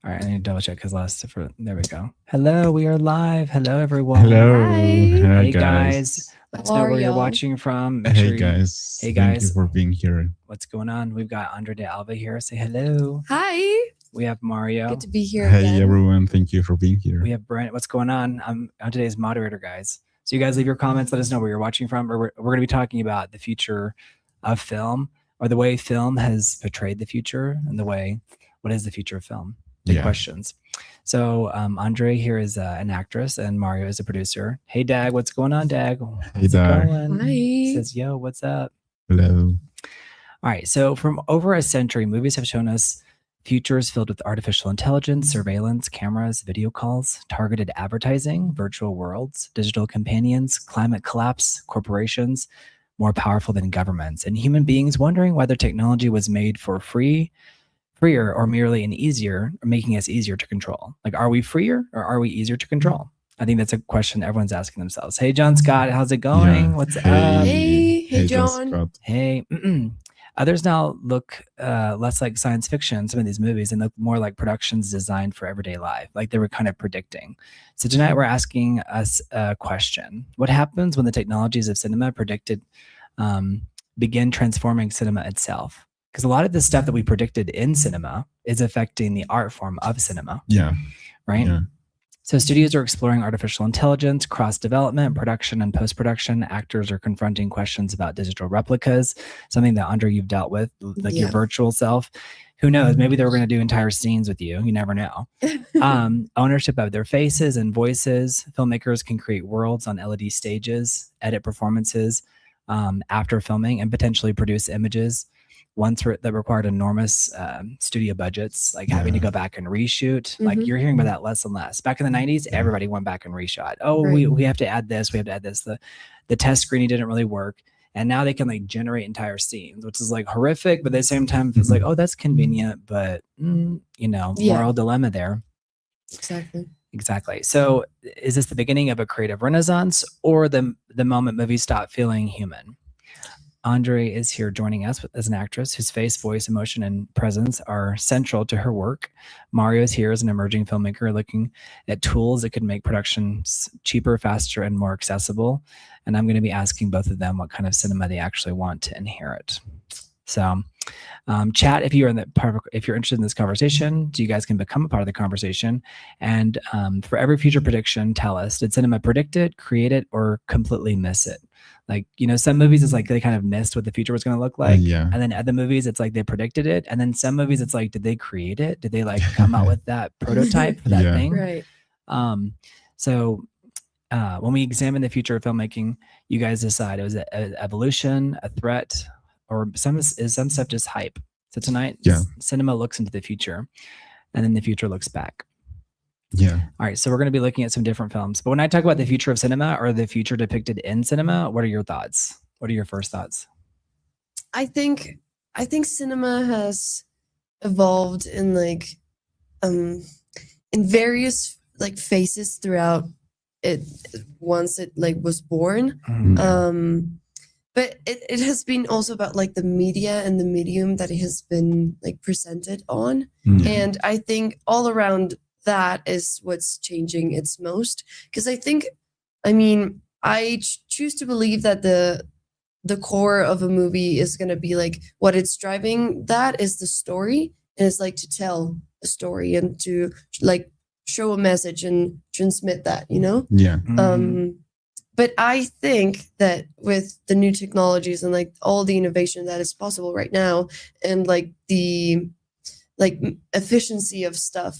All right, I need to double check because there we go. Hello, we are live. Hello, everyone. Hello. Hi. Hey, guys. Let's know where you're y'all? watching from. Hey guys. Hey, Thank guys. you for being here. What's going on? We've got Andre de Alba here. Say hello. Hi. We have Mario. Good to be here Hey again. everyone. Thank you for being here. We have Brent. What's going on? I'm today's moderator, guys. So you guys leave your comments. Let us know where you're watching from. We're going to be talking about the future of film, or the way film has portrayed the future, and what is the future of film? Big questions. So Andre here is an actress, and Mario is a producer. Hey, Dag, what's going on, Dag? Hey, Dag. Hi. Says, yo, what's up? Hello. All right. So from over a century, movies have shown us futures filled with artificial intelligence, surveillance, cameras, video calls, targeted advertising, virtual worlds, digital companions, climate collapse, corporations more powerful than governments, and human beings wondering whether technology was made for freer or merely making us easier to control. Like, are we freer or are we easier to control? I think that's a question everyone's asking themselves. Hey, John Scott, how's it going? Yeah. What's up? Hey, John. Scott. Hey. Others now look less like science fiction, some of these movies, and look more like productions designed for everyday life, like they were kind of predicting. So tonight we're asking us a question. What happens when the technologies of cinema predicted begin transforming cinema itself? Because a lot of the stuff that we predicted in cinema is affecting the art form of cinema. Yeah. Right? Yeah. So studios are exploring artificial intelligence, cross-development, production, and post-production. Actors are confronting questions about digital replicas, something that, Andre, you've dealt with, like your virtual self. Who knows? Maybe they were going to do entire scenes with you. You never know. Ownership of their faces and voices. Filmmakers can create worlds on LED stages, edit performances after filming, and potentially produce images that required enormous studio budgets, like having to go back and reshoot. Like you're hearing about that less and less. Back in the 90s, everybody went back and reshot. Oh, we have to add this. We have to add this. The test screening didn't really work. And now they can like generate entire scenes, which is like horrific. But at the same time, it's like, oh, that's convenient. But, moral dilemma there. Exactly. So is this the beginning of a creative renaissance or the moment movies stop feeling human? Andre is here joining us as an actress whose face, voice, emotion, and presence are central to her work. Mario is here as an emerging filmmaker looking at tools that could make productions cheaper, faster, and more accessible. And I'm going to be asking both of them what kind of cinema they actually want to inherit. So chat if you're interested in this conversation, so you guys can become a part of the conversation. And for every future prediction, tell us, did cinema predict it, create it, or completely miss it? Like, some movies, it's like they kind of missed what the future was going to look like. And then other movies, it's like they predicted it. And then some movies, it's like, did they create it? Did they like come out with that prototype for that thing? Right. So when we examine the future of filmmaking, you guys decide, it was an evolution, a threat, or some stuff just hype. So tonight, cinema looks into the future, and then the future looks back. Yeah. All right. So we're going to be looking at some different films. But when I talk about the future of cinema or the future depicted in cinema, what are your thoughts? What are your first thoughts? I think cinema has evolved in in various phases throughout it once it was born. But it has been also about the media and the medium that it has been presented on. And I think all around that is what's changing its most, because I choose to believe that the core of a movie is going to be what it's driving. That is the story, and it's to tell a story and to show a message and transmit that, but I think that with the new technologies and all the innovation that is possible right now, and the efficiency of stuff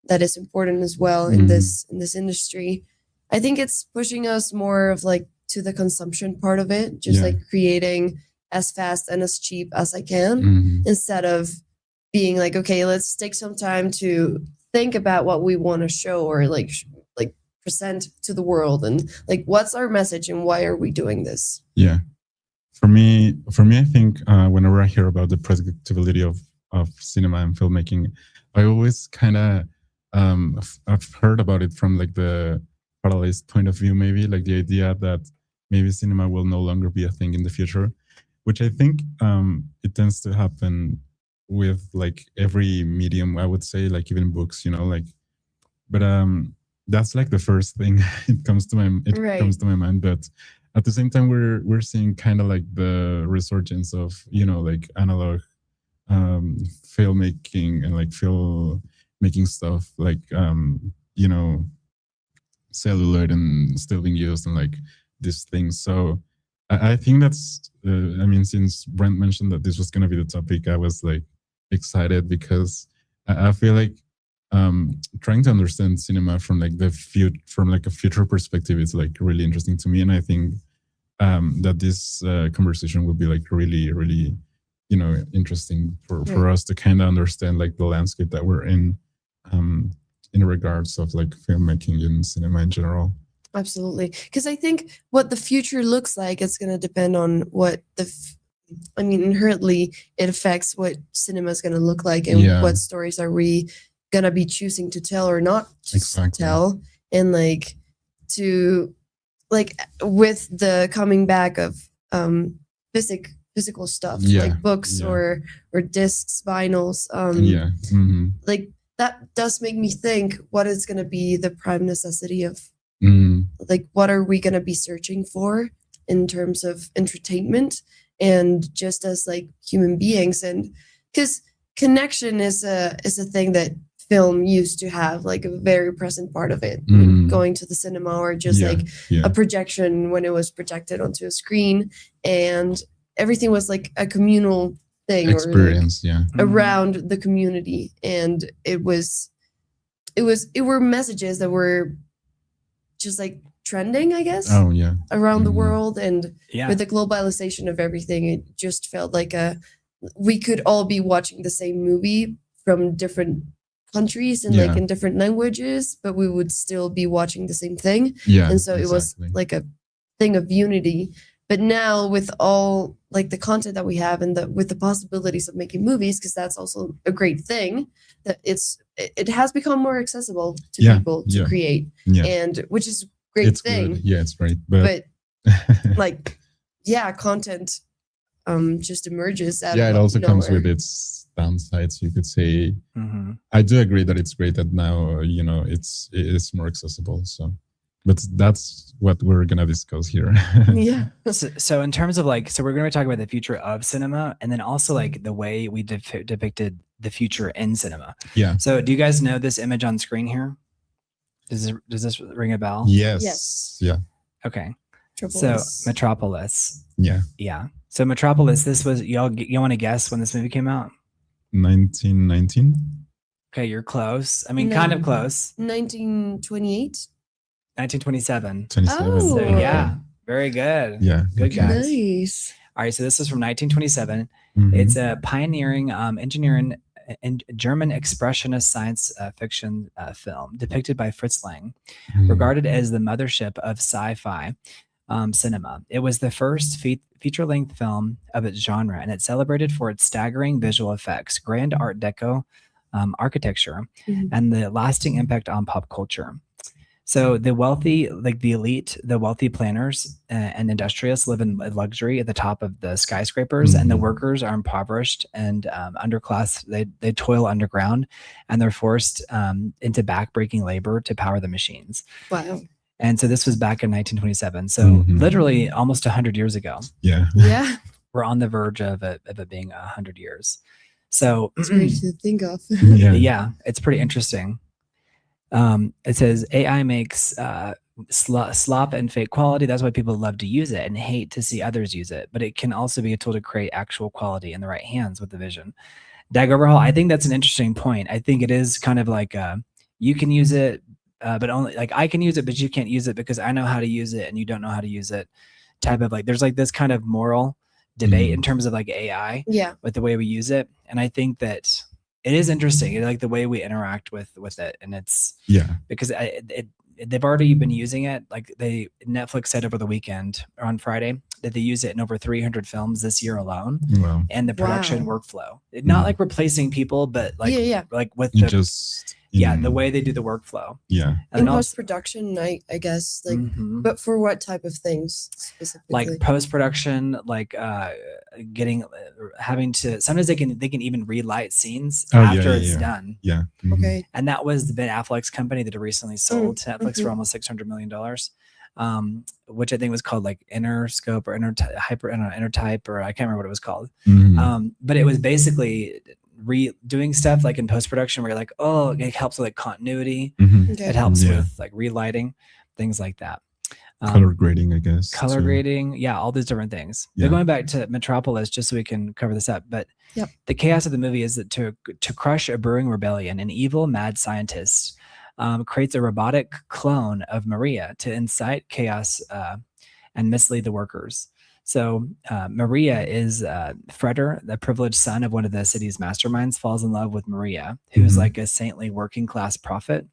that is important as well in this industry, I think it's pushing us more of to the consumption part of it, just creating as fast and as cheap as I can, instead of being okay, let's take some time to think about what we want to show or present to the world, and what's our message and why are we doing this? For me, I think whenever I hear about the predictability of cinema and filmmaking, I always kind of I've heard about it from the paralyzed point of view, maybe the idea that maybe cinema will no longer be a thing in the future, which I think it tends to happen with like every medium, I would say, like even books, like, but that's like the first thing it comes to my mind. But at the same time, we're seeing kind of like the resurgence of like analog filmmaking and like film making stuff, like celluloid and still being used and like these things. So I think that's since Brent mentioned that this was going to be the topic, I was like excited because I feel like trying to understand cinema from like a future perspective is like really interesting to me, and I think that this conversation would be like really, really interesting for us to kind of understand like the landscape that we're in regards of like filmmaking and cinema in general. Absolutely, because I think what the future looks like is going to depend on what inherently it affects what cinema is going to look like, and what stories are we going to be choosing to tell or not to tell, and like with the coming back of physical stuff, like books or discs, vinyls, like that does make me think what is going to be the prime necessity of like what are we going to be searching for in terms of entertainment and just as like human beings. And because connection is a thing that film used to have, like a very present part of it. Going to the cinema or just a projection when it was projected onto a screen, and everything was like a communal thing experience, or like around the community, and it were messages that were just like trending, I guess. Around the world, and with the globalization of everything, it just felt like we could all be watching the same movie from different countries and like in different languages, but we would still be watching the same thing. And so it was like a thing of unity. But now with all like the content that we have and with the possibilities of making movies, because that's also a great thing, that it has become more accessible to people to create, and which is a great thing. Good. Yeah, it's great. But like, content just emerges out it also nowhere. comes with its downsides, you could say. I do agree that it's great that now it's more accessible. So, but that's what we're gonna discuss here. So in terms of like, so we're gonna talk about the future of cinema, and then also like the way we depicted the future in cinema. So do you guys know this image on screen here? Does this ring a bell? Yes. Yeah. Okay. Metropolis. So Metropolis. Yeah. So Metropolis, this was, you want to guess when this movie came out? 1919. Okay, you're close. I mean, kind of close. 1928. 1927. 27. Oh. So, yeah, very good. Yeah. Good guys. Nice. All right, so this is from 1927. It's a pioneering engineering and German expressionist science fiction film depicted by Fritz Lang, regarded as the mothership of sci-fi cinema. It was the first feature-length film of its genre, and it's celebrated for its staggering visual effects, grand Art Deco architecture, and the lasting impact on pop culture. So the wealthy, like the elite, the wealthy planners and industrialists live in luxury at the top of the skyscrapers, and the workers are impoverished and underclass. They toil underground, and they're forced into backbreaking labor to power the machines. Wow. And so this was back in 1927. So literally almost 100 years ago. Yeah. We're on the verge of it being 100 years. So it's great to think of. Yeah, it's pretty interesting. It says AI makes slop and fake quality. That's why people love to use it and hate to see others use it. But it can also be a tool to create actual quality in the right hands with the vision. DAG overhaul, I think that's an interesting point. I think it is kind of like you can use it, but only like I can use it, but you can't use it because I know how to use it and you don't know how to use it. Type of like there's like this kind of moral debate in terms of like AI with the way we use it. And I think that it is interesting, like the way we interact with it, and it's because they've already been using it. Like Netflix said over the weekend or on Friday that they use it in over 300 films this year alone. Wow. And the production workflow, not like replacing people, but like like with Yeah, the way they do the workflow. Yeah. And in then post production, I guess, like, Mhm. but for what type of things specifically? like post production, like having to sometimes they can even relight scenes after it's done. Yeah. Okay. And that was Ben Affleck's company that recently sold to Netflix for almost $600 million, which I think was called like Interscope or Intertype, or I can't remember what it was called. But it was basically doing stuff like in post production where you're like, oh, it helps with like continuity. Okay. It helps with like relighting, things like that. Color grading, I guess. Color grading, yeah, all these different things. Yeah. But going back to Metropolis, just so we can cover this up, but the chaos of the movie is that to crush a brewing rebellion, an evil mad scientist creates a robotic clone of Maria to incite chaos and mislead the workers. So Maria is Freder, the privileged son of one of the city's masterminds, falls in love with Maria, who's like a saintly working class prophet.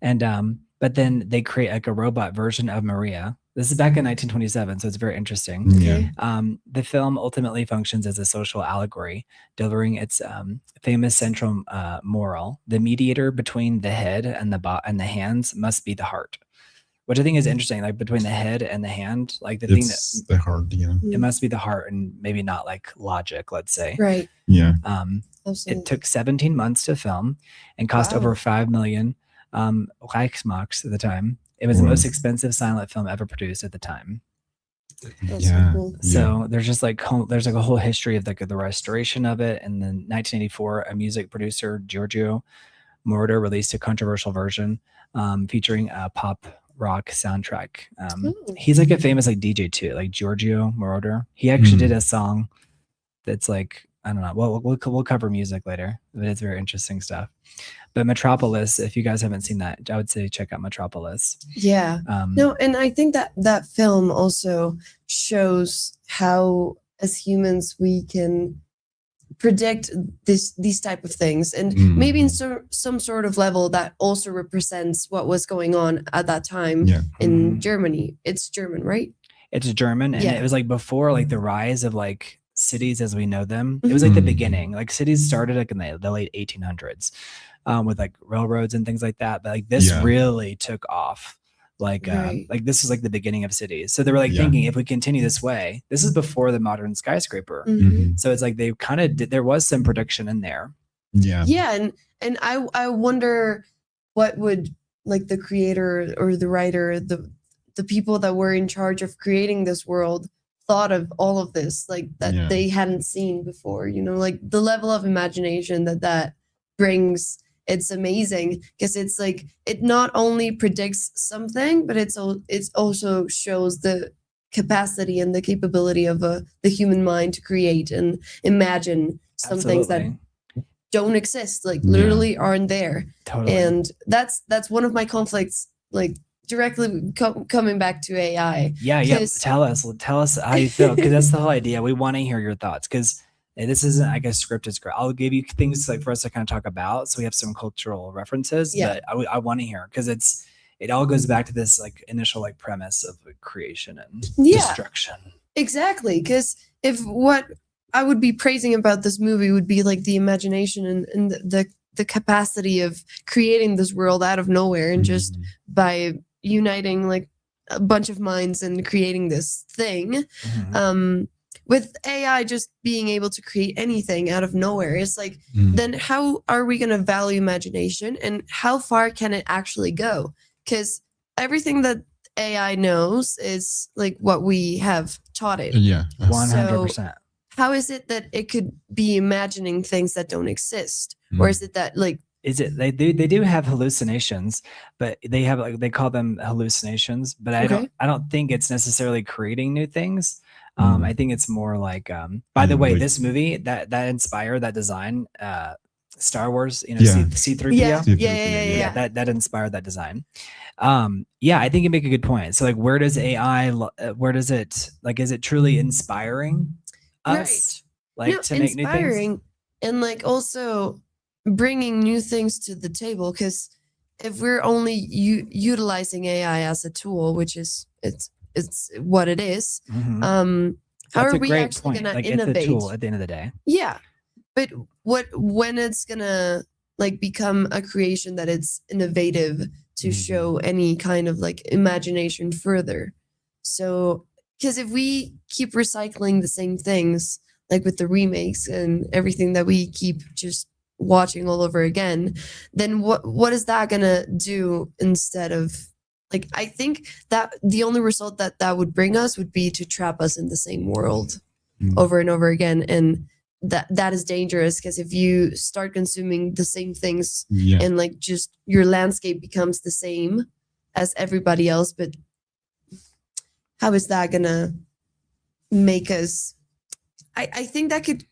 And but then they create like a robot version of Maria. This is back in 1927, so it's very interesting. Yeah. The film ultimately functions as a social allegory, delivering its famous central moral: the mediator between the head and the hands must be the heart. Which I think is interesting, like between the head and the hand, like the thing that the heart, it must be the heart and maybe not like logic, let's say. Right. Yeah. It took 17 months to film and cost over 5 million Reichsmarks at the time. It was the most expensive silent film ever produced at the time. That's so cool. So there's just like there's like a whole history of like the restoration of it. And then 1984, a music producer, Giorgio Moroder, released a controversial version featuring a pop rock soundtrack. He's like a famous like DJ too, like Giorgio Moroder. He actually did a song that's like, I don't know. Well, we'll cover music later, but it's very interesting stuff. But Metropolis, if you guys haven't seen that, I would say check out Metropolis. Yeah. No, and I think that film also shows how, as humans, we can predict these type of things, and maybe in some sort of level that also represents what was going on at that time in Germany. It's German, right? It's German, and it was like before like the rise of like cities as we know them. It was like the beginning. Like cities started like in the late 1800s with like railroads and things like that. But like this really took off. Like this is like the beginning of cities. So they were like thinking, if we continue this way, this is before the modern skyscraper. So it's like they kind of did, there was some prediction in there. Yeah. And I wonder what would like the creator or the writer, the people that were in charge of creating this world thought of all of this, like that they hadn't seen before, you know, like the level of imagination that brings. It's amazing because it's like it not only predicts something, but it's also shows the capacity and the capability of the human mind to create and imagine some things that don't exist, like literally aren't there. Totally. And that's one of my conflicts, like directly coming back to AI. Tell us how you feel, because that's the whole idea. We want to hear your thoughts, because this isn't, I guess, scripted. I'll give you things like for us to kind of talk about, so we have some cultural references. But I want to hear, because it all goes back to this like initial like premise of like, creation and destruction. Exactly, because if what I would be praising about this movie would be like the imagination and the capacity of creating this world out of nowhere, and just by uniting like a bunch of minds and creating this thing. With AI just being able to create anything out of nowhere, it's like, then how are we going to value imagination, and how far can it actually go? Because everything that AI knows is like what we have taught it. 100%. So how is it that it could be imagining things that don't exist? Or is it that like, they do have hallucinations, but they have like, they call them hallucinations, but I don't think it's necessarily creating new things. I think it's more like, by the way, this movie that inspired that design, Star Wars, you know, C-3PO. That inspired that design. I think you make a good point. So like, where does AI, where does it, like, is it truly inspiring us? Like to make new things? And like also bringing new things to the table, because if we're only utilizing AI as a tool, which is it's what it is. How are we actually going to innovate? It's a tool at the end of the day. Yeah, but when it's gonna like become a creation that it's innovative to show any kind of like imagination further. So, because if we keep recycling the same things, like with the remakes and everything that we keep just watching all over again, then what is that gonna do instead of like, I think that the only result that would bring us would be to trap us in the same world over and over again. And that is dangerous, because if you start consuming the same things and like just your landscape becomes the same as everybody else, but how is that gonna make us? I think that could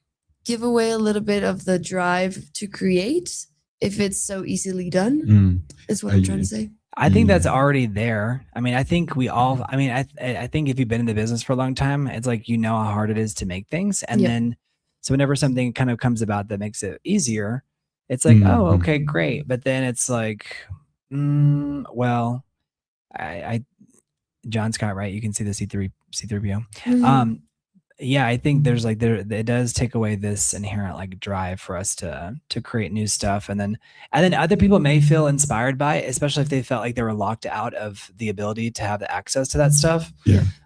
give away a little bit of the drive to create if it's so easily done. Is what I'm trying to say. I think that's already there. I mean, I think we all, I mean, I think if you've been in the business for a long time, it's like, you know how hard it is to make things. And then, so whenever something kind of comes about that makes it easier, it's like, oh, okay, great. But then it's like, well, John Scott, right? You can see the C3PO. Yeah, I think there's like it does take away this inherent like drive for us to create new stuff, and then other people may feel inspired by it, especially if they felt like they were locked out of the ability to have the access to that stuff.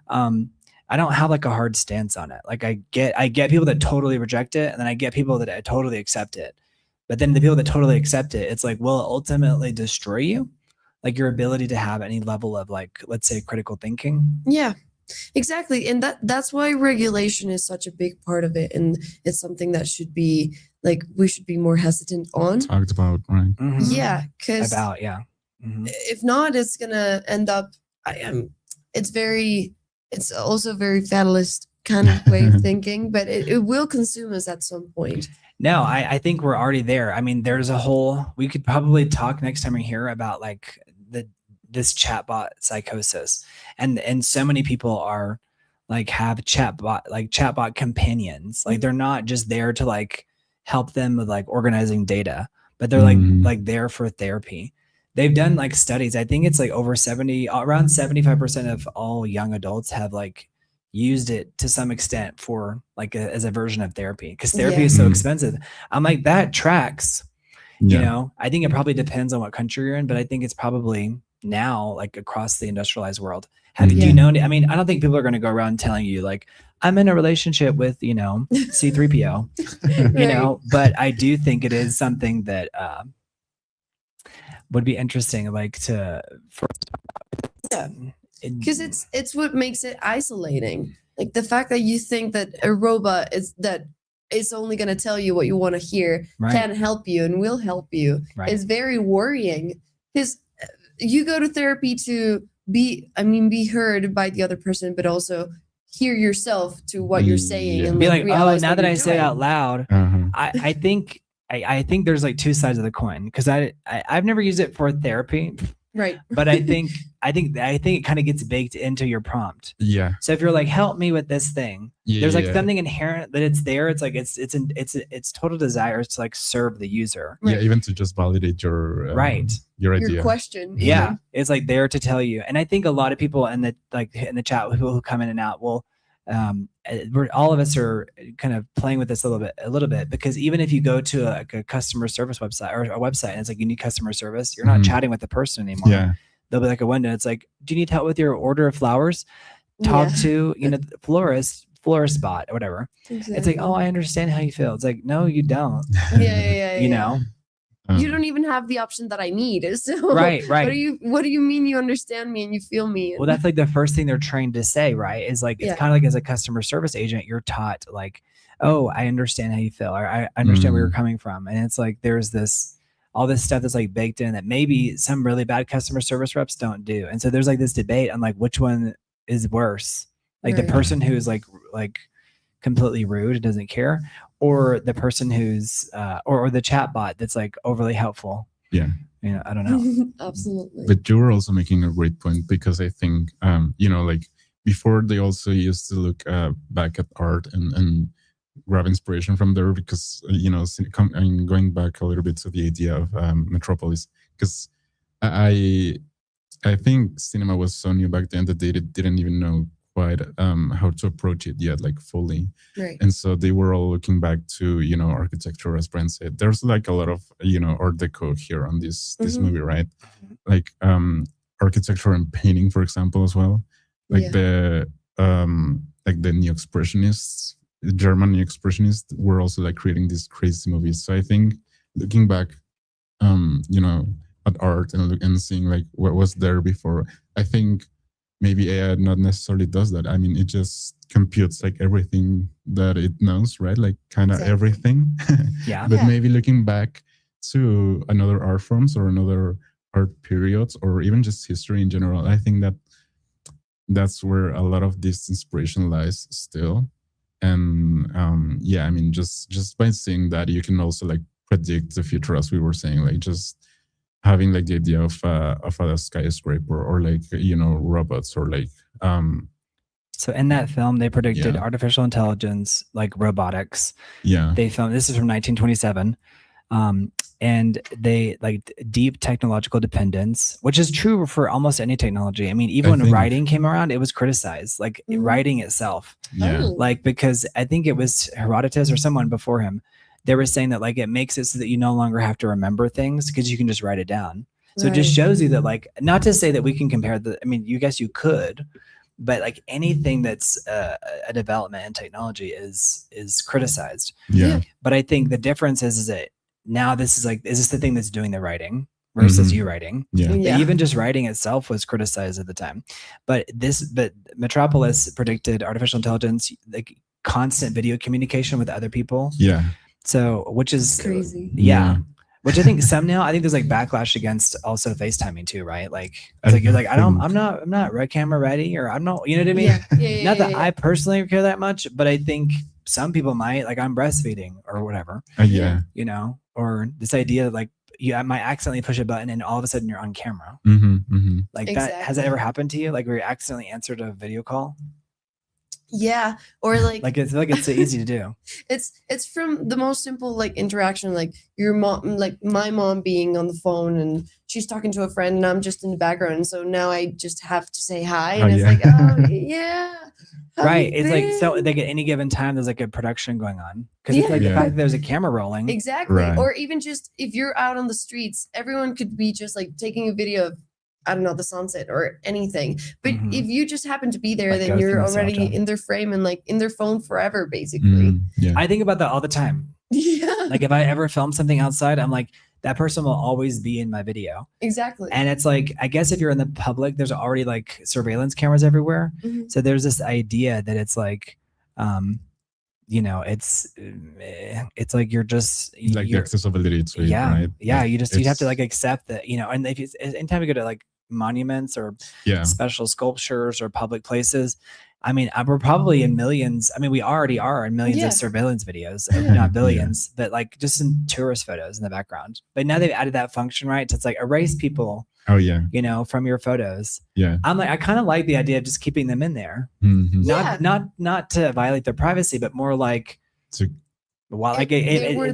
I don't have like a hard stance on it. Like I get people that totally reject it, and then I get people that totally accept it. But then the people that totally accept it, it's like, will it ultimately destroy you? Like your ability to have any level of like, let's say, critical thinking? Yeah. Exactly. And that's why regulation is such a big part of it. And it's something that should be like, we should be more hesitant on. Talked about, right? Yeah. Because if not, it's going to end up, it's also a very fatalist kind of way of thinking, but it will consume us at some point. No, I think we're already there. I mean, there's a whole, we could probably talk next time we hear about like this chatbot psychosis, and so many people are like have chatbot companions. Like they're not just there to like help them with like organizing data, but they're like there for therapy. They've done like studies. I think it's like around 75% of all young adults have like used it to some extent for like as a version of therapy, because therapy is so expensive. I'm like, that tracks. You know, I think it probably depends on what country you're in, but I think it's probably now like across the industrialized world. Do you know? I mean, I don't think people are going to go around telling you like, I'm in a relationship with, you know, C3PO, you know, but I do think it is something that would be interesting, like because it's what makes it isolating. Like the fact that you think that a robot is only going to tell you what you want to hear, can help you and will help you, is very worrying. Because you go to therapy to be heard by the other person, but also hear yourself to what you're saying and be like, oh, now that I say it out doing. loud, I think there's like two sides of the coin, because I've never used it for therapy, right? But I think it kind of gets baked into your prompt. So if you're like, help me with this thing, there's like something inherent that it's there. It's like it's total desires to like serve the user. Even to just validate your your idea, your question. It's like there to tell you. And I think a lot of people in the chat, people who come in and out, will all of us are kind of playing with this a little bit, because even if you go to a customer service website or a website and it's like you need customer service, you're not chatting with the person anymore. There'll be like a window. It's like, do you need help with your order of flowers? Talk to, you know, the florist bot or whatever. It's like, oh, I understand how you feel. It's like, no, you don't. You know, you don't even have the option that I need. So right. What do you mean you understand me and you feel me? Well, that's like the first thing they're trained to say, right? Is like, it's kind of like as a customer service agent, you're taught like, oh, I understand how you feel, or I understand where you're coming from. And it's like, there's all this stuff that's like baked in that maybe some really bad customer service reps don't do. And so there's like this debate on like which one is worse, like the person who's like completely rude and doesn't care, or the person who's or the chat bot that's like overly helpful. You know, I don't know. Absolutely. But you were also making a great point, because I think you know, like before they also used to look back at art and grab inspiration from there, because you know, I'm going back a little bit to the idea of Metropolis, because I think cinema was so new back then that they didn't even know quite how to approach it yet, like fully. Right. And so they were all looking back to, you know, architecture, as Brent said. There's like a lot of, you know, Art Deco here on this movie, right? Like architecture and painting, for example, as well. Like the neo-expressionists, the German neo-expressionists were also like creating these crazy movies. So I think looking back, you know, at art and seeing like what was there before, I think maybe AI not necessarily does that. I mean, it just computes like everything that it knows, right? Like kind of everything. Yeah. But maybe looking back to another art forms or another art periods or even just history in general, I think that that's where a lot of this inspiration lies still. And I mean, just by seeing that, you can also like predict the future, as we were saying, like just having like the idea of a skyscraper or like, you know, robots or like so in that film they predicted artificial intelligence, like robotics. They filmed, this is from 1927, and they like deep technological dependence, which is true for almost any technology. I mean, even when writing came around, it was criticized, like writing itself. Like, because I think it was Herodotus or someone before him, they were saying that like it makes it so that you no longer have to remember things because you can just write it down. So it just shows you that, like, not to say that we can compare the, I mean, you guess you could, but like anything that's a development in technology is criticized. But I think the difference is that now this is like, is this the thing that's doing the writing versus you writing? Even just writing itself was criticized at the time. But Metropolis predicted artificial intelligence, like constant video communication with other people. So, which is crazy. Which I think I think there's like backlash against also FaceTiming too, right? Like, it's like you're like, I'm not red camera ready, or I'm not, you know what I mean? Not that I personally care that much, but I think some people might, like I'm breastfeeding or whatever. You know, or this idea that like I might accidentally push a button and all of a sudden you're on camera. Like that, has that ever happened to you? Like where you accidentally answered a video call? Or like it's like it's so easy to do. It's from the most simple like interaction, like your mom, like my mom being on the phone and she's talking to a friend and I'm just in the background, and so now I just have to say hi, and it's like, right. It's like, so like at any given time there's like a production going on, because it's like the fact that there's a camera rolling. Or even just if you're out on the streets, everyone could be just like taking a video of, I don't know, the sunset or anything. But if you just happen to be there, like then you're already in their frame and like in their phone forever, basically. I think about that all the time. Like if I ever film something outside, I'm like, that person will always be in my video. And it's like, I guess if you're in the public, there's already like surveillance cameras everywhere. So there's this idea that it's like, you know, it's like you're just like the accessibility to it, right? You have to like accept that, you know. And if it's anytime you go to like monuments or special sculptures or public places, I mean, we're probably in millions. I mean, we already are in millions of surveillance videos, not billions, but like just in tourist photos in the background. But now they've added that function, right? So it's like erase people. You know, from your photos. I'm like, I kind of like the idea of just keeping them in there. Not to violate their privacy, but more like like they were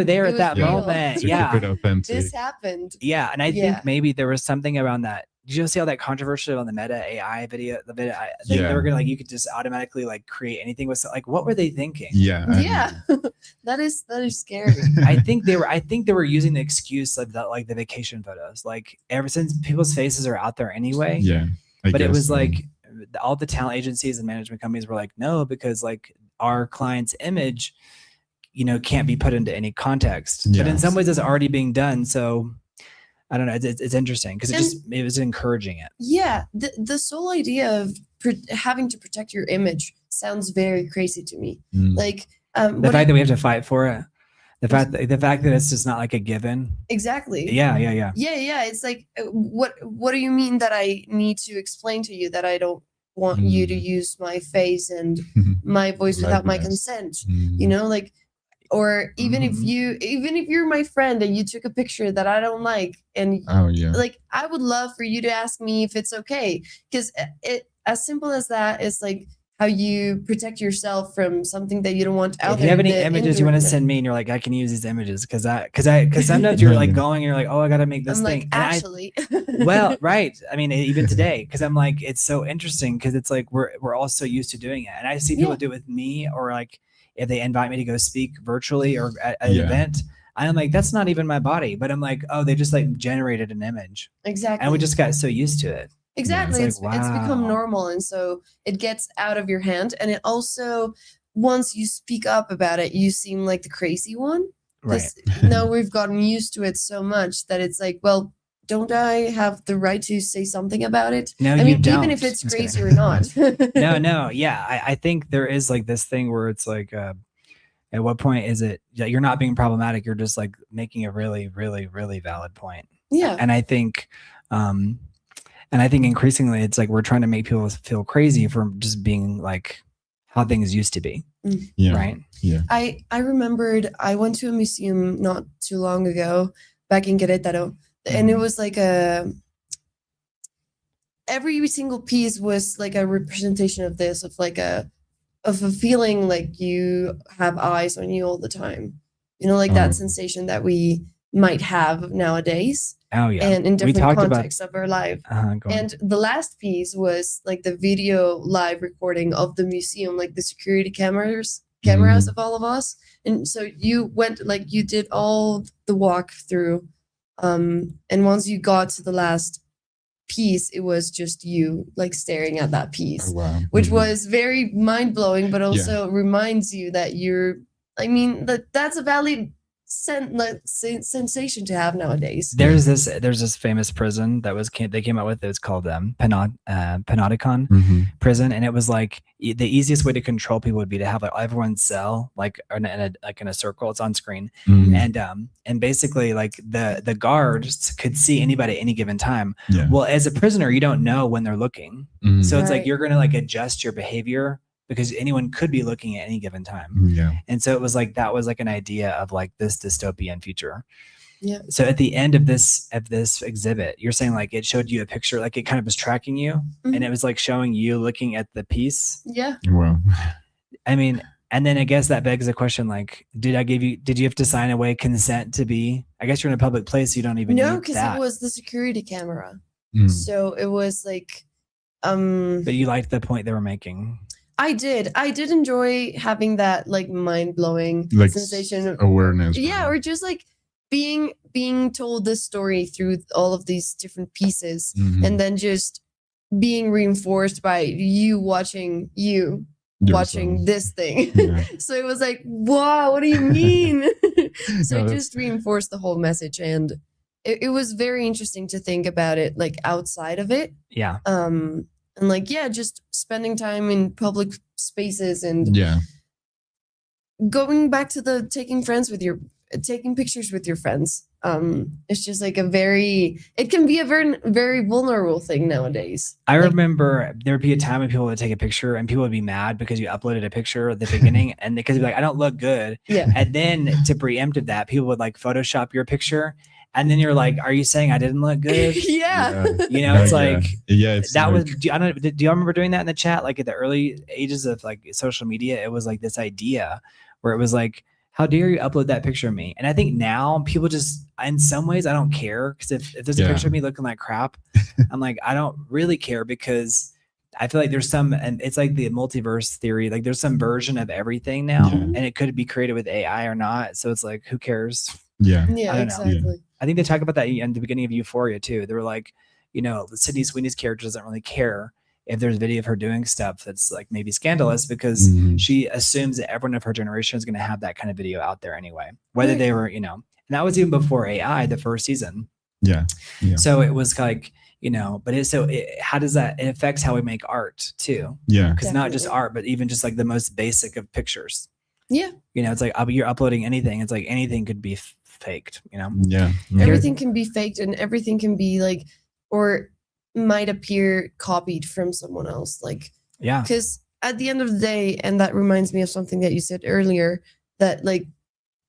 there at that moment. To keep it authentic. This happened. And I think maybe there was something around that. Did you see all that controversy on the Meta AI video? The video, I think they were gonna like, you could just automatically like create anything with, like, what were they thinking? That is scary. I think they were using the excuse of that, like the vacation photos, like ever since people's faces are out there anyway. But it was like all the talent agencies and management companies were like, no, because like our client's image, you know, can't be put into any context. But in some ways it's already being done. So I don't know. It's interesting because it was encouraging it. The sole idea of having to protect your image sounds very crazy to me. Like the fact that we have to fight for it, the fact that it's just not like a given. It's like, what do you mean that I need to explain to you that I don't want you to use my face and my voice without my consent? You know, like. Or even if you're my friend and you took a picture that I don't like, and like, I would love for you to ask me if it's okay, because it, as simple as that, is like how you protect yourself from something that you don't want out If there. you have any images you want to send me and you're like, I can use these images because sometimes you're like going and you're like, oh, I got to make this I'm thing. like, actually. Well, right. I mean, even today, because I'm like, it's so interesting because it's like we're all so used to doing it. And I see people do it with me, or like if they invite me to go speak virtually or at an event, I'm like, that's not even my body. But I'm like, oh, they just like generated an image. Exactly. And we just got so used to it. Exactly. It's like, it's become normal. And so it gets out of your hand. And it also, once you speak up about it, you seem like the crazy one. Right. Now we've gotten used to it so much that it's like, well, don't I have the right to say something about it? No, I mean, don't. even if it's crazy or not. No. Yeah. I think there is like this thing where it's like, at what point is it you're not being problematic? You're just like making a really, really, really valid point. Yeah. And I think increasingly it's like we're trying to make people feel crazy for just being like how things used to be. Yeah. Right. Yeah. I remembered I went to a museum not too long ago back in Querétaro, and it was like every single piece was like a representation of this, of a feeling like you have eyes on you all the time. You know, like that sensation that we might have nowadays. Oh yeah. And in different contexts of our life. And the last piece was like the video live recording of the museum, like the security cameras of all of us. And so you went, like you did all the walk through. And once you got to the last piece, it was just you like staring at that piece, which was very mind-blowing, but also reminds you that that's a valid sensation to have nowadays. There's this famous prison that they came out with. It's called Panopticon prison, and it was like the easiest way to control people would be to have like everyone's cell like in a circle. It's on screen, and basically like the guards could see anybody at any given time. Well, as a prisoner, you don't know when they're looking, so it's like you're gonna like adjust your behavior because anyone could be looking at any given time. And so it was like that was like an idea of like this dystopian future. So at the end of this exhibit, you're saying like it showed you a picture, like it kind of was tracking you, and it was like showing you looking at the piece. Wow. I mean, and then I guess that begs the question, like, did you have to sign away consent to be? I guess you're in a public place, so you don't even no, because it was the security camera. So it was like, But you liked the point they were making. I did enjoy having that like mind-blowing sensation of awareness. Or just like being told this story through all of these different pieces, and then just being reinforced by you watching this thing. So it was like, wow, what do you mean? So it just reinforced the whole message, and it was very interesting to think about it like outside of it. And like, just spending time in public spaces and going back to the taking pictures with your friends. It's just like it can be a very, very vulnerable thing nowadays. I remember there would be a time when people would take a picture and people would be mad because you uploaded a picture at the beginning and because you'd be like, I don't look good. And then to preempt that, people would like Photoshop your picture. And then you're like, are you saying I didn't look good? You know, it's like, that was, do you remember doing that in the chat? Like at the early ages of like social media, it was like this idea where it was like, how dare you upload that picture of me? And I think now people just, in some ways, I don't care. Because if there's a picture of me looking like crap, I'm like, I don't really care because I feel like there's and it's like the multiverse theory. Like there's some version of everything now and it could be created with AI or not. So it's like, who cares? I don't know. I think they talk about that in the beginning of Euphoria too. They were like, you know, Sydney Sweeney's character doesn't really care if there's a video of her doing stuff that's like maybe scandalous because she assumes that everyone of her generation is going to have that kind of video out there anyway, whether they were, you know, and that was even before AI, the first season. So it was like, you know, but how does that, it affects how we make art too. Because not just art, but even just like the most basic of pictures. You know, it's like you're uploading anything. It's like anything could be faked, you know? Everything can be faked and everything can be like, or might appear copied from someone else. Like, because at the end of the day, and that reminds me of something that you said earlier, that like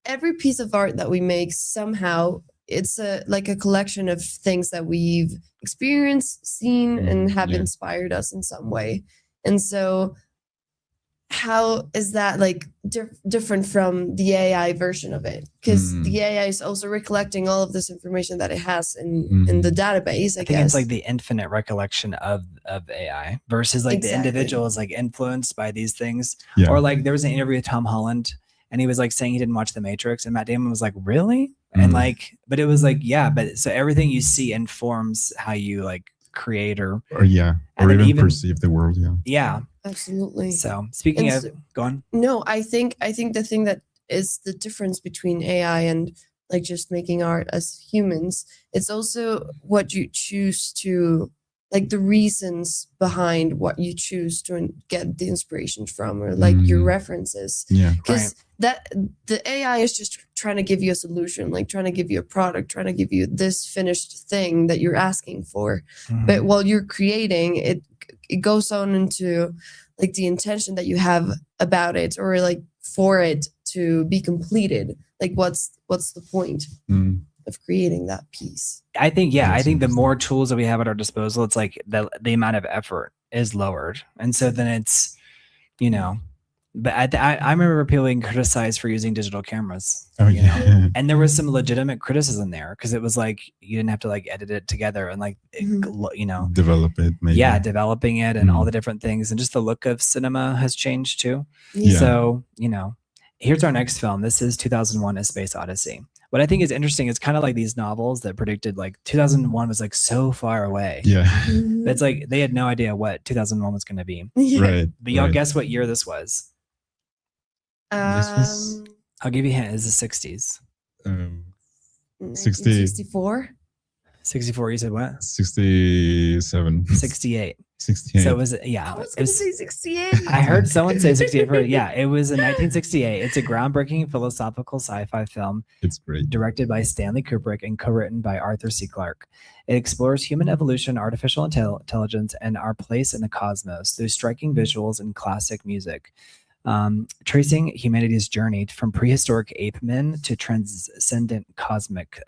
every piece of art that we make somehow it's like a collection of things that we've experienced, seen, and have inspired us in some way. And so how is that like different from the AI version of it? Because the AI is also recollecting all of this information that it has in the database. I think guess it's like the infinite recollection of AI versus like the individual is like influenced by these things. Yeah. Or like there was an interview with Tom Holland, and he was like saying he didn't watch The Matrix, and Matt Damon was like, really? And like, but it was like, yeah, but so everything you see informs how you like create or even perceive the world. Yeah, absolutely. So speaking of, go on. No, I think the thing that is the difference between AI and like just making art as humans, it's also what you choose to, like the reasons behind what you choose to get the inspiration from, or like your references. Yeah. Because that the AI is just trying to give you a solution, like trying to give you a product, trying to give you this finished thing that you're asking for. But while you're creating it, it goes on into like the intention that you have about it, or like for it to be completed. Like what's the point of creating that piece? I think the more tools that we have at our disposal, it's like the amount of effort is lowered. And so then it's, you know, but I remember people being criticized for using digital cameras. Oh, yeah. And there was some legitimate criticism there, because it was like you didn't have to like edit it together and like, you know, develop it. Maybe. Yeah, developing it and all the different things. And just the look of cinema has changed too. Yeah. So, you know, here's our next film. This is 2001: A Space Odyssey. What I think is interesting, it's kind of like these novels that predicted like 2001 was like so far away. Yeah. But it's like they had no idea what 2001 was going to be. Right. But y'all guess what year this was? I'll give you a hint. It's the 60s. 64. 64. You said what? 67. 68. 68. So it was, I was going to say 68. I heard someone say 68. Yeah, it was in 1968. It's a groundbreaking philosophical sci-fi film. It's great. Directed by Stanley Kubrick and co-written by Arthur C. Clarke. It explores human evolution, artificial intelligence, and our place in the cosmos through striking visuals and classic music. Tracing humanity's journey from prehistoric ape men to transcendent cosmic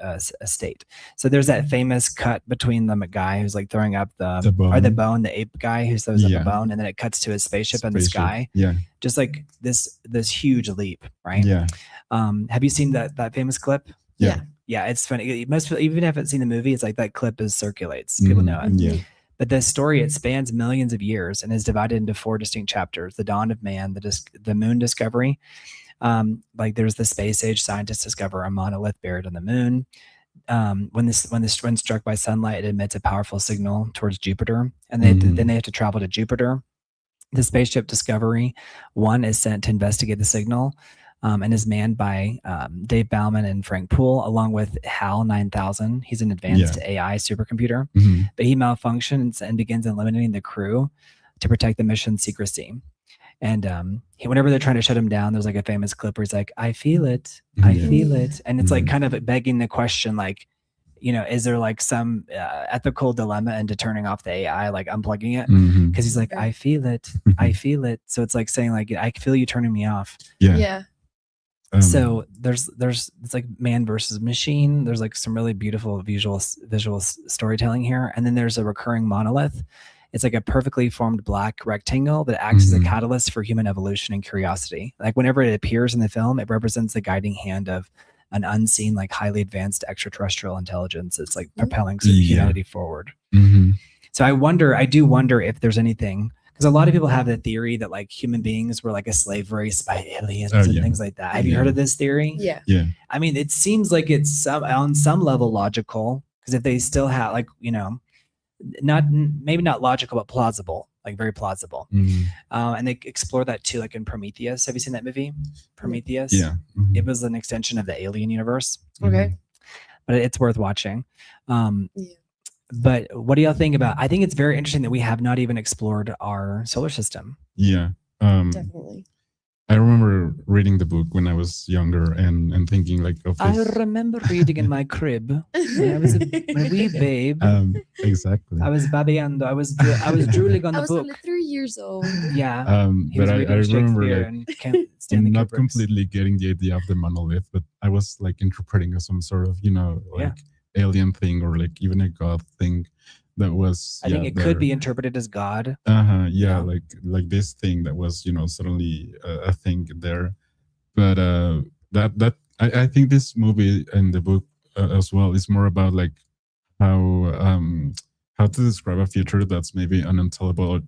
state. So there's that famous cut between the guy who's like throwing up the ape guy who throws up the bone, and then it cuts to his spaceship in the sky. Yeah. Just like this huge leap, right? Yeah. Have you seen that famous clip? Yeah. Yeah, it's funny. Most people, even if you haven't seen the movie, it's like that clip circulates. People know it. Yeah. But the story, it spans millions of years and is divided into 4 distinct chapters: the dawn of man, the moon discovery. Like there's the space age, scientists discover a monolith buried on the moon. When struck by sunlight, it emits a powerful signal towards Jupiter, and then they have to travel to Jupiter. The spaceship Discovery 1 is sent to investigate the signal. And is manned by Dave Bauman and Frank Poole, along with HAL 9000. He's an advanced AI supercomputer, but he malfunctions and begins eliminating the crew to protect the mission's secrecy. And whenever they're trying to shut him down, there's like a famous clip where he's like, "I feel it, I feel it," and it's like kind of begging the question, like, you know, is there like some ethical dilemma into turning off the AI, like unplugging it? Because he's like, "I feel it, I feel it." So it's like saying, like, "I feel you turning me off." Yeah. So there's it's like man versus machine. There's like some really beautiful visual storytelling here, and then there's a recurring monolith. It's like a perfectly formed black rectangle that acts as a catalyst for human evolution and curiosity. Like whenever it appears in the film, it represents the guiding hand of an unseen, like highly advanced extraterrestrial intelligence. It's like propelling humanity forward. So I do wonder if there's anything. Because a lot of people have the theory that like human beings were like a slave race by aliens and things like that. Have you heard of this theory? Yeah. Yeah. I mean, it seems like it's on some level logical, because if they still have, like, you know, maybe not logical, but plausible, like very plausible. And they explore that too, like in Prometheus. Have you seen that movie? Prometheus? Yeah. It was an extension of the Alien universe. Okay. But it's worth watching. But what do y'all think about? I think it's very interesting that we have not even explored our solar system. Yeah. Definitely. I remember reading the book when I was younger and thinking like of this. I remember reading in my crib when I was a wee babe. Exactly. I was babyando. I was drooling on the book. I was only 3 years old. Yeah. But I remember like not Kubrick's. completely getting the idea of the monolith, but I was like interpreting as some sort of, you know, like alien thing or like even a god thing. that was. I think it could be interpreted as God. Yeah, like this thing that was, suddenly a thing there. But I think this movie and the book as well is more about like how to describe a future that's maybe unintelligible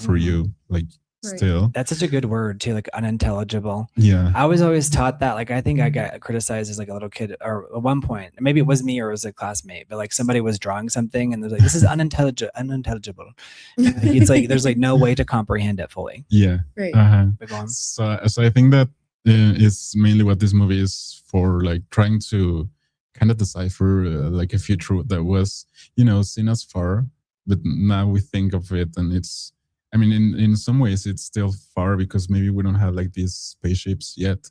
for you, like. Right. Still, that's such a good word too, like unintelligible. Yeah, I was always taught that. Like, I think I got criticized as like a little kid, or at one point, maybe it was me or it was a classmate, but like somebody was drawing something and they're like, "This is unintelligible." It's like there's like no way to comprehend it fully. Yeah. Right. So I think that is mainly what this movie is for, like trying to kind of decipher like a future that was, seen as far, but now we think of it and it's. I mean, in some ways, it's still far because maybe we don't have like these spaceships yet.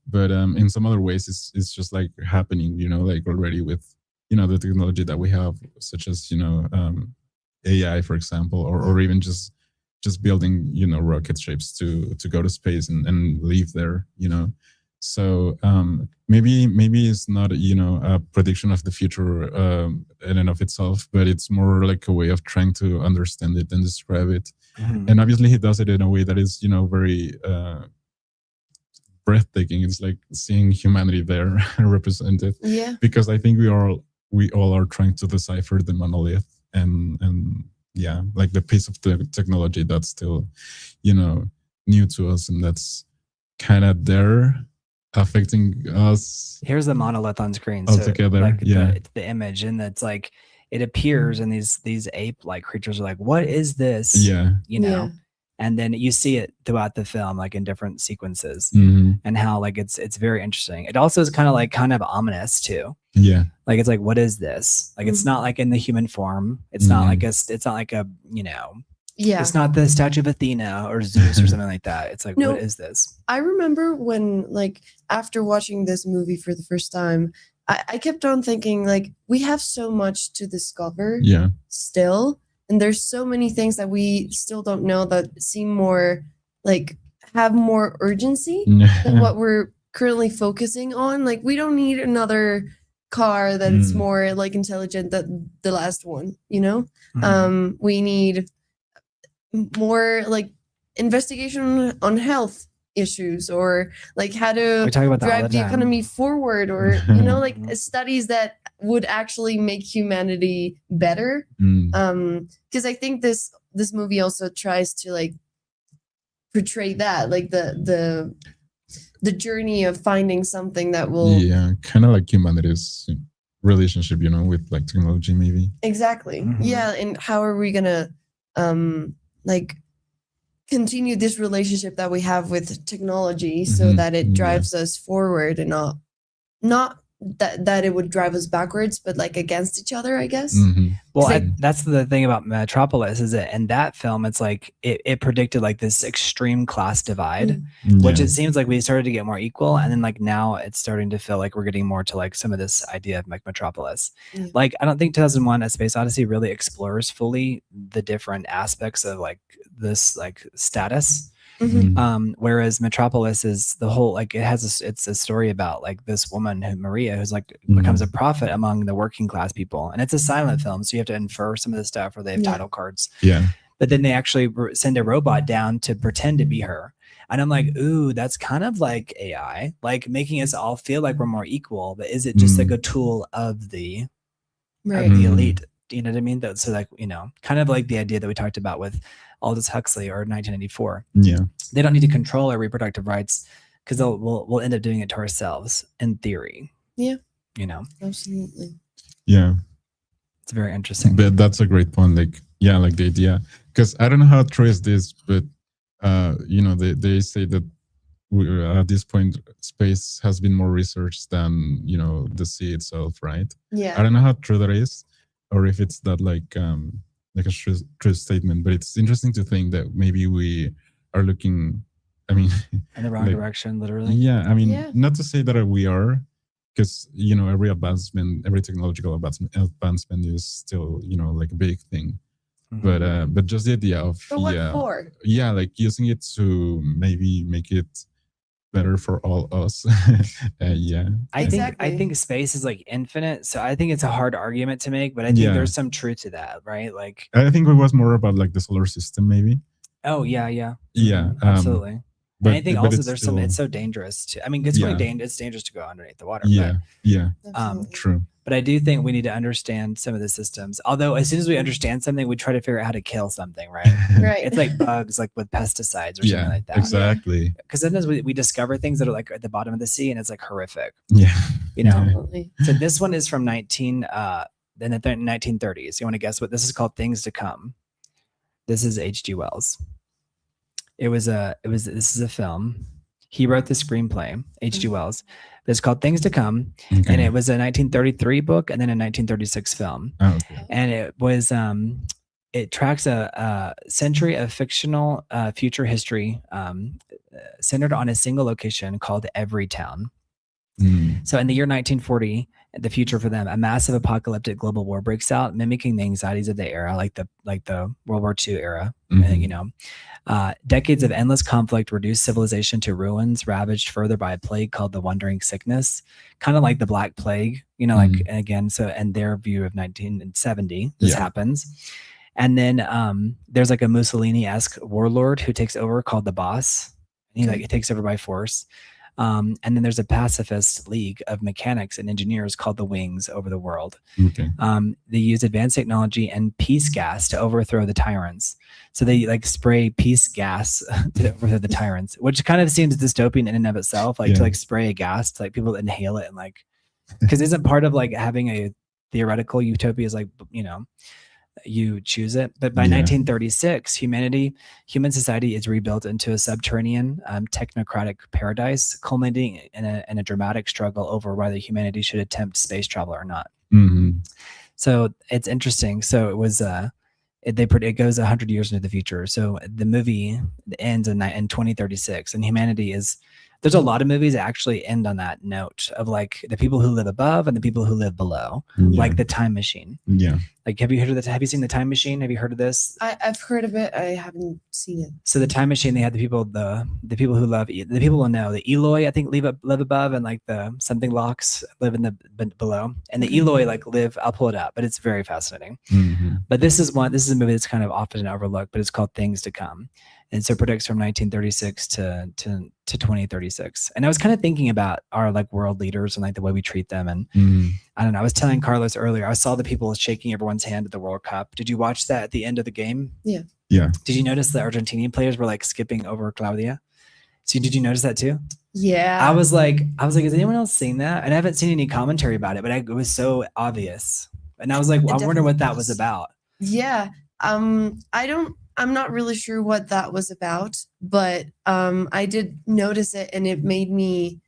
But in some other ways, it's just like happening, like already with, the technology that we have, such as, AI, for example, or even just building, rocket ships to go to space and live there, So maybe it's not, a prediction of the future in and of itself, but it's more like a way of trying to understand it and describe it. Mm-hmm. And obviously he does it in a way that is, very breathtaking. It's like seeing humanity there represented. Yeah. Because I think we all are trying to decipher the monolith and yeah, like the piece of the technology that's still, new to us, and that's kind of there affecting us. Here's the monolith on screen. Altogether, like yeah. The image, and it's like it appears, and these ape-like creatures are like, "What is this?" Yeah, Yeah. And then you see it throughout the film, like in different sequences, and how like it's very interesting. It also is kind of ominous too. Yeah, like it's like, what is this? Like it's not like in the human form. It's not like a Yeah. It's not the statue of Athena or Zeus or something like that. It's like, what is this? I remember when, like, after watching this movie for the first time, I kept on thinking, like, we have so much to discover still. And there's so many things that we still don't know that seem more, like, have more urgency than what we're currently focusing on. Like, we don't need another car that is more, like, intelligent than the last one, We need more like investigation on health issues, or like how to drive the economy forward, or like studies that would actually make humanity better. Because I think this movie also tries to like portray that, like the journey of finding something that will kind of like humanity's relationship, with like technology, maybe. Exactly. Yeah. And how are we gonna like continue this relationship that we have with technology so that it drives us forward, and not that it would drive us backwards, but like against each other, I guess. Well, that's the thing about Metropolis, is that in that film, it's like it predicted like this extreme class divide, which it seems like we started to get more equal, and then like now it's starting to feel like we're getting more to like some of this idea of like Metropolis. Like, I don't think 2001: A Space Odyssey really explores fully the different aspects of like this like status. Whereas Metropolis is the whole, like, it's a story about like this woman Maria, who's like becomes a prophet among the working class people, and it's a silent film, so you have to infer some of the stuff, or they have title cards. But then they actually send a robot down to pretend to be her, and I'm like, ooh, that's kind of like AI, like making us all feel like we're more equal, but is it just like a tool of the elite? You know what I mean? So like, kind of like the idea that we talked about with Aldous Huxley or 1984. They don't need to control our reproductive rights, because we'll end up doing it to ourselves, in theory. Absolutely. It's very interesting. But that's a great point. Like, like the idea, because I don't know how true is this, but they say that at this point space has been more researched than the sea itself, right? I don't know how true that is, or if it's that like a true statement, but it's interesting to think that maybe we are looking, in the wrong direction, literally. Not to say that we are, because every technological advancement is still like a big thing, but just the idea of what for? Like using it to maybe make it better for all us. Yeah. I Exactly. think space is like infinite, so I think it's a hard argument to make, but I think Yeah. there's some truth to that, right? Like, I think it was more about like the solar system, maybe. oh yeah, yeah, Yeah. absolutely. But And I think also it's there's still, it's so dangerous to. I mean, it's really it's dangerous to go underneath the water. Yeah. Yeah. Absolutely. True. But I do think we need to understand some of the systems. Although as soon as we understand something, we try to figure out how to kill something, right? Right. It's like bugs, like with pesticides or something like that. Exactly. Because sometimes we discover things that are like at the bottom of the sea, and it's like horrific. Yeah. You know. Absolutely. So this one is from 1930s. You want to guess what this is called? Things to Come. This is H.G. Wells. This is a film. He wrote the screenplay, H.G. Wells. It's called Things to Come. Okay. And it was a 1933 book and then a 1936 film. Oh, okay. And it was it tracks a century of fictional future history centered on a single location called Everytown. So in the year 1940, the future for them, a massive apocalyptic global war breaks out, mimicking the anxieties of the era, like the World War II era. You know, decades of endless conflict reduced civilization to ruins, ravaged further by a plague called the Wandering Sickness, kind of like the Black Plague. You know, like again. So, and their view of 1970, this happens. And then there's like a Mussolini-esque warlord who takes over called the Boss. He takes over by force. And then there's a pacifist league of mechanics and engineers called the Wings over the world. Okay. They use advanced technology and peace gas to overthrow the tyrants. So they like spray peace gas to overthrow the tyrants, which kind of seems dystopian in and of itself, like to like spray a gas to like people inhale it and like, because isn't part of like having a theoretical utopia is like, you know, you choose it. But by 1936, human society is rebuilt into a subterranean technocratic paradise, culminating in a dramatic struggle over whether humanity should attempt space travel or not. So it's interesting. So it was it goes 100 years into the future. So the movie ends in 2036, and humanity is. There's a lot of movies that actually end on that note of like the people who live above and the people who live below, like the Time Machine. Yeah. Like, have you heard of this? Have you seen the Time Machine? Have you heard of this? I've heard of it. I haven't seen it. So the Time Machine, they had the people who love the people will know the Eloi, I think, live above, and like the something locks live in the below, and the Eloi like live. I'll pull it up, but it's very fascinating. But this is a movie that's kind of often overlooked, but it's called Things to Come. And so it predicts from 1936 to 2036. And I was kind of thinking about our like world leaders and like the way we treat them. And I don't know, I was telling Carlos earlier, I saw the people shaking everyone's hand at the World Cup. Did you watch that at the end of the game? Yeah. Did you notice the Argentinian players were like skipping over Claudia? So did you notice that too? Yeah. I was like, has anyone else seen that? And I haven't seen any commentary about it, but it was so obvious. And I was like, I wonder what that was about. Yeah. I'm not really sure what that was about, but I did notice it, and it made me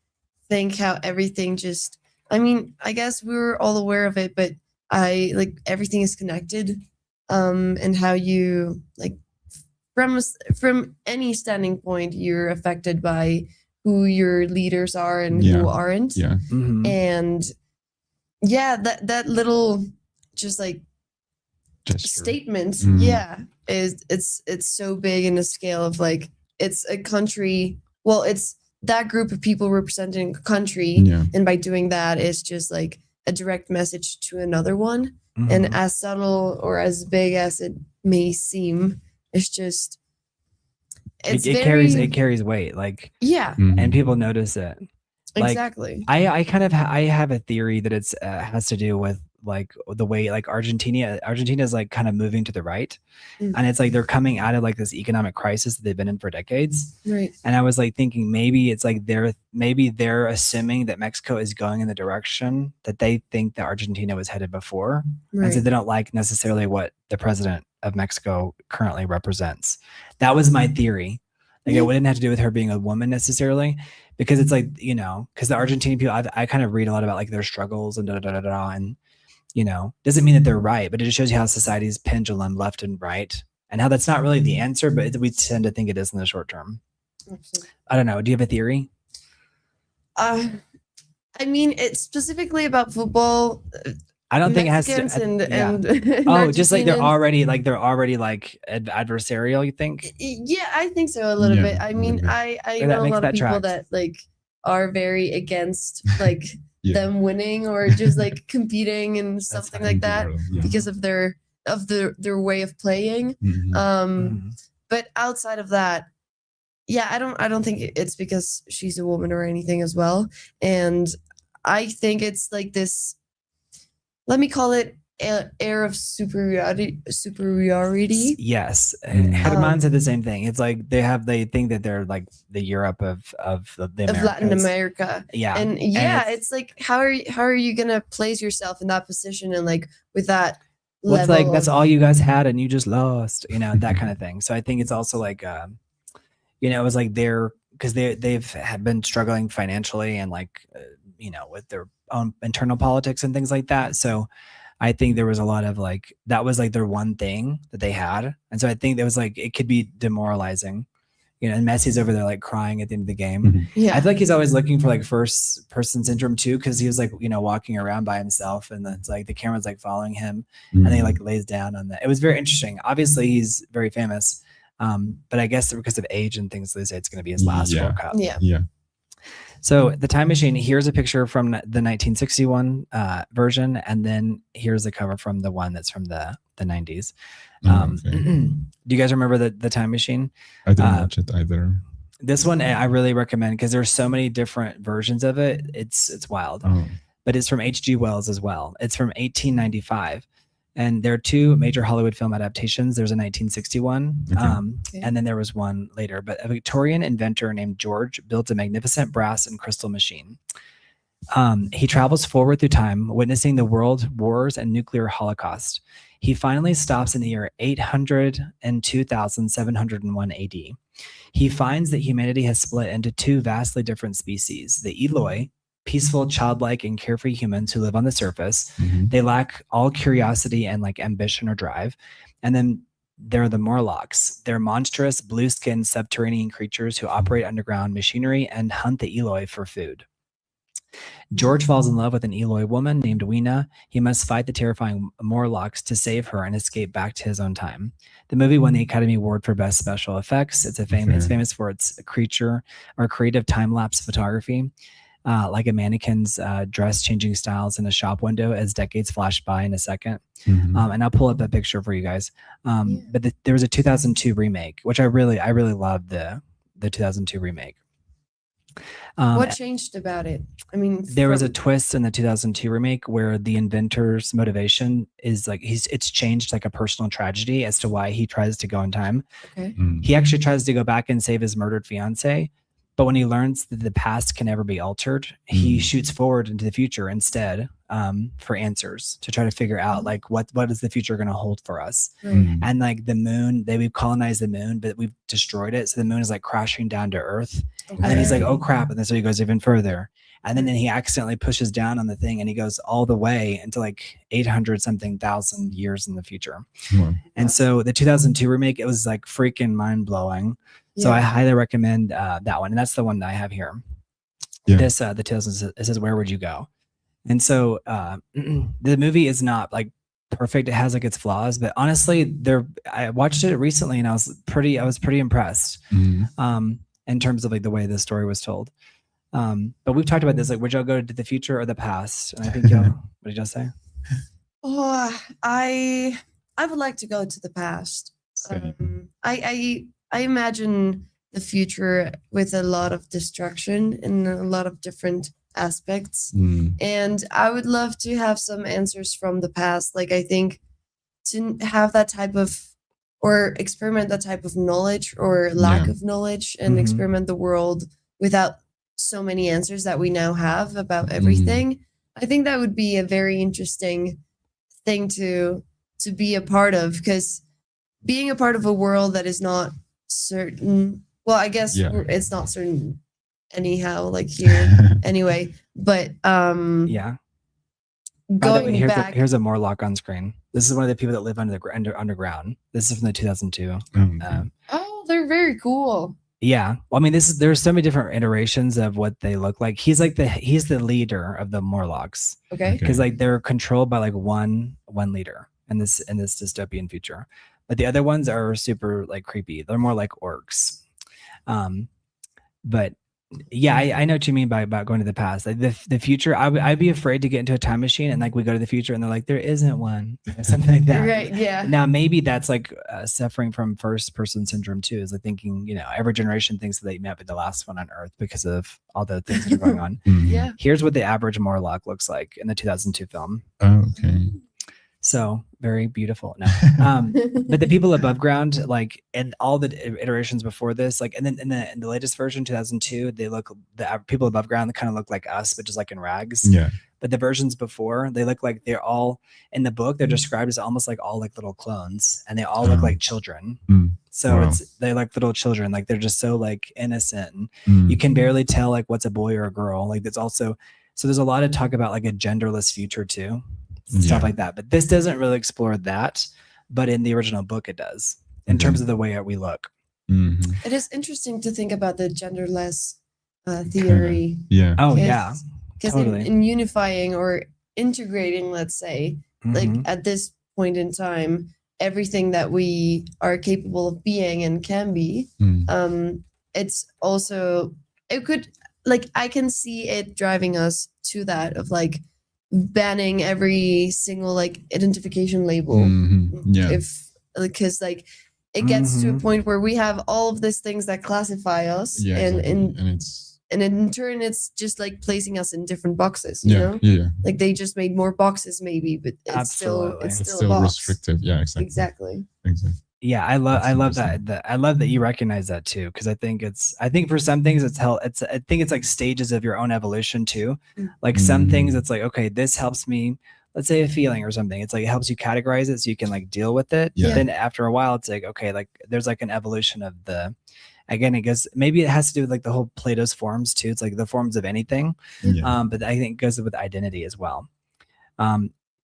think how everything just, I mean, I guess we were all aware of it, but everything is connected, and how you like from any standing point, you're affected by who your leaders are and who aren't. Yeah. And that little just like statement it's so big in the scale of like it's a country, well, it's that group of people representing a country, and by doing that it's just like a direct message to another one. And as subtle or as big as it may seem, it's just it carries weight, like and people notice it. Like, exactly. I have a theory that it's has to do with like the way like Argentina is like kind of moving to the right, and it's like they're coming out of like this economic crisis that they've been in for decades. Right. And I was like thinking maybe it's like they're assuming that Mexico is going in the direction that they think that Argentina was headed before, and so they don't like necessarily what the president of Mexico currently represents. That was my theory. Like it wouldn't have to do with her being a woman necessarily, because it's like, you know, because the Argentinian people, I kind of read a lot about like their struggles and and you know, doesn't mean that they're right, but it just shows you how society's pendulum left and right, and how that's not really the answer, but we tend to think it is in the short term. Absolutely. I don't know. Do you have a theory? I mean, it's specifically about football. I don't think it has to. Mexicans and Oh, just like they're Argentinians. already like adversarial. You think? Yeah, I think so a little Yeah, bit. I mean, yeah. I That know a makes lot that of people tracks. that like are very against like Yeah. them winning or just like competing and That's something funny. like that Yeah. because of their way of playing. Mhm. Mhm. But outside of that, yeah, I don't think it's because she's a woman or anything as well. And I think it's like this, let me call it air of superiority. Yes, Mm. Herman said the same thing. It's like they think that they're like the Europe of the Of Latin Americas. America. Yeah, And yeah, it's like how are you gonna place yourself in that position and like with that well, it's level like that's of- all you guys had and you just lost, that kind of thing. So I think it's also like it was like because they've had been struggling financially and like with their own internal politics and things like that. So I think there was a lot of like that was like their one thing that they had, and so I think it was like it could be demoralizing, and Messi's over there like crying at the end of the game. Mhm. yeah. I feel like he's always looking for like first person syndrome too, because he was like walking around by himself, and it's like the camera's like following him, and then he like lays down on that. It was very interesting. Obviously, he's very famous, but I guess because of age and things, they say it's going to be his last Yeah. World Cup. Yeah. Yeah. So the Time Machine. Here's a picture from the 1961 version, and then here's the cover from the one that's from the 90s. Okay. Do you guys remember the Time Machine? I didn't watch it either. This one I really recommend because there's so many different versions of it. It's wild. Oh. But it's from H.G. Wells as well. It's from 1895. And there are two major Hollywood film adaptations. There's a 1961, Okay. and then there was one later. But a Victorian inventor named George built a magnificent brass and crystal machine. He travels forward through time, witnessing the world wars and nuclear holocaust. He finally stops in the year 802,701 AD. He finds that humanity has split into two vastly different species, the Eloi, peaceful, childlike, and carefree humans who live on the surface. Mhm. They lack all curiosity and like ambition or drive. And then there are the Morlocks. They're monstrous, blue-skinned subterranean creatures who operate underground machinery and hunt the Eloi for food. George falls in love with an Eloi woman named Weena. He must fight the terrifying Morlocks to save her and escape back to his own time. The movie won the Academy Award for Best Special Effects. It's famous for its creature or creative time-lapse photography. Like a mannequin's dress changing styles in a shop window as decades flash by in a second. Mhm. And I'll pull up a picture for you guys. But there was a 2002 remake, which I really loved the 2002 remake. What changed about it? I mean, there was a twist in the 2002 remake where the inventor's motivation is like it's changed like a personal tragedy as to why he tries to go in time. Okay. He actually tries to go back and save his murdered fiance, but when he learns that the past can never be altered, he shoots forward into the future instead for answers to try to figure out like what is the future going to hold for us. Right. And like the moon, we've colonized the moon, but we've destroyed it, so the moon is like crashing down to Earth. And then he's like, oh crap. And then so he goes even further. And then he accidentally pushes down on the thing and he goes all the way into like 800 something thousand years in the future. Wow. And so the 2002 remake, it was like freaking mind blowing. So I highly recommend that one. And that's the one that I have here. Yeah. This, the 2000, it says, where would you go? And so the movie is not like perfect. It has like its flaws, but honestly, I watched it recently and I was pretty impressed. In terms of like the way the story was told. But we've talked about this, like, would y'all go to the future or the past? And I think y'all, what did y'all say? Oh, I would like to go to the past. I imagine the future with a lot of destruction in a lot of different aspects. And I would love to have some answers from the past. Like, I think to have that type of or experiment that type of knowledge or lack of knowledge and experiment the world without so many answers that we now have about everything. I think that would be a very interesting thing to be a part of, because being a part of a world that is not certain, well, I guess it's not certain anyhow, like here anyway, but going back. Here's a Morlock on screen. This is one of the people that live underground. This is from the 2002. Oh, they're very cool. Yeah. Well, I mean, there's so many different iterations of what they look like. He's the leader of the Morlocks. Okay. Because like they're controlled by like one leader in this dystopian future. But the other ones are super like creepy. They're more like orcs. But yeah, I know what you mean by about going to the past. Like the future, I'd be afraid to get into a time machine and like we go to the future and they're like, there isn't one, or something like that. Right. Yeah. Now maybe that's like suffering from first person syndrome too, is like thinking, every generation thinks that they might be the last one on Earth because of all the things that are going on. Yeah. Here's what the average Morlock looks like in the 2002 film. Oh, okay. So very beautiful. No. But the people above ground, like, and all the iterations before this, like, and then in the latest version, 2002, the people above ground kind of look like us, but just like in rags. Yeah. But the versions before, they look like they're all in the book. They're described as almost like all like little clones, and they all look like children. So Wow. they're like little children, like they're just so like innocent. And you can barely tell like what's a boy or a girl. Like there's also, so there's a lot of talk about like a genderless future too. Stuff like that, but this doesn't really explore that, but in the original book it does in terms of the way we look. It is interesting to think about the genderless theory. Yeah. Oh yeah, Because totally. in unifying or integrating, let's say, like at this point in time, everything that we are capable of being and can be, it's also, it could, like, I can see it driving us to that of like banning every single like identification label. Yeah. If, because like it gets to a point where we have all of these things that classify us, Yeah. and It's in turn it's just like placing us in different boxes, you know? Yeah. Like they just made more boxes maybe, but it's still It's a still box. restrictive. Yeah, exactly. Yeah, I love interesting. that. I love that you recognize that too, because I think for some things I think it's like stages of your own evolution too. Like some things it's like, okay, this helps me, let's say a feeling or something. It's like it helps you categorize it so you can like deal with it. Yeah. But then after a while, it's like, okay, like there's like an evolution of again, I guess maybe it has to do with like the whole Plato's forms too. It's like the forms of anything. Yeah. But I think it goes with identity as well.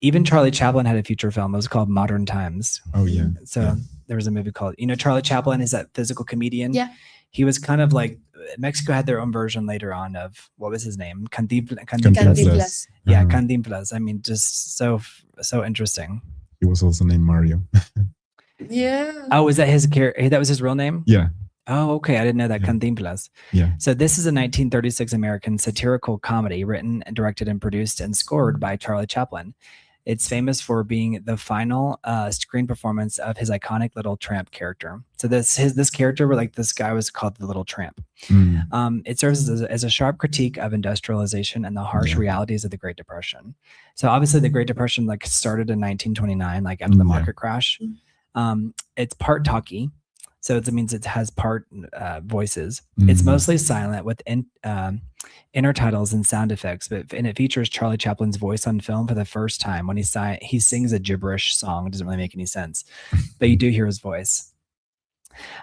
Even Charlie Chaplin had a feature film. It was called Modern Times. Oh yeah. So there was a movie called, Charlie Chaplin is that physical comedian. Yeah. He was kind of like, Mexico had their own version later on of, what was his name? Cantinflas. Yeah, Cantinflas. I mean, just so interesting. He was also named Mario. Yeah. Oh, was that his character? That was his real name? Yeah. Oh, okay. I didn't know that. Yeah. Cantinflas. Yeah. So this is a 1936 American satirical comedy written and directed and produced and scored by Charlie Chaplin. It's famous for being the final screen performance of his iconic Little Tramp character. So this character, like this guy was called the Little Tramp. It serves as a sharp critique of industrialization and the harsh realities of the Great Depression. So obviously the Great Depression like started in 1929, like after the market crash. It's part talkie. So it means it has part voices. It's mostly silent with intertitles and sound effects, and it features Charlie Chaplin's voice on film for the first time when he sings a gibberish song. It doesn't really make any sense, but you do hear his voice.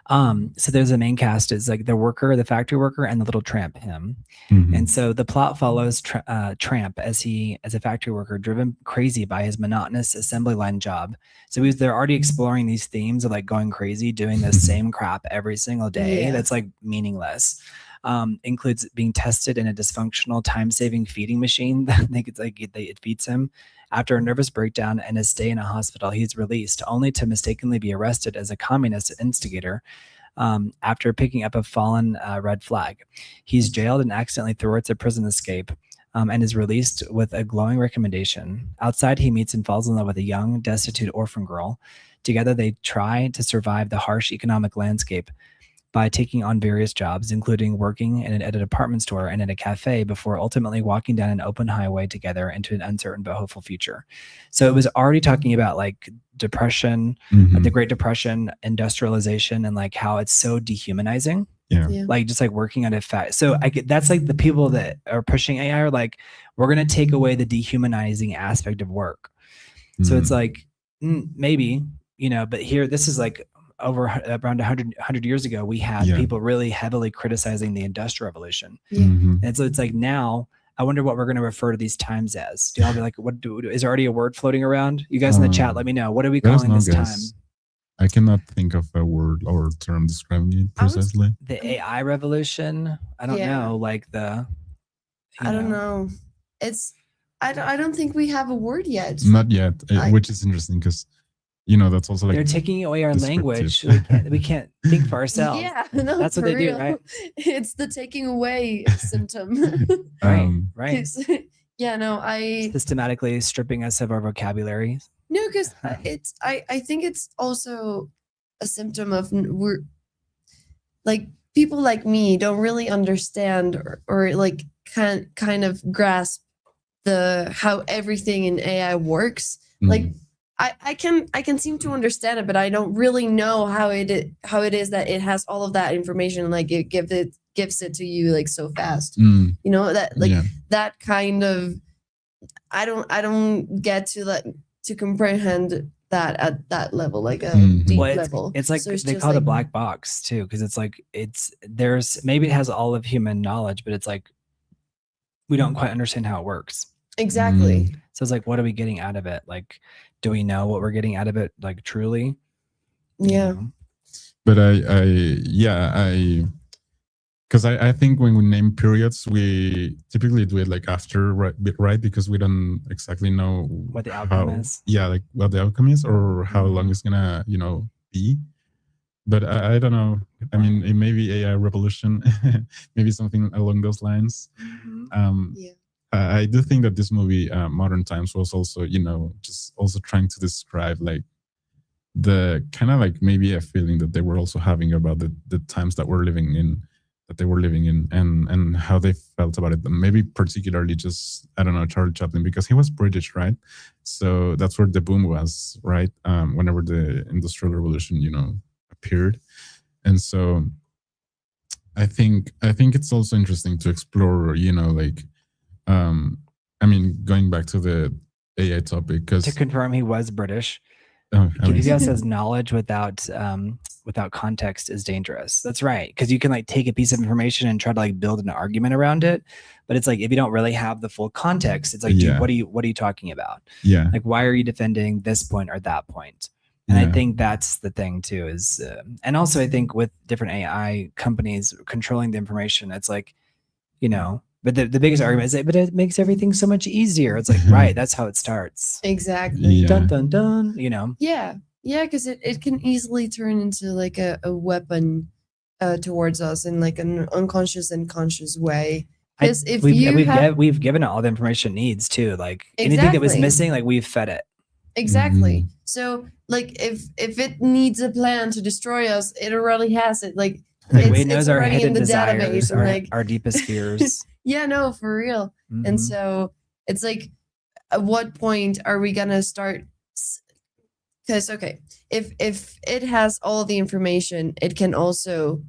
So there's a main cast is like the factory worker, and the Little Tramp, him. And so the plot follows Tramp as a factory worker driven crazy by his monotonous assembly line job. So they're already exploring these themes of like going crazy, doing the same crap every single day. That's like meaningless. Includes being tested in a dysfunctional time-saving feeding machine that it feeds him. After a nervous breakdown and a stay in a hospital, he's released, only to mistakenly be arrested as a communist instigator after picking up a fallen red flag. He's jailed and accidentally thwarts a prison escape and is released with a glowing recommendation. Outside, he meets and falls in love with a young, destitute orphan girl. Together, they try to survive the harsh economic landscape by taking on various jobs, including working at a department store and at a cafe, before ultimately walking down an open highway together into an uncertain but hopeful future. So it was already talking about like depression, the Great Depression, industrialization, and like how it's so dehumanizing. Yeah. Like just like working on a fact. So that's like the people that are pushing AI are like, we're going to take away the dehumanizing aspect of work. So it's like, maybe, but here, this is like, over around 100 years ago, we had people really heavily criticizing the Industrial Revolution. And so it's like now, I wonder what we're going to refer to these times as. Do y'all be like, is there already a word floating around? You guys in the chat, let me know. What are we calling this time? I cannot think of a word or term describing it precisely. The AI revolution. I don't know. Like the. I don't know. It's. I don't think we have a word yet. Not yet, which is interesting because, that's also like they're taking away our language. We can't think for ourselves. Yeah, no, that's what they do, right? It's the taking away symptom. Right. Yeah, no, I systematically stripping us of our vocabulary. No, because it's. I think it's also a symptom of we're like people like me don't really understand or like kind of grasp how everything in AI works. Like I can seem to understand it, but I don't really know how it is that it has all of that information. Like it gives it to you like so fast. That like that kind of I don't get to comprehend that at that level, like a deep level. It's like so they call it a black box too, because it's like there's maybe it has all of human knowledge, but it's like we don't quite understand how it works. Exactly. So it's like, what are we getting out of it? Like, do we know what we're getting out of it? Like, truly? Yeah. But because I think when we name periods, we typically do it like after, right? Because we don't exactly know what the outcome is. Yeah, like what the outcome is or how long it's gonna, be. But I don't know. I mean, it may be AI revolution, maybe something along those lines. I do think that this movie, Modern Times, was also, just also trying to describe like the kind of like maybe a feeling that they were also having about the times that they were living in and how they felt about it. Maybe particularly just, I don't know, Charlie Chaplin, because he was British, right? So that's where the boom was, right? Whenever the Industrial Revolution, appeared. And so I think it's also interesting to explore, like, I mean, going back to the AI topic, because to confirm he was British. Wikipedia says knowledge without context is dangerous. That's right, because you can like take a piece of information and try to like build an argument around it, but it's like if you don't really have the full context, it's like, dude, what are you talking about? Yeah, like why are you defending this point or that point? And I think that's the thing too is, and also I think with different AI companies controlling the information, it's like, But the biggest argument is that, but it makes everything so much easier. It's like, right, that's how it starts. Exactly. Yeah. Dun, dun, dun, Yeah. Yeah, because it can easily turn into like a weapon towards us in like an unconscious and conscious way. Because if we've given it all the information it needs too. Like anything that was missing, like we've fed it. Exactly. So like if it needs a plan to destroy us, it already has it. Like it knows our hidden desires, our deepest fears. Yeah, no, for real. And so it's like, at what point are we gonna start? Because if it has all the information, it can also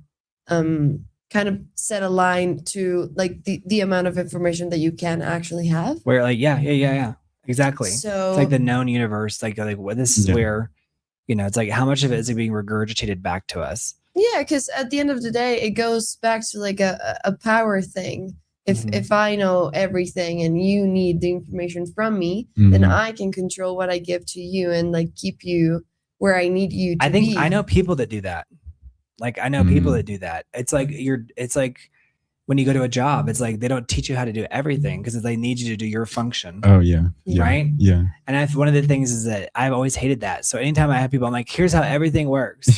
kind of set a line to like the amount of information that you can actually have. Where like yeah, exactly. So it's like the known universe. Like what this is where, it's like how much of it is being regurgitated back to us. Yeah, because at the end of the day, it goes back to like a power thing. If I know everything and you need the information from me, then I can control what I give to you and like keep you where I need you to be. I know people that do that. Like I know people that do that. It's like when you go to a job, it's like they don't teach you how to do everything because they need you to do your function. Oh yeah. Right? Yeah. And one of the things is that I've always hated that. So anytime I have people, I'm like, here's how everything works.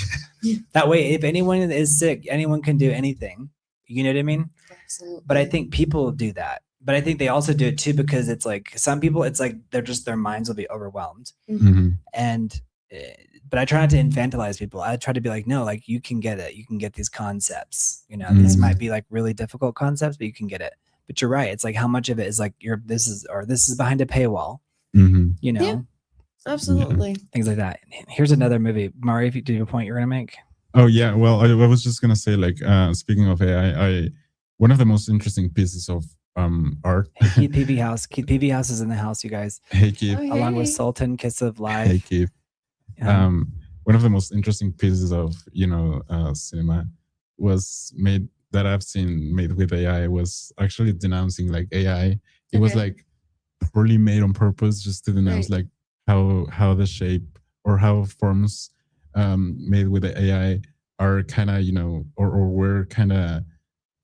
That way, if anyone is sick, anyone can do anything. You know what I mean? Absolutely. But I think people do that. But I think they also do it too because it's like some people, it's like their minds will be overwhelmed. And but I try not to infantilize people. I try to be like, no, like you can get it. You can get these concepts. These might be like really difficult concepts, but you can get it. But you're right. It's like how much of it is like this is behind a paywall. Yeah, absolutely. Things like that. Here's another movie. Mari, if you do a point you're gonna make. Oh yeah. Well, I was just gonna say like speaking of AI, one of the most interesting pieces of art. Hey, Keith PV House. Keith PV House is in the house, you guys. Hey Keith. Along with Sultan, Kiss of Life. Hey Keith. One of the most interesting pieces of cinema that I've seen made with AI was actually denouncing like AI. It was like poorly made on purpose just to denounce like how the shape or how forms made with the AI are kind of, or were kind of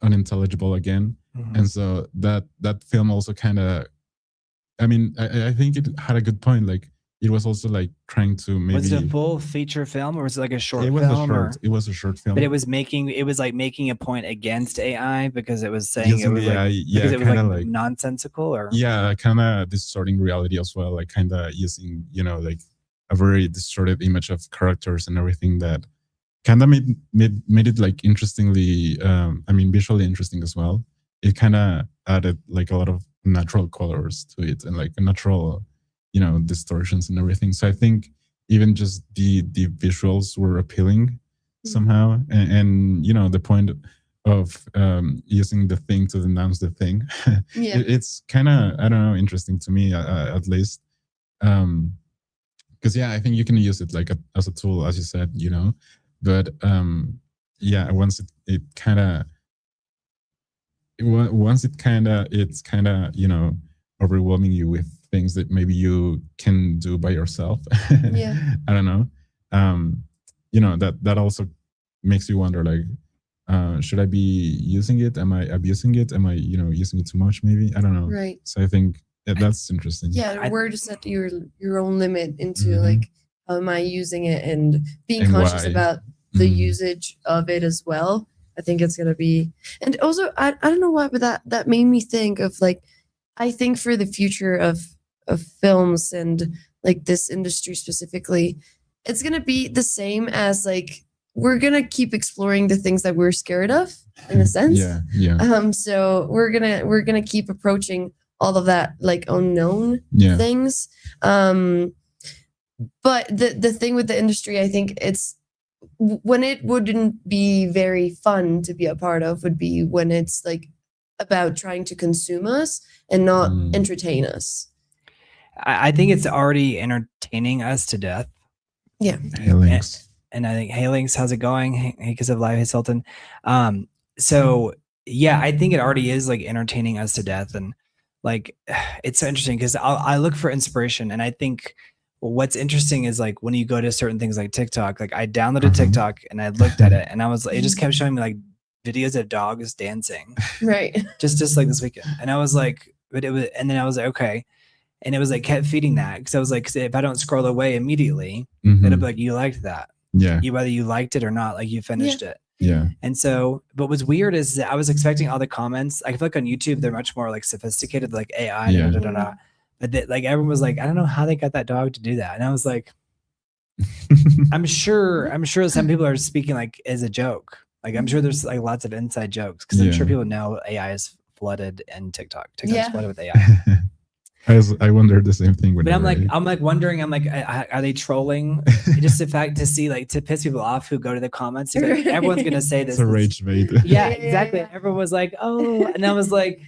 unintelligible again. Mhm. And so that film also kind of, I mean, I think it had a good point. Like it was also like trying to maybe. Was it a full feature film or was it like a short film? It was a short film. But it was like making a point against AI because it was saying Using it was AI, like yeah, because it was kinda like nonsensical or yeah, kind of distorting reality as well. Like kind of using like a very distorted image of characters and everything that kind of made it like interestingly. I mean, visually interesting as well. It kind of added like a lot of natural colors to it and like natural, distortions and everything. So I think even just the visuals were appealing somehow, and the point of using the thing to denounce the thing. Yeah. It's kind of, I don't know, interesting to me at least. Because yeah, I think you can use it like as a tool, as you said, but yeah, once it kind of it's kind of overwhelming you with things that maybe you can do by yourself. Yeah. I don't know. That also makes you wonder, like, should I be using it? Am I abusing it? Am I using it too much? Maybe, I don't know. Right. So I think that's interesting. Yeah, where to set your own limit into like how am I using it and being conscious why. about the usage of it as well. I think it's gonna be, and also I don't know why, but that made me think of like, I think for the future of films and like this industry specifically, it's gonna be the same as like we're gonna keep exploring the things that we're scared of in a sense. Yeah. So we're gonna keep approaching all of that like unknown things. But the thing with the industry, I think it's when it wouldn't be very fun to be a part of would be when it's like about trying to consume us and not entertain us. I think it's already entertaining us to death. Yeah. Hey, Links. And I think, hey, Links, how's it going? Hey, because of Live, hey, Sultan. So yeah, I think it already is like entertaining us to death. And like, it's so interesting because I look for inspiration. And I think what's interesting is like when you go to certain things like TikTok, like I downloaded TikTok and I looked at it and I was, it just kept showing me like videos of dogs dancing. Right. Just like this weekend. And I was like, but it was, and then I was like, okay. And it was like, kept feeding that. Cause I was like, if I don't scroll away immediately, it'll be like, you liked that. Yeah. Whether you liked it or not, like you finished it. Yeah. And so, but what's weird is that I was expecting all the comments. I feel like on YouTube, they're much more like sophisticated, like AI, but like everyone was like, I don't know how they got that dog to do that. And I was like, I'm sure some people are speaking like as a joke. Like I'm sure there's like lots of inside jokes because I'm sure people know AI is flooded in TikTok. TikTok's flooded with AI. I wondered the same thing. But I'm like wondering, are they trolling just the fact to see like to piss people off who go to the comments? Like, everyone's gonna say this. It's a rage bait. Yeah, exactly. Everyone was like, oh, and I was like,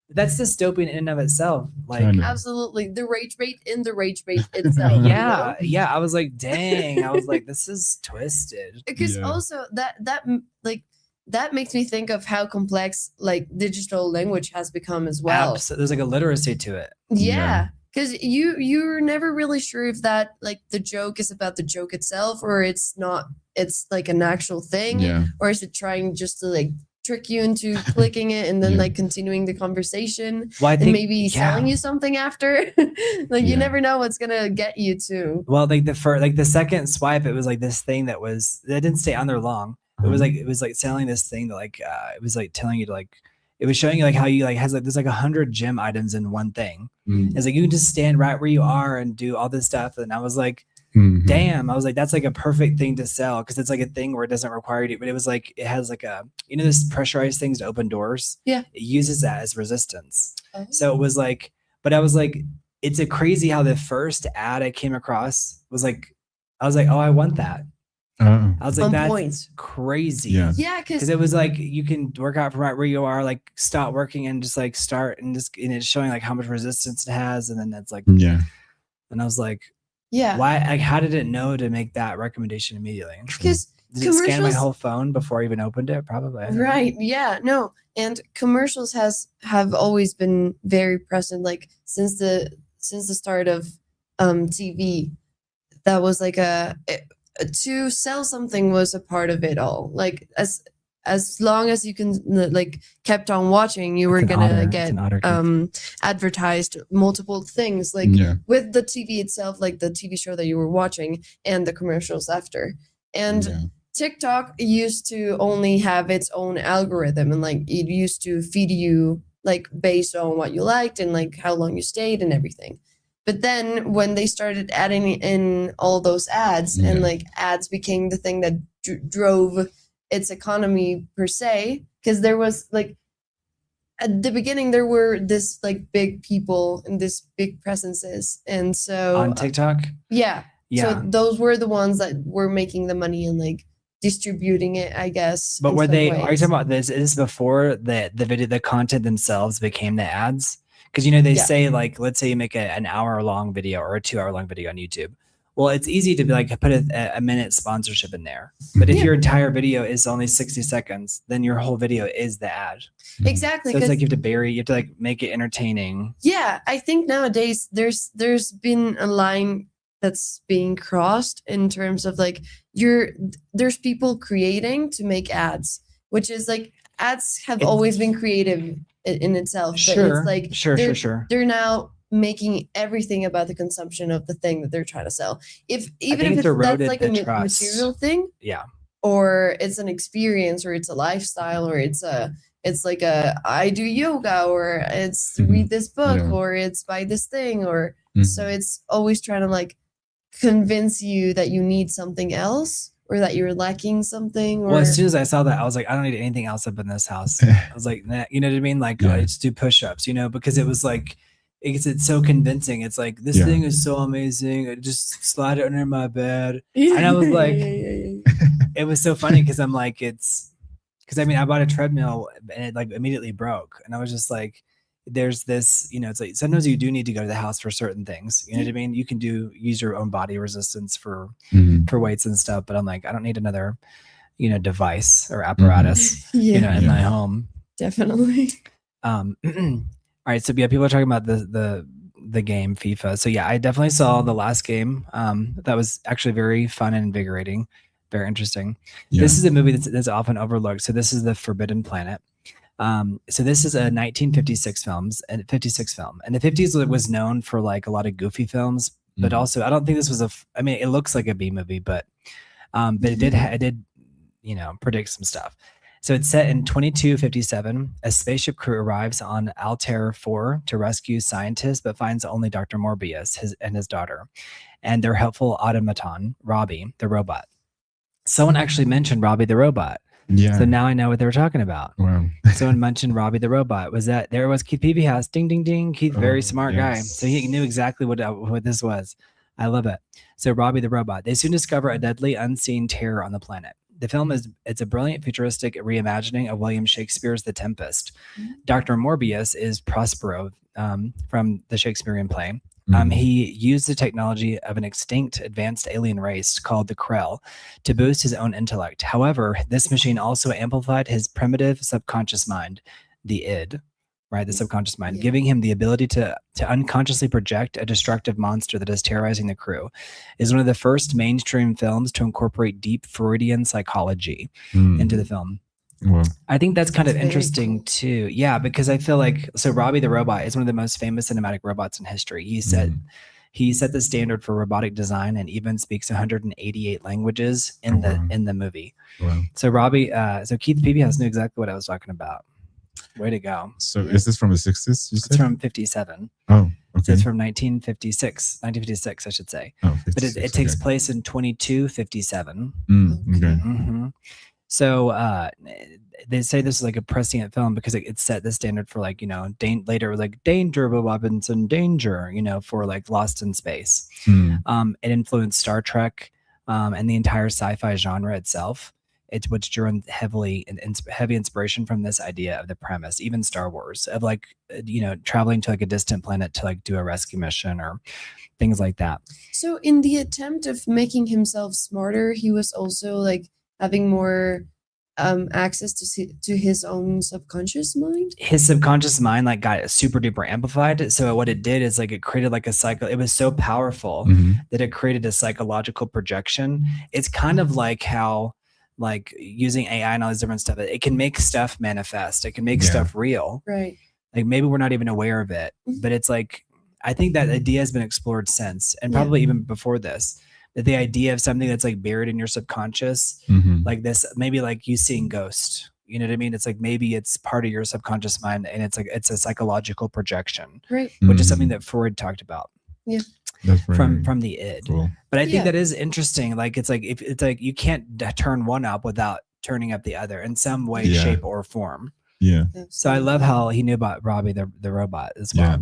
that's dystopian in and of itself. Like absolutely, the rage bait in the rage bait itself. Yeah. I was like, dang. I was like, this is twisted. Because also that makes me think of how complex like digital language has become as well. There's like a literacy to it. Yeah, because you're never really sure if that like the joke is about the joke itself or it's not. It's like an actual thing, or is it trying just to like trick you into clicking it and then like continuing the conversation and maybe selling you something after. Like you never know what's gonna get you to. Well, like the second swipe, it was like this thing that didn't stay on there long. It was like selling this thing that like it was like telling you to like it was showing you like how you like has like there's like 100 gym items in one thing. It's like you can just stand right where you are and do all this stuff. And I was like, damn, I was like, that's like a perfect thing to sell because it's like a thing where it doesn't require you to, but it was like it has like a this pressurized things to open doors. Yeah. It uses that as resistance. So it was like, but I was like, it's a crazy how the first ad I came across was like, I was like, oh, I want that. I was like, that's crazy. Yeah, because it was like you can work out from right where you are, like stop working and just like start and it's showing like how much resistance it has, and then it's like and I was like, why? Like, how did it know to make that recommendation immediately? Because did it scan my whole phone before I even opened it? Probably. Right. Yeah. No. And commercials have always been very present, like since the start of TV. That was like to sell something was a part of it all. Like as long as you can like kept on watching, you were gonna get advertised multiple things, like with the TV itself, like the TV show that you were watching and the commercials after. And TikTok used to only have its own algorithm, and like it used to feed you like based on what you liked and like how long you stayed and everything. But then when they started adding in all those ads, and like ads became the thing that drove its economy per se, because there was like at the beginning there were this like big people and this big presences, and so on TikTok, so those were the ones that were making the money and like distributing it, I guess. But were they? Are you talking about this? Is before the video, the content themselves became the ads? Because they say like, let's say you make an hour-long video or a 2-hour-long video on YouTube. Well, it's easy to be like put a minute sponsorship in there. But if your entire video is only 60 seconds, then your whole video is the ad. Exactly. So it's like you have to like make it entertaining. Yeah, I think nowadays there's been a line that's being crossed in terms of like there's people creating to make ads, which is like ads have always been creative in itself. Sure. But it's like they're now making everything about the consumption of the thing that they're trying to sell. Even if that's like a material thing, or it's an experience, or it's a lifestyle, or it's like I do yoga, or it's read this book, or it's buy this thing, or so it's always trying to like convince you that you need something else, or that you're lacking something. Or... Well, as soon as I saw that, I was like, I don't need anything else up in this house. I was like, nah, you know what I mean? Like, I just do push-ups, because it was like, it's so convincing. It's like, this thing is so amazing. I just slide it under my bed. And I was like, it was so funny because I'm like, because I mean, I bought a treadmill and it like immediately broke. And I was just like, there's this, it's like sometimes you do need to go to the house for certain things. You know what I mean? You can use your own body resistance for weights and stuff, but I'm like, I don't need another, device or apparatus, in my home. Definitely. All right. So people are talking about the game FIFA. So I definitely saw the last game. That was actually very fun and invigorating, very interesting. This is a movie that's often overlooked. So this is The Forbidden Planet. So this is a 1956 film, and the 50s was known for like a lot of goofy films, but also I don't think this was I mean, it looks like a B movie, but it did predict some stuff. So it's set in 2257. A spaceship crew arrives on Altair 4 to rescue scientists, but finds only Dr. Morbius and his daughter, and their helpful automaton, Robbie the robot. Someone actually mentioned Robbie the robot. Yeah. So now I know what they were talking about. Wow. Someone mentioned Robbie the robot. There was Keith Peaveyhouse. Ding, ding, ding. Keith, very smart guy. So he knew exactly what this was. I love it. So Robbie the robot. They soon discover a deadly unseen terror on the planet. The film it's a brilliant futuristic reimagining of William Shakespeare's The Tempest. Dr. Morbius is Prospero from the Shakespearean play. He used the technology of an extinct advanced alien race called the Krell to boost his own intellect. However, this machine also amplified his primitive subconscious mind, the id, right? The subconscious mind, giving him the ability to unconsciously project a destructive monster that is terrorizing the crew. It is one of the first mainstream films to incorporate deep Freudian psychology into the film. Wow. I think that's kind of interesting too. Yeah, because I feel like Robbie the robot is one of the most famous cinematic robots in history. He set the standard for robotic design and even speaks 188 languages in the movie. Wow. So Keith Peaveyhouse knew exactly what I was talking about. Way to go. So is this from the 60s? It's from 57. Oh, okay. So it's from 1956, I should say. Oh, but it takes place in 2257. Okay. So they say this is like a prescient film because it set the standard for like, later it was like danger, weapons and danger, for like Lost in Space. It influenced Star Trek and the entire sci-fi genre itself. Which drew heavy inspiration from this idea of the premise, even Star Wars, of like, traveling to like a distant planet to like do a rescue mission or things like that. So in the attempt of making himself smarter, he was also like having more access to his own subconscious mind. His subconscious mind like got super duper amplified. So what it did is like it created like a cycle. It was so powerful that it created a psychological projection. It's kind of like how like using AI and all this different stuff, it can make stuff manifest. It can make stuff real. Right. Like maybe we're not even aware of it, but it's like, I think that idea has been explored since, and probably even before this, that the idea of something that's like buried in your subconscious, like this, maybe like you seeing ghosts, you know what I mean? It's like, maybe it's part of your subconscious mind, and it's like, it's a psychological projection, right? Which is something that Freud talked about. Yeah. From the id. Cool. But I think that is interesting. Like, it's like, if it's like, you can't turn one up without turning up the other in some way, shape, or form. Yeah. So I love how he knew about Robbie the robot as well.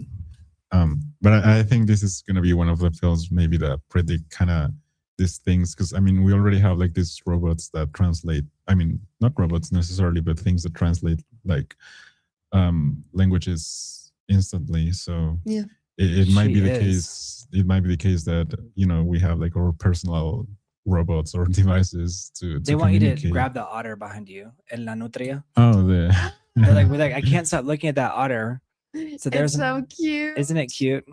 But I think this is going to be one of the films maybe that predict kind of these things, because I mean, we already have like these robots that translate, I mean, not robots necessarily, but things that translate like languages instantly. So it might be the case. It might be the case that, you know, we have like our personal robots or devices to they want you to grab the otter behind you, El La Nutria. Oh, they're like, we're like, I can't stop looking at that otter. So there's so cute. Isn't it cute?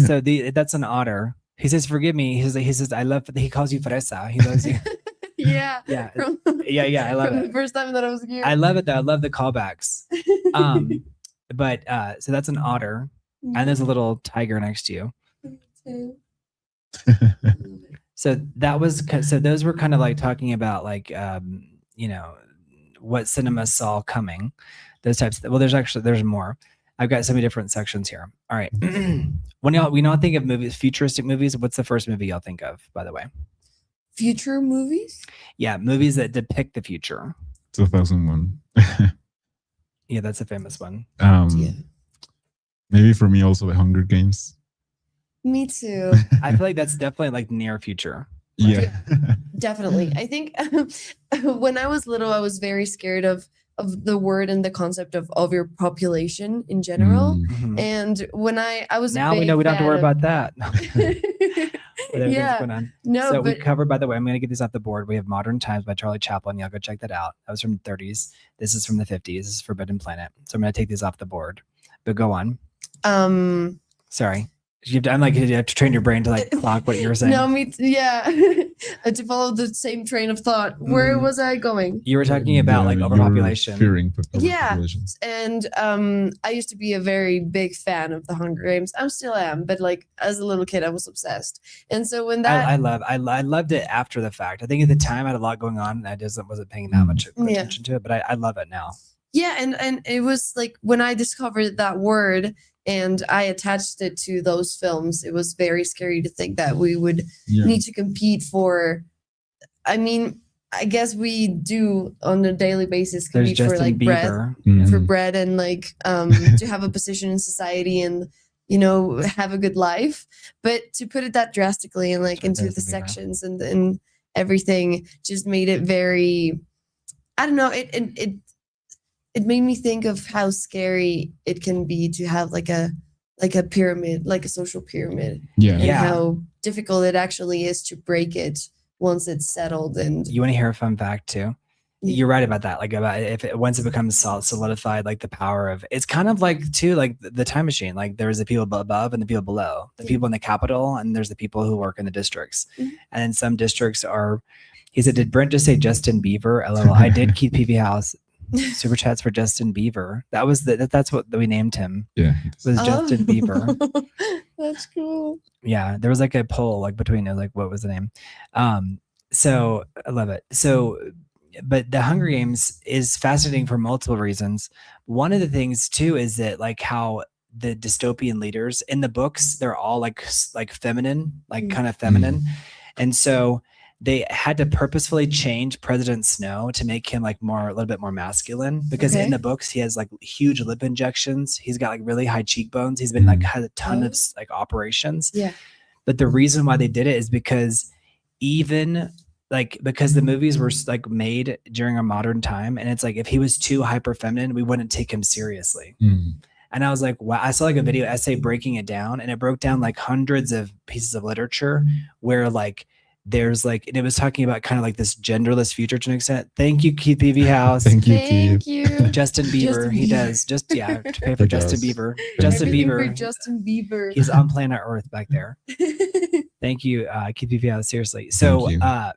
So that's an otter. He says, "Forgive me." He says, "I love." He calls you fresa. He loves you. Yeah. I love it. The first time that I was here. I love it though. I love the callbacks. But so that's an otter, and there's a little tiger next to you. So those were kind of like talking about like you know, what cinema saw coming. Those types. Well, there's more. I've got so many different sections here. All right. When we not think of movies, futuristic movies, what's the first movie y'all think of, by the way? Future movies? Yeah, movies that depict the future. 2001. Yeah, that's a famous one. Maybe for me also The Hunger Games. Me too. I feel like that's definitely like near future. Yeah. Definitely. I think when I was little, I was very scared of the word and the concept of overpopulation in general. And when I was now we know we don't have to worry about that. No, so we covered, by the way, I'm going to get these off the board. We have Modern Times by Charlie Chaplin. Y'all go check that out. That was from the 30s. This is from the 50s. This is Forbidden Planet. So I'm going to take these off the board. But go on. Sorry. You have to train your brain to like clock what you were saying. No, to follow the same train of thought. Where was I going? You were talking about like overpopulation. Fearing overpopulation. And I used to be a very big fan of the Hunger Games. I still am, but like as a little kid, I was obsessed. And so when that I loved it after the fact. I think at the time I had a lot going on, and I just wasn't paying that much attention to it. But I love it now. Yeah, and it was like when I discovered that word and I attached it to those films, it was very scary to think that we would need to compete for. I mean, I guess we do on a daily basis compete for like bread, and like to have a position in society and, you know, have a good life. But to put it that drastically and like into the sections and everything just made it very, I don't know, it made me think of how scary it can be to have like a pyramid, like a social pyramid. And how difficult it actually is to break it once it's settled. And you want to hear a fun fact too? You're right about that. Like about once it becomes solidified, like the power of, it's kind of like too, like the time machine. Like there's the people above and the people below, the people in the capital, and there's the people who work in the districts. And then some districts are, he said, did Brent just say Justin Bieber? LOL. I did, Keith PV House. Super chats for Justin Bieber. That was that's what we named him. Yeah, was Justin Bieber. That's cool. Yeah, there was like a poll like between like what was the name. So I love it. So, but the Hunger Games is fascinating for multiple reasons. One of the things too is that like how the dystopian leaders in the books, they're all like feminine, like kind of feminine, and so they had to purposefully change President Snow to make him like a little bit more masculine, because in the books he has like huge lip injections. He's got like really high cheekbones. He's been like had a ton of like operations. Yeah. But the reason why they did it is because because the movies were like made during a modern time, and it's like if he was too hyper feminine, we wouldn't take him seriously. And I was like, wow, I saw like a video essay breaking it down, and it broke down like hundreds of pieces of literature where like there's like, and it was talking about kind of like this genderless future to an extent. Thank you, Keith Peavy House. Thank you, Thank Keith. you. Justin Bieber. Justin He Bieber. does just to pay for He Justin does. Bieber. Thank Justin Everything Bieber. for Justin Bieber. He's on planet Earth back there. Thank you, Keith Peavy House. Seriously. So, Thank you.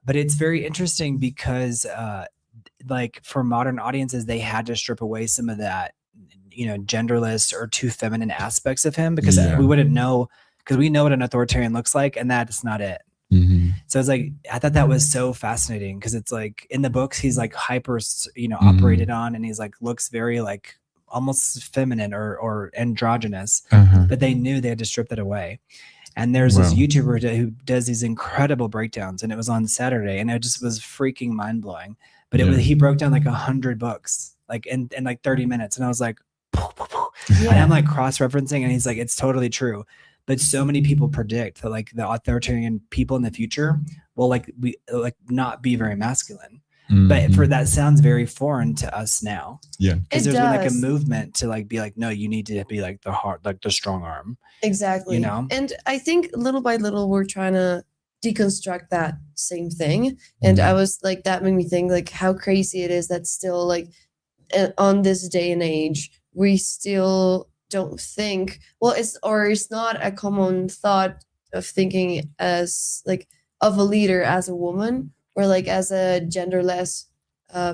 but it's very interesting because, like for modern audiences, they had to strip away some of that, genderless or too feminine aspects of him because Yeah. we wouldn't know, because we know what an authoritarian looks like, and that's not it. Mhm. So it's like, I thought that was so fascinating because it's like in the books, he's like hyper, operated on, and he's like, looks very like almost feminine or androgynous, but they knew they had to strip that away. And there's this Wow. YouTuber who does these incredible breakdowns, and it was on Saturday, and it just was freaking mind blowing. But he broke down like 100 books, like in like 30 minutes, and I was like, and I'm like cross-referencing, and he's like, it's totally true. But so many people predict that like the authoritarian people in the future will not be very masculine. But for that sounds very foreign to us now. Yeah. Because there's been like a movement to like be like, no, you need to be like the heart, like the strong arm. Exactly. And I think little by little we're trying to deconstruct that same thing. And I was like, that made me think like how crazy it is that still like on this day and age, we still don't think, it's not a common thought of thinking as like of a leader as a woman or like as a genderless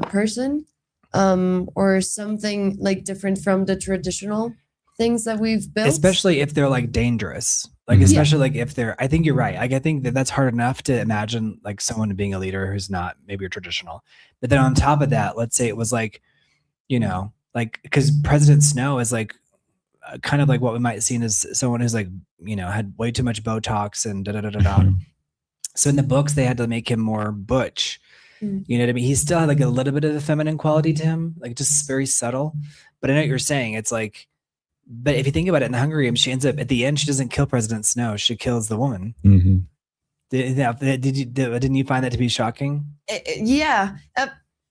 person, or something like different from the traditional things that we've built. Especially if they're like dangerous. Like, especially like if they're, I think you're right. Like, I think that's hard enough to imagine like someone being a leader who's not maybe a traditional. But then on top of that, let's say it was like, like, because President Snow is like kind of like what we might see as someone who's like, had way too much Botox and da-da-da-da-da. So in the books, they had to make him more butch. You know what I mean? He still had like a little bit of a feminine quality to him, like just very subtle. But I know what you're saying. It's like, but if you think about it, in the Hunger Games, she ends up at the end, she doesn't kill President Snow. She kills the woman. Didn't you find that to be shocking? Yeah.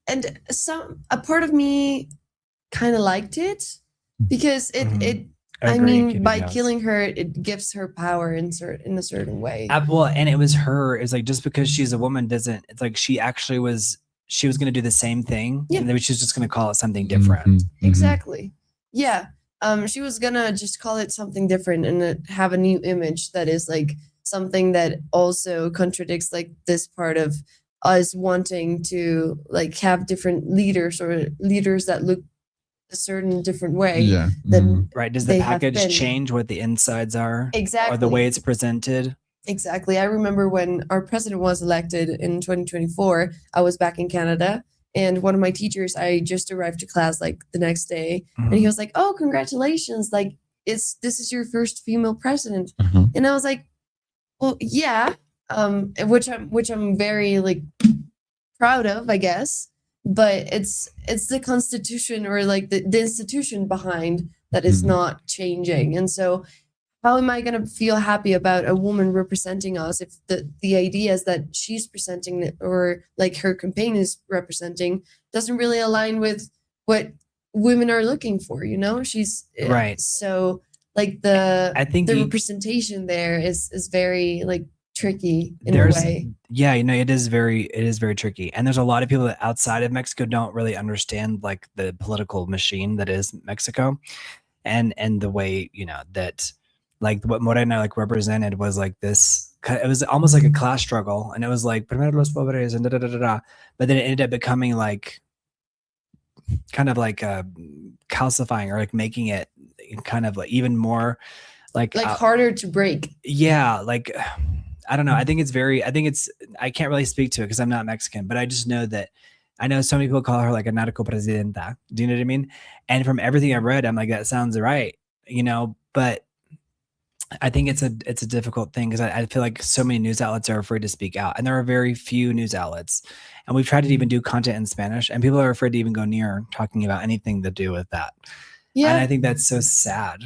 And a part of me kind of liked it because by killing her, it gives her power in a certain way. Well, and it was like, just because she's a woman doesn't, it's like she was going to do the same thing. And then she was just going to call it something different. Exactly. Yeah. She was going to just call it something different and have a new image that is like something that also contradicts like this part of us wanting to like have different leaders or leaders that look a certain different way. Right. Does the package change what the insides are? Exactly. Or the way it's presented? Exactly. I remember when our president was elected in 2024, I was back in Canada, and one of my teachers, I just arrived to class like the next day, and he was like, "Oh, congratulations. Like this is your first female president." And I was like, "Well, yeah." Which I'm very like proud of, I guess. But it's the Constitution or like the institution behind that is not changing. And so how am I going to feel happy about a woman representing us if the ideas that she's presenting or like her campaign is representing doesn't really align with what women are looking for, She's right. So like I think the representation there is very like tricky in a way. Yeah, it is very tricky. And there's a lot of people that outside of Mexico don't really understand like the political machine that is Mexico. And the way, that like what Morena like represented was like this, it was almost like a class struggle. And it was like, primero los pobres and da-da-da-da-da. But then it ended up becoming like, kind of like calcifying or like making it kind of like even more like harder to break. Yeah. Like, I don't know. I can't really speak to it because I'm not Mexican, but I just know that I know so many people call her like a narco presidenta. Do you know what I mean? And from everything I've read, I'm like, that sounds right, but I think it's a difficult thing because I feel like so many news outlets are afraid to speak out, and there are very few news outlets, and we've tried to even do content in Spanish, and people are afraid to even go near talking about anything to do with that. Yeah. And I think that's so sad.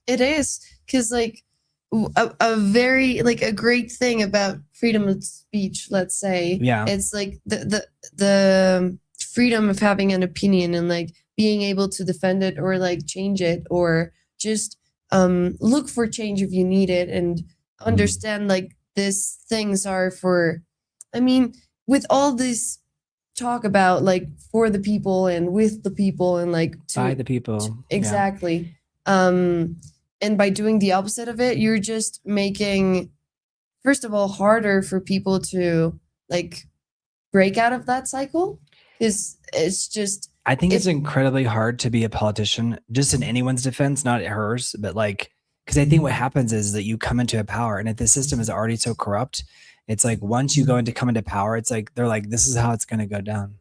It is, because like a very like a great thing about freedom of speech, let's say, it's like the freedom of having an opinion and like being able to defend it or like change it or just look for change if you need it and understand like these things are for, I mean, with all this talk about like for the people and with the people and like by the people. Exactly. And by doing the opposite of it, you're just making, first of all, harder for people to like break out of that cycle. It's just, I think it's incredibly hard to be a politician, just in anyone's defense, not hers, but like, because I think what happens is that you come into a power, and if the system is already so corrupt, it's like once you come into power, it's like they're like, this is how it's going to go down.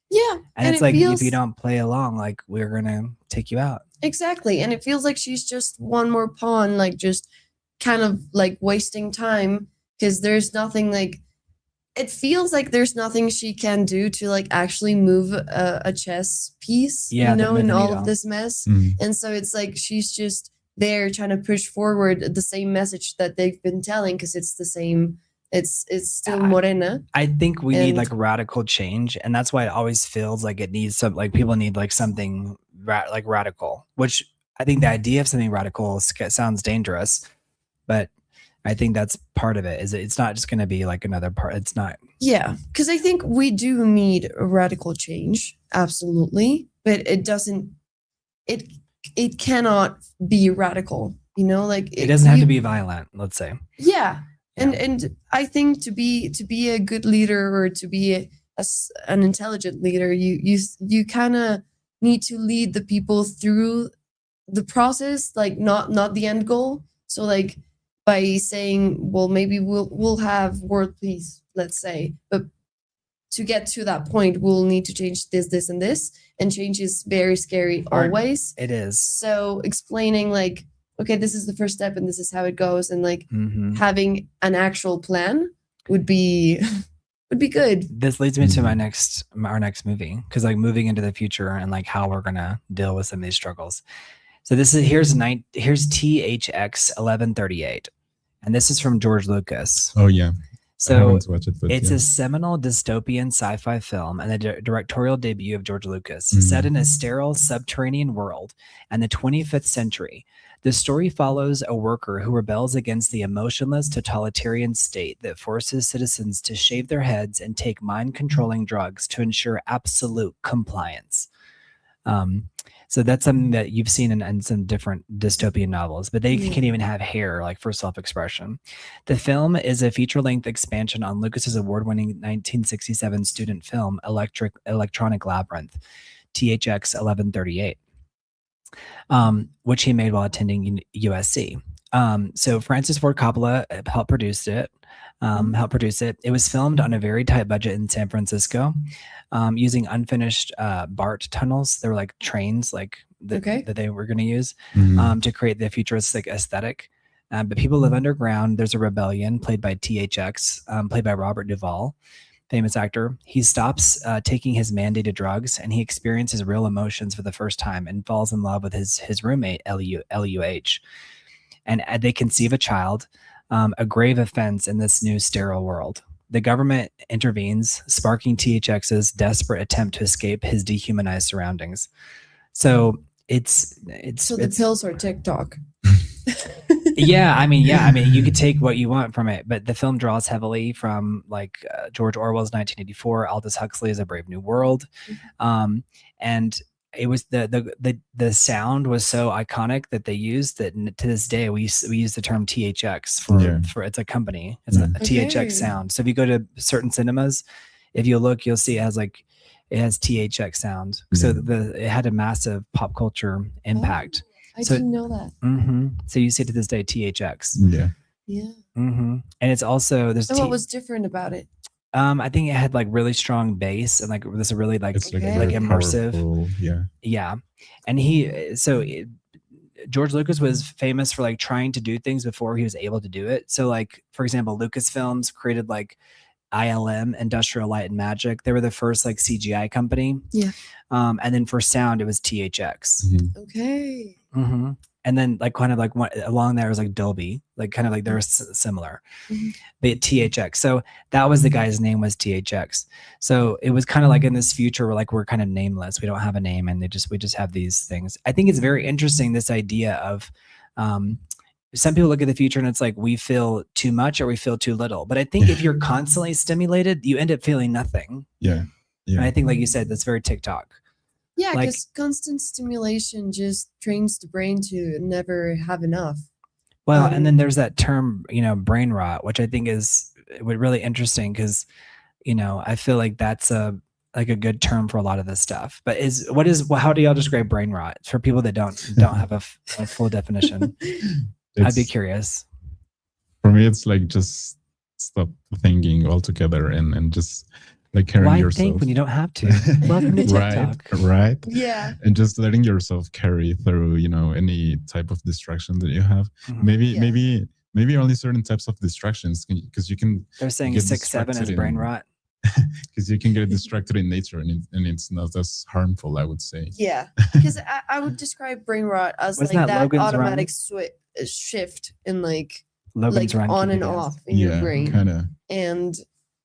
Yeah. And it's like, if you don't play along, like we're going to take you out. Exactly. And it feels like she's just one more pawn, like just kind of like wasting time, because there's nothing like, it feels like there's nothing she can do to like actually move a chess piece, Yeah, you know, in all needle. of this mess. Mhm. And so it's like she's just there trying to push forward the same message that they've been telling, because it's the same. It's still Morena. I think we need like radical change, and that's why it always feels like it needs some, like people need like something like radical, which I think the idea of something radical sounds dangerous, but I think that's part of it. Is it's not just going to be like another part. It's not. Yeah, because I think we do need a radical change, absolutely, but it doesn't. It cannot be radical, you know, like it doesn't have to be violent. Let's say. Yeah. And I think to be a good leader, or to be an intelligent leader, you kind of need to lead the people through the process, like not the end goal. So like by saying, well, maybe we'll have world peace, let's say, but to get to that point, we'll need to change this, and this, and change is very scary always. It is. So explaining like, okay, this is the first step and this is how it goes, and like having an actual plan would be good. This leads me to our next movie, because like moving into the future and like how we're gonna deal with some of these struggles. So this is here's THX 1138, and this is from George Lucas. Oh yeah. So watch it, it's a seminal dystopian sci-fi film and the directorial debut of George Lucas, set in a sterile subterranean world and the 25th century. The story follows a worker who rebels against the emotionless totalitarian state that forces citizens to shave their heads and take mind-controlling drugs to ensure absolute compliance. So that's something that you've seen in some different dystopian novels, but they can't even have hair, like, for self-expression. The film is a feature-length expansion on Lucas's award-winning 1967 student film, Electronic Labyrinth, THX 1138, which he made while attending USC. So Francis Ford Coppola helped produce it. It was filmed on a very tight budget in San Francisco, using unfinished BART tunnels. They were like trains, like that they were going to use to create the futuristic aesthetic. But people live underground. There's a rebellion played by THX, played by Robert Duvall, famous actor. He stops taking his mandated drugs, and he experiences real emotions for the first time and falls in love with his roommate, LUH. And they conceive a child. A grave offense in this new sterile world. The government intervenes, sparking THX's desperate attempt to escape his dehumanized surroundings. So it's the pills are TikTok. I mean, you could take what you want from it, but the film draws heavily from like George Orwell's 1984, Aldous Huxley's A Brave New World, and it was the sound was so iconic that they used that to this day we use the term THX for it's a company. It's a THX sound. So if you go to certain cinemas, if you look, you'll see it has THX sound. So it had a massive pop culture impact. I didn't know that. So you see to this day THX. Yeah. And it's also So what was different about it? I think it had like really strong bass and like this really like immersive. Powerful, and George Lucas was famous for like trying to do things before he was able to do it. So like, for example, Lucasfilms created like ILM, Industrial Light and Magic. They were the first like CGI company. Yeah. And then for sound, it was THX. Okay. And then like kind of like one along there was like Dolby, like kind of like they're similar, but THX. So that was the guy's name was THX. So it was kind of like in this future where like we're kind of nameless. We don't have a name, and we just have these things. I think it's very interesting, this idea of some people look at the future and it's like we feel too much or we feel too little. But I think if you're constantly stimulated, you end up feeling nothing. Yeah. And I think, like you said, that's very TikTok. Yeah, Like- because constant stimulation just trains the brain to never have enough. Well, and then there's that term, brain rot, which I think is really interesting because, I feel like that's a good term for a lot of this stuff. But how do y'all describe brain rot for people that don't have a full definition? I'd be curious. For me, it's like just stop thinking altogether and just like carrying Why yourself. think when you don't have to? Welcome to TikTok. Right. Yeah. And just letting yourself carry through, any type of distraction that you have. Mhm. Maybe only certain types of distractions, because you can. They're saying get 6-7 is distracted brain rot. Because you can get distracted in nature, and it's not as harmful, I would say. Yeah, because I would describe brain rot as Wasn't like that that Logan's automatic shift in like Logan's Run on keep and it off in your brain. Kind of. And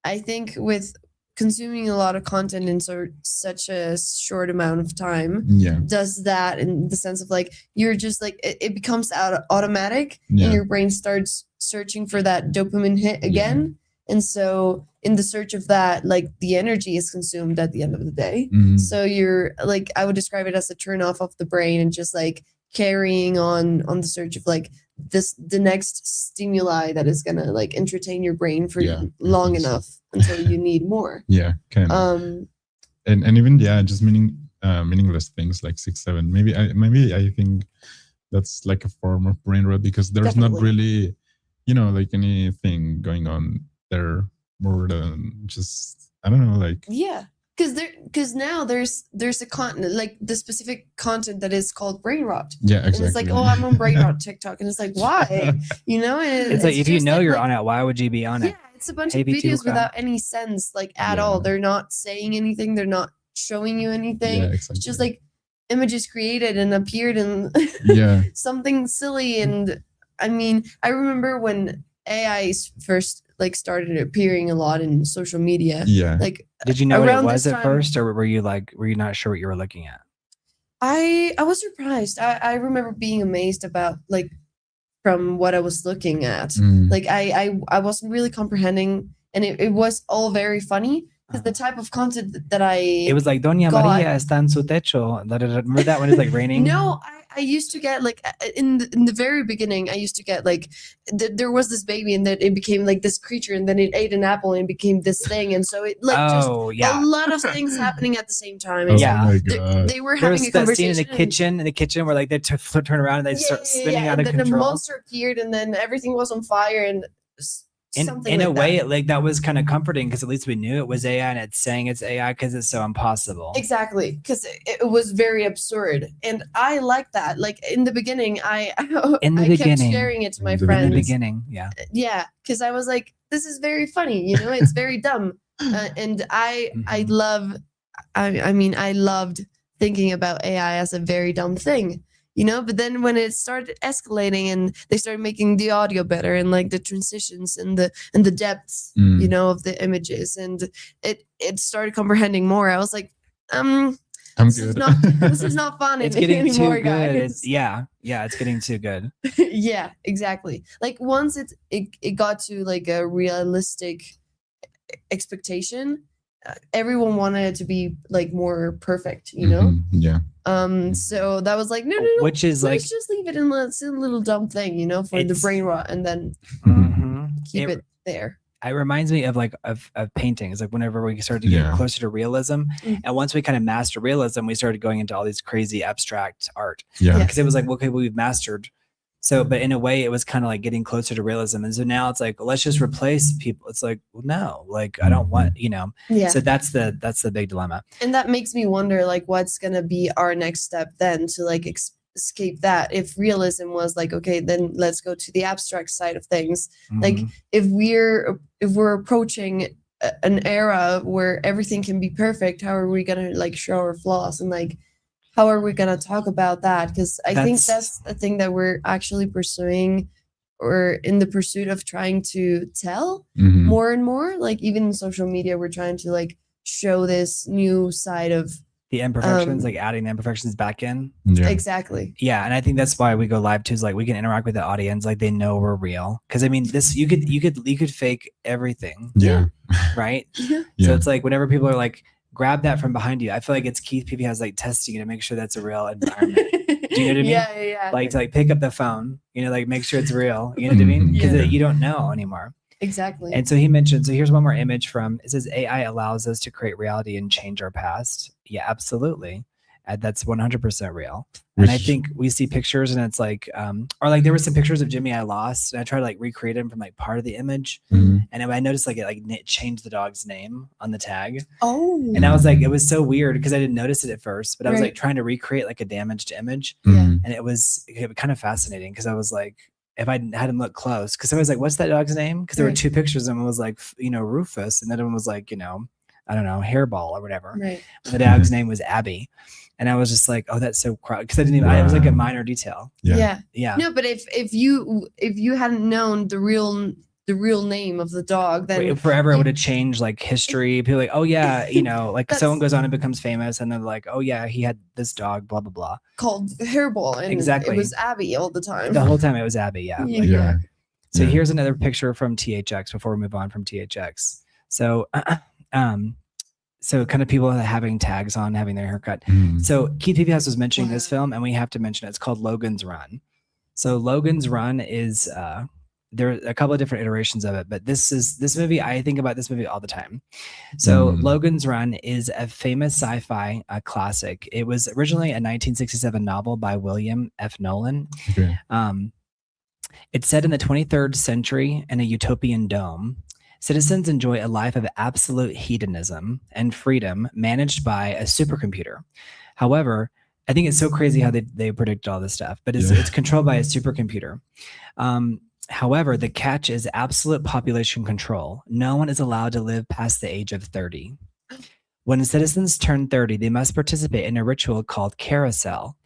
I think with consuming a lot of content in such a short amount of time, does that in the sense of like you're just like it becomes automatic, and your brain starts searching for that dopamine hit again. And so in the search of that, like the energy is consumed at the end of the day. So you're like, I would describe it as a turn off of the brain and just like carrying on the search of like the next stimuli that is gonna like entertain your brain for long enough until you need more. Yeah, kind of. And even just meaningless things like 6-7. Maybe I think that's like a form of brain rot, because there's not really, like anything going on there more than just, I don't know, like because now there's a content, like the specific content that is called brain rot. Yeah, exactly. And it's like, oh, I'm on brain rot TikTok, and it's like, why? And it's like, if you know you're on it, why would you be on it? Yeah, it's a bunch of videos without any sense, like at all. They're not saying anything. They're not showing you anything. Yeah, exactly. It's just like images created and appeared and something silly. And I mean, I remember when AI first like started appearing a lot in social media. Yeah. Like, did you know what it was at first, or were you not sure what you were looking at? I was surprised. I remember being amazed about like from what I was looking at. Like I wasn't really comprehending, and it was all very funny. Because the type of content that it was like Doña Maria está en su techo. Remember that when it's like raining? No, I used to get like in the very beginning. I used to get like there was this baby, and then it became like this creature, and then it ate an apple and it became this thing, and so it like a lot of things happening at the same time. And they were having a conversation. There's scene in the kitchen where like they turn around and they start spinning out of control. And then a monster appeared, and then everything was on fire, and. In a way, that was kind of comforting, because at least we knew it was AI, and it's saying it's AI because it's so impossible. Exactly, because it was very absurd, and I like that. Like in the beginning, I kept sharing it to my friends. In the beginning, yeah, because I was like, this is very funny, it's very dumb, and I loved thinking about AI as a very dumb thing. But then when it started escalating and they started making the audio better and like the transitions and the depths, of the images, and it started comprehending more, I was like, this is not fun. It's getting anymore, too good. guys. It's getting too good. Yeah, exactly. Like once it got to like a realistic expectation, everyone wanted it to be like more perfect, so that was like no, which is like, let's just leave it in it's a little dumb thing, for the brain rot, and then keep it there. It reminds me of like of paintings, like whenever we started to get closer to realism, and once we kind of mastered realism, we started going into all these crazy abstract art, because it was like, okay, well, we've mastered. So, but in a way, it was kind of like getting closer to realism. And so now it's like, let's just replace people. It's like, well, no, like I don't want, Yeah. So that's the big dilemma. And that makes me wonder, like, what's going to be our next step then to like escape that? If realism was like, okay, then let's go to the abstract side of things. Like if we're approaching an era where everything can be perfect, how are we going to like show our flaws, and like, how are we going to talk about that? Because I think that's the thing that we're actually pursuing, or in the pursuit of trying to tell more and more. Like even in social media, we're trying to like show this new side of The imperfections, like adding the imperfections back in. Yeah. Exactly. Yeah, and I think that's why we go live too. Is like we can interact with the audience, like they know we're real. Because I mean, this you could fake everything, Yeah. right? Yeah. So it's like whenever people are like, grab that from behind you. I feel like it's Keith Peavy has like testing you to make sure that's a real environment. Do you know what I mean? Yeah. Like to like pick up the phone, like make sure it's real. You know what I mean? Because you don't know anymore. Exactly. And so he mentioned, so here's one more image from, it says AI allows us to create reality and change our past. Yeah, absolutely. That's 100% real. And I think we see pictures and it's like, or like there were some pictures of Jimmy I lost and I tried to like recreate him from like part of the image. And I noticed like it changed the dog's name on the tag. Oh. And I was like, it was so weird because I didn't notice it at first, but I was like trying to recreate like a damaged image. And it was kind of fascinating because I was like, if I had him look close, because I was like, what's that dog's name? Because there were two pictures and one was like, Rufus, and the other one was like, I don't know, Hairball or whatever. Right. And the dog's name was Abby. And I was just like, oh, that's so crowded. Because I didn't even, it was like a minor detail. Yeah. No, but if you hadn't known the real name of the dog, then forever it would have changed like history. People like, oh yeah, like someone goes on and becomes famous and they're like, oh yeah, he had this dog, blah blah blah. Called Hairball, and exactly. It was Abby all the time. The whole time it was Abby, yeah. So Yeah. here's another picture from THX before we move on from THX. So so kind of people having tags on, having their haircut. So Keith Peavy was mentioning this film, and we have to mention it. It's called Logan's Run. So Logan's Run is there are a couple of different iterations of it, but this movie, I think about this movie all the time. So Logan's Run is a famous sci-fi classic. It was originally a 1967 novel by William F. Nolan. Okay. It's set in the 23rd century in a utopian dome. Citizens enjoy a life of absolute hedonism and freedom managed by a supercomputer. However, I think it's so crazy how they predict all this stuff, but it's controlled by a supercomputer. However, the catch is absolute population control. No one is allowed to live past the age of 30. When citizens turn 30, they must participate in a ritual called carousel,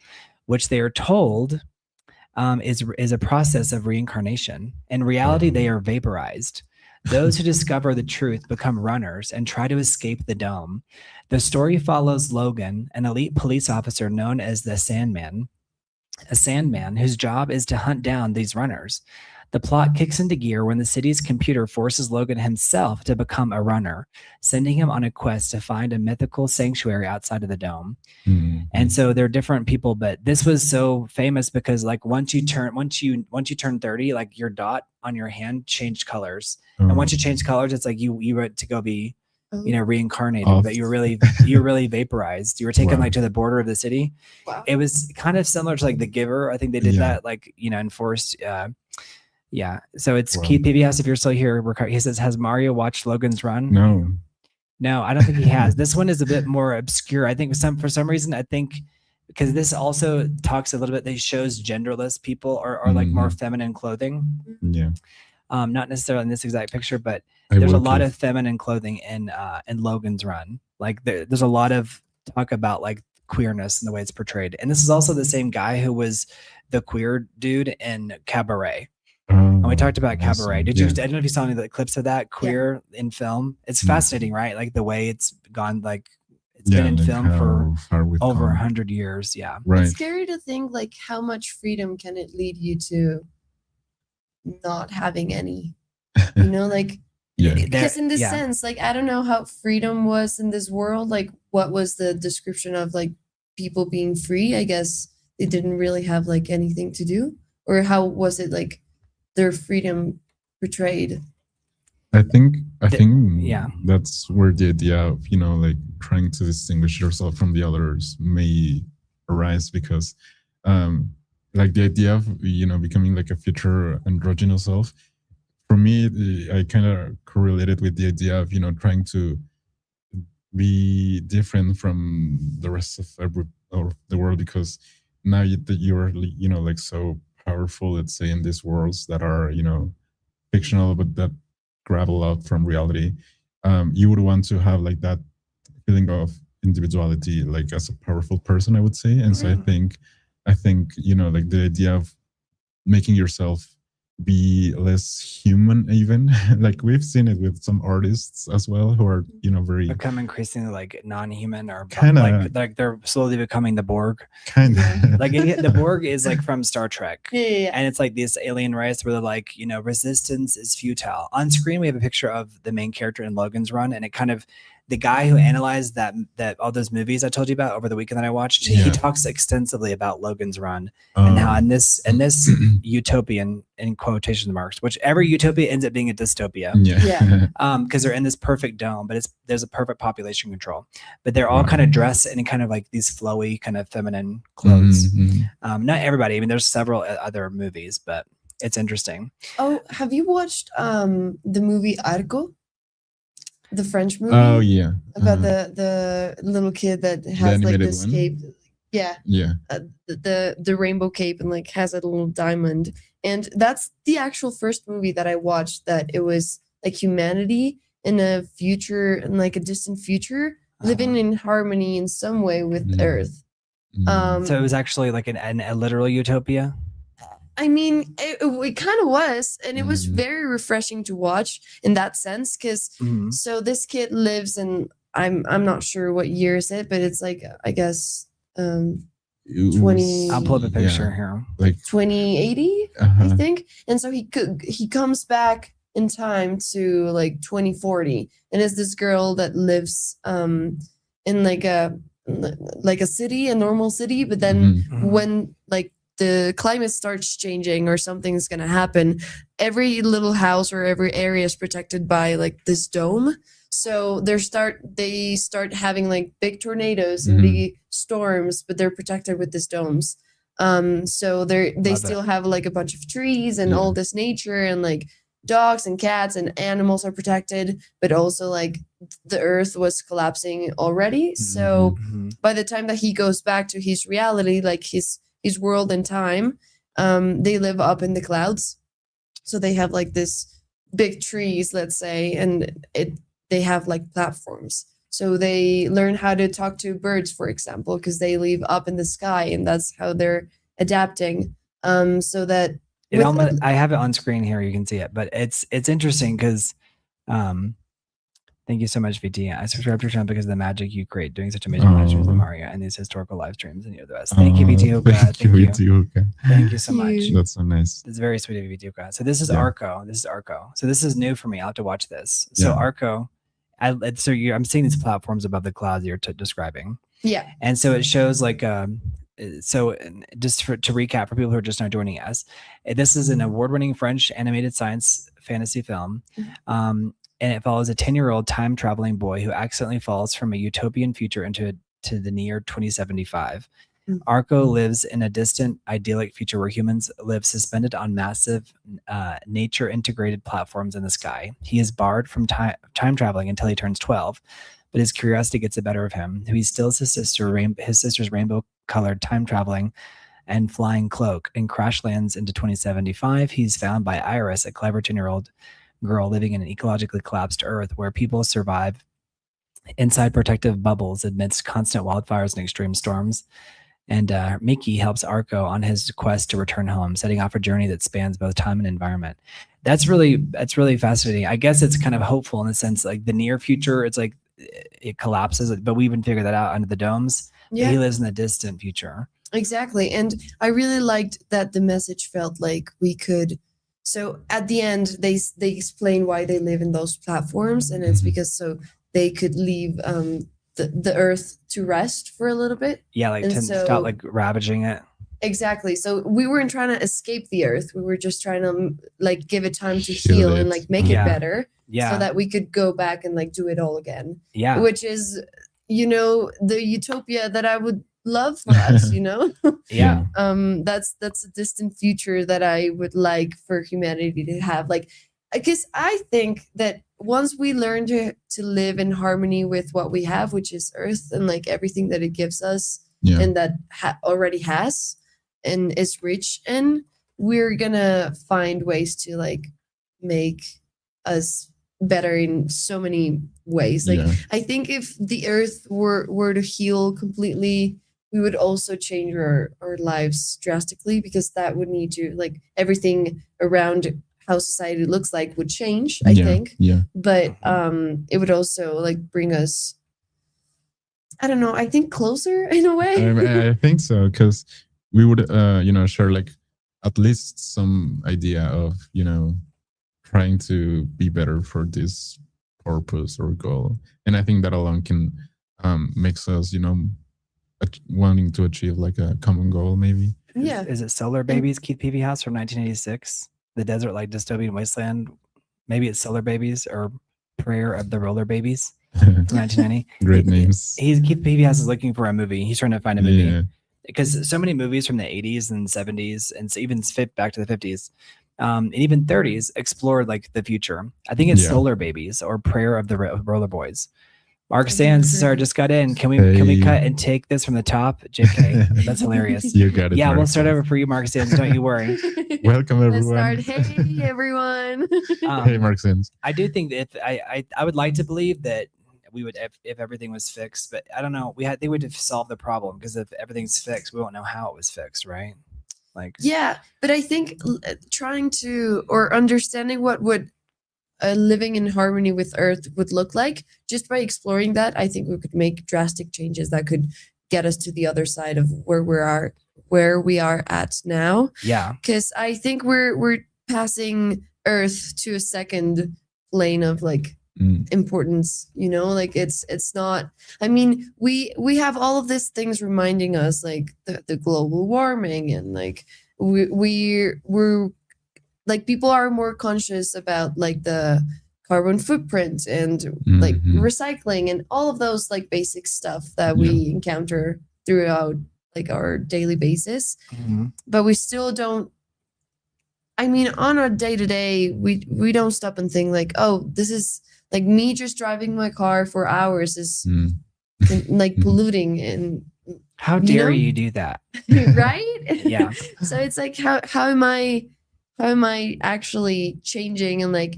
which they are told is a process of reincarnation. In reality, they are vaporized. Those who discover the truth become runners and try to escape the dome. The story follows Logan, an elite police officer known as the Sandman, a Sandman whose job is to hunt down these runners. The plot kicks into gear when the city's computer forces Logan himself to become a runner, sending him on a quest to find a mythical sanctuary outside of the dome. And so there are different people, but this was so famous because like once you turn 30, like your dot on your hand changed colors. And once you change colors, it's like you were to go be, reincarnated, but you were really vaporized. You were taken like to the border of the city. Wow. It was kind of similar to like The Giver. I think they did that like, enforced. Yeah. So it's Keith Peavy if you're still here. He says, has Mario watched Logan's Run? No, I don't think he has. This one is a bit more obscure. I think for some reason, because this also talks a little bit, they shows genderless people or like more feminine clothing. Yeah. Not necessarily in this exact picture, but there's a lot of feminine clothing in Logan's Run. Like there's a lot of talk about like queerness and the way it's portrayed. And this is also the same guy who was the queer dude in Cabaret. And we talked about Cabaret. I don't know if you saw any of the clips of that queer in film. It's fascinating, right? Like the way it's gone, like it's been in film for over 100 years. Yeah. Right. It's scary to think like how much freedom can it lead you to not having any, like, because in this sense, like, I don't know how freedom was in this world. Like what was the description of like people being free? I guess they didn't really have like anything to do, or how was it like their freedom portrayed? I think that's where the idea of like trying to distinguish yourself from the others may arise, because like the idea of becoming like a future androgynous self, for me I kind of correlated with the idea of trying to be different from the rest of the world, because now that you're like so powerful, let's say, in these worlds that are fictional but that grab a lot from reality, you would want to have like that feeling of individuality, like as a powerful person, I would say. And so I think like the idea of making yourself be less human even. Like we've seen it with some artists as well who are, very become increasingly like non-human or Kinda. like they're slowly becoming the Borg. kind of Like the Borg is like from Star Trek. Yeah. And it's like this alien race where they're like, resistance is futile. On screen, we have a picture of the main character in Logan's Run, and it kind of the guy who analyzed that all those movies I told you about over the weekend that I watched, he talks extensively about Logan's Run and how in this utopian in quotation marks, whichever utopia ends up being a dystopia. Because they're in this perfect dome, but there's a perfect population control. But they're all kind of dressed in kind of like these flowy kind of feminine clothes. Not everybody. I mean, there's several other movies, but it's interesting. Oh, have you watched the movie Argo? The French movie? Oh yeah. About the little kid that has like this cape. Yeah. The rainbow cape and like has a little diamond. And that's the actual first movie that I watched that it was like humanity in a future, in like a distant future, living in harmony in some way with Earth. So it was actually like a literal utopia? I mean, it kind of was, and it was very refreshing to watch in that sense, because so this kid lives in, I'm not sure what year is it, but it's like, I guess 20. I'll pull up a picture here. Like 2080, I think. And so he comes back in time to like 2040, and is this girl that lives in like a city, a normal city, but then when like the climate starts changing or something's going to happen, every little house or every area is protected by like this dome. So they start having like big tornadoes and big storms, but they're protected with these domes. So they still have like a bunch of trees and all this nature, and like dogs and cats and animals are protected, but also like the earth was collapsing already. So by the time that he goes back to his reality, like his world and time, they live up in the clouds. So they have like this big trees, let's say, and they have like platforms. So they learn how to talk to birds, for example, because they live up in the sky, and that's how they're adapting. So that I have it on screen here, you can see it, but it's interesting because thank you so much, VT. I subscribe to your channel because of the magic you create doing such amazing live streams of Mario and these historical live streams, and you're the best. Thank you, VT Hoka. Thank you so much. That's so nice. It's very sweet of you, VT Hoka. So this is Arco. This is Arco. So this is new for me. I'll have to watch this. So Arco, I'm seeing these platforms above the clouds you're describing. Yeah. And so it shows like so just to recap for people who are just now joining us, this is an award-winning French animated science fantasy film. And it follows a 10-year-old time-traveling boy who accidentally falls from a utopian future into the near 2075. Arco lives in a distant, idyllic future where humans live suspended on massive, nature-integrated platforms in the sky. He is barred from time traveling until he turns 12, but his curiosity gets the better of him. He steals his sister's rainbow-colored time-traveling and flying cloak and crash lands into 2075. He's found by Iris, a clever 10-year-old girl living in an ecologically collapsed Earth where people survive inside protective bubbles amidst constant wildfires and extreme storms. And Mickey helps Arco on his quest to return home, setting off a journey that spans both time and environment. That's really fascinating. I guess it's kind of hopeful in the sense like the near future, it's like it collapses, but we even figured that out under the domes. Yeah. He lives in the distant future. Exactly. And I really liked that the message felt like we could. So at the end, they explain why they live in those platforms, and it's because so they could leave the Earth to rest for a little bit. Yeah, like to stop like ravaging it. Exactly. So we weren't trying to escape the Earth. We were just trying to like give it time to heal and like make it better. Yeah. So that we could go back and like do it all again. Yeah. Which is, the utopia that I would love for us, Yeah. That's a distant future that I would like for humanity to have. Like, because I think that once we learn to live in harmony with what we have, which is Earth and like everything that it gives us and that already has and is rich in, we're gonna find ways to like make us better in so many ways. Like I think if the Earth were to heal completely we would also change our lives drastically, because that would need to, like, everything around how society looks like would change, I think. Yeah. But it would also like bring us, I don't know, I think closer in a way. I think so, because we would, share like at least some idea of, trying to be better for this purpose or goal. And I think that alone can makes us, wanting to achieve like a common goal, maybe. Yeah. Is it Solar Babies, Keith Peavy House from 1986? The Desert Like Dystopian Wasteland. Maybe it's Solar Babies or Prayer of the Roller Babies from 1990. Great names. Keith Peavy House is looking for a movie. He's trying to find a movie. Yeah. Because so many movies from the 80s and 70s and even back to the 50s and even 30s explored like the future. I think it's Solar Babies or Prayer of the Roller Boys. Mark Sands, sorry, just got in. Can we cut and take this from the top? JK, that's hilarious. You got it. Yeah, we'll start over for you, Mark Sands. Don't you worry. Welcome, everyone. Let's start. Hey, everyone. Hey, Mark Sands. I do think that I would like to believe that we would, if everything was fixed, but I don't know. They would have solved the problem, because if everything's fixed, we won't know how it was fixed, right? Like, yeah, but I think trying to, or understanding what would living in harmony with Earth would look like, just by exploring that, I think we could make drastic changes that could get us to the other side of where we are at now. Yeah, because I think we're passing Earth to a second plane of like importance, like it's not, I mean, we have all of these things reminding us, like the global warming, and like we're like, people are more conscious about like the carbon footprint and like recycling and all of those like basic stuff that we encounter throughout like our daily basis. But we still don't, I mean, on a day-to-day, we don't stop and think like, oh, this is like me just driving my car for hours is like polluting. And how dare you do that? Right? Yeah. So it's like, how am I actually changing and like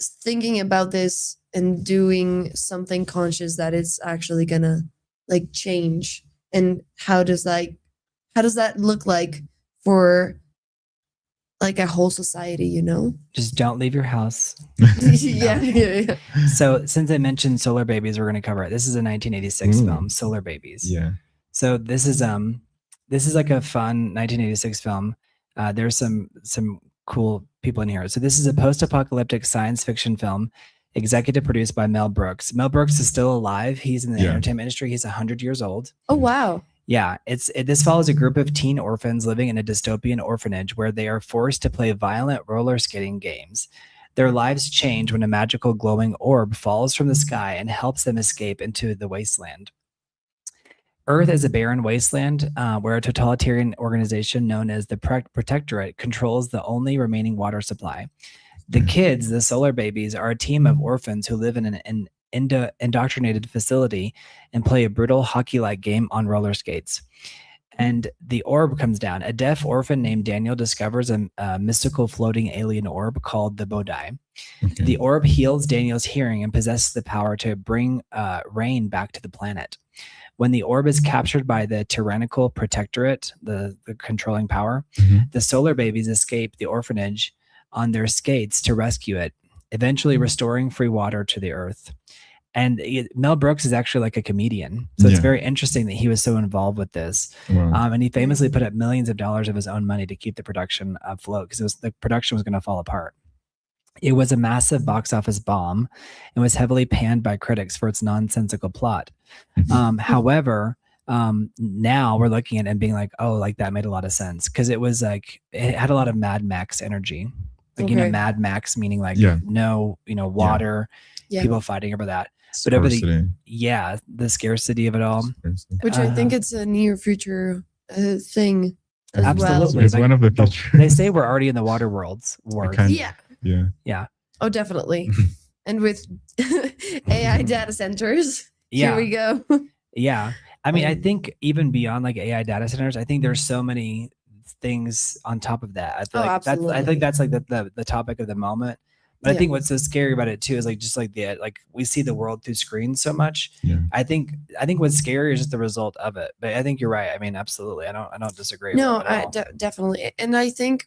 thinking about this and doing something conscious that it's actually gonna like change? And how does that look like for like a whole society, Just don't leave your house. Yeah. So since I mentioned Solar Babies, we're going to cover it. This is a 1986 film, Solar Babies. Yeah. So this is like a fun 1986 film. There's some cool people in here. So this is a post-apocalyptic science fiction film, executive produced by Mel Brooks. Mel Brooks is still alive. He's in the entertainment industry. He's 100 years old. Oh, wow. Yeah, this follows a group of teen orphans living in a dystopian orphanage where they are forced to play violent roller skating games. Their lives change when a magical glowing orb falls from the sky and helps them escape into the wasteland. Earth is a barren wasteland where a totalitarian organization known as the Protectorate controls the only remaining water supply. The kids, the Solar Babies, are a team of orphans who live in an indoctrinated facility and play a brutal hockey-like game on roller skates. And the orb comes down. A deaf orphan named Daniel discovers a mystical floating alien orb called the Bodai. Okay. The orb heals Daniel's hearing and possesses the power to bring rain back to the planet. When the orb is captured by the tyrannical Protectorate, the controlling power, the Solar Babies escape the orphanage on their skates to rescue it, eventually restoring free water to the Earth. And Mel Brooks is actually like a comedian. So it's very interesting that he was so involved with this. Wow. And he famously put up millions of dollars of his own money to keep the production afloat, because the production was going to fall apart. It was a massive box office bomb and was heavily panned by critics for its nonsensical plot. However, now we're looking at it and being like, oh, like that made a lot of sense, because it was like, it had a lot of Mad Max energy. Like, Mad Max meaning like no, water, people fighting over that. But over the scarcity of it all. Which I think it's a near future thing. Absolutely. Well. It's one of the future. They say we're already in the water worlds. Yeah. Oh, definitely. And with AI data centers, here we go. Yeah. I mean, I think even beyond like AI data centers, I think there's so many things on top of that. I feel like that's like the topic of the moment. But I think what's so scary about it too is like just like we see the world through screens so much. Yeah. I think what's scary is just the result of it. But I think you're right. I mean, absolutely. I don't disagree. No, with that at all. Definitely. And I think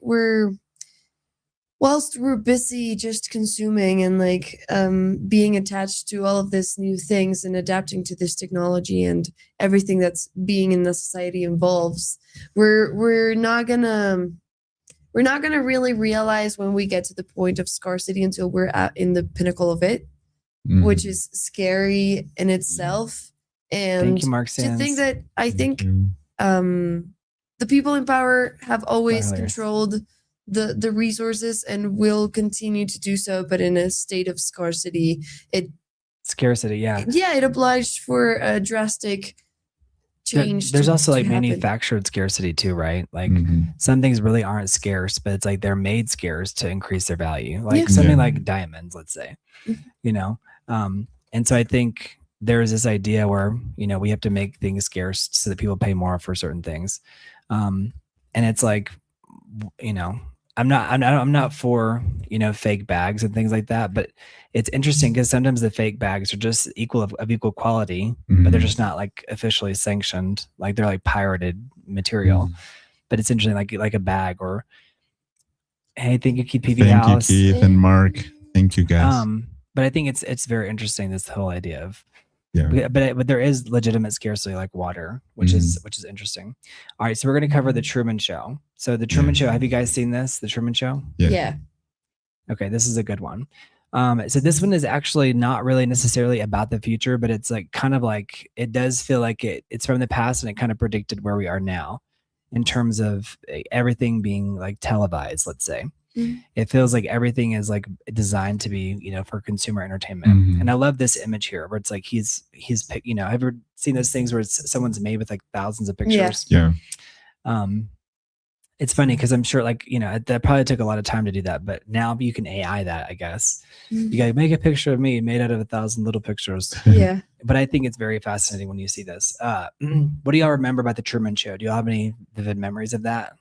whilst we're busy just consuming and like being attached to all of this new things and adapting to this technology and everything that's being in the society involves, we're not gonna really realize when we get to the point of scarcity until we're in the pinnacle of it, which is scary in itself. And thank you, Mark Sands. To think that I think the people in power have always controlled the resources and will continue to do so, but in a state of scarcity. Scarcity, yeah. It obliged for a drastic change. There's also like manufactured scarcity too, right? Like some things really aren't scarce, but it's like they're made scarce to increase their value. Like something like diamonds, let's say, you know? And so I think there's this idea where, you know, we have to make things scarce so that people pay more for certain things. And it's like, you know, I'm not for, you know, fake bags and things like that, but it's interesting because sometimes the fake bags are just of equal quality, but they're just not like officially sanctioned. Like they're like pirated material, but it's interesting, like a bag or, hey, thank you, Keith PV House. Thank you, Keith and Mark. Thank you guys. But I think it's very interesting, this whole idea of, yeah. But there is legitimate scarcity like water, which is interesting. All right, so we're going to cover the Truman Show. So the Truman Show, have you guys seen this? The Truman Show? Yeah. Okay, this is a good one. So this one is actually not really necessarily about the future, but it's like kind of like it does feel like it's from the past and it kind of predicted where we are now in terms of everything being like televised, let's say. It feels like everything is like designed to be, you know, for consumer entertainment. And I love this image here where it's like he's you know, have you ever seen those things where someone's made with like thousands of pictures? Yeah. It's funny because I'm sure, like, you know, that probably took a lot of time to do that, but now you can AI that, I guess. You got to make a picture of me made out of 1,000 little pictures. Yeah. But I think it's very fascinating when you see this. What do y'all remember about the Truman Show? Do y'all have any vivid memories of that?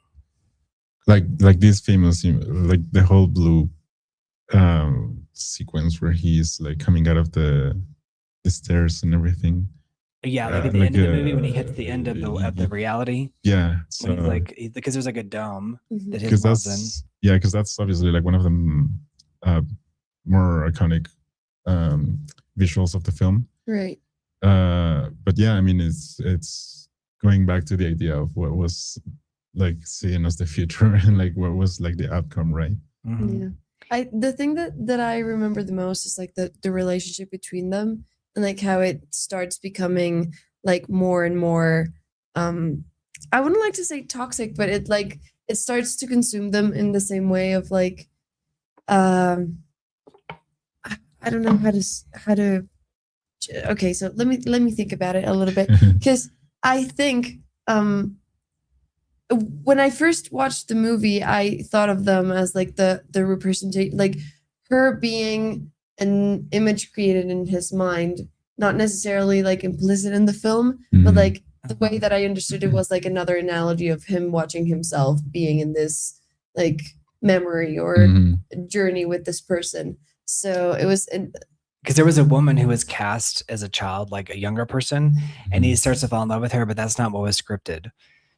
Like this famous, like the whole blue sequence where he's like coming out of the stairs and everything. Yeah, like at the end of the movie when he hits the end of the reality. Yeah, so like because there's like a dome that his because in. Yeah, because that's obviously like one of the more iconic visuals of the film. Right. But yeah, I mean, it's going back to the idea of what was like seen as the future and like what was like the outcome, right? Yeah. The thing that I remember the most is like the relationship between them and like how it starts becoming like more and more I wouldn't like to say toxic, but it starts to consume them in the same way of like I don't know how to okay, so let me think about it a little bit, because I think when I first watched the movie, I thought of them as like the representation, like her being an image created in his mind, not necessarily like implicit in the film, but like the way that I understood it was like another analogy of him watching himself being in this like memory or journey with this person. So it was because there was a woman who was cast as a child, like a younger person, and he starts to fall in love with her, but that's not what was scripted.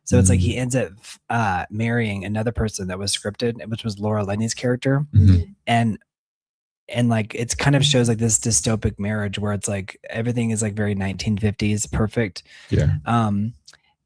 So it's like he ends up marrying another person that was scripted, which was Laura Linney's character. And like it's kind of shows like this dystopic marriage where it's like everything is like very 1950s perfect. Yeah.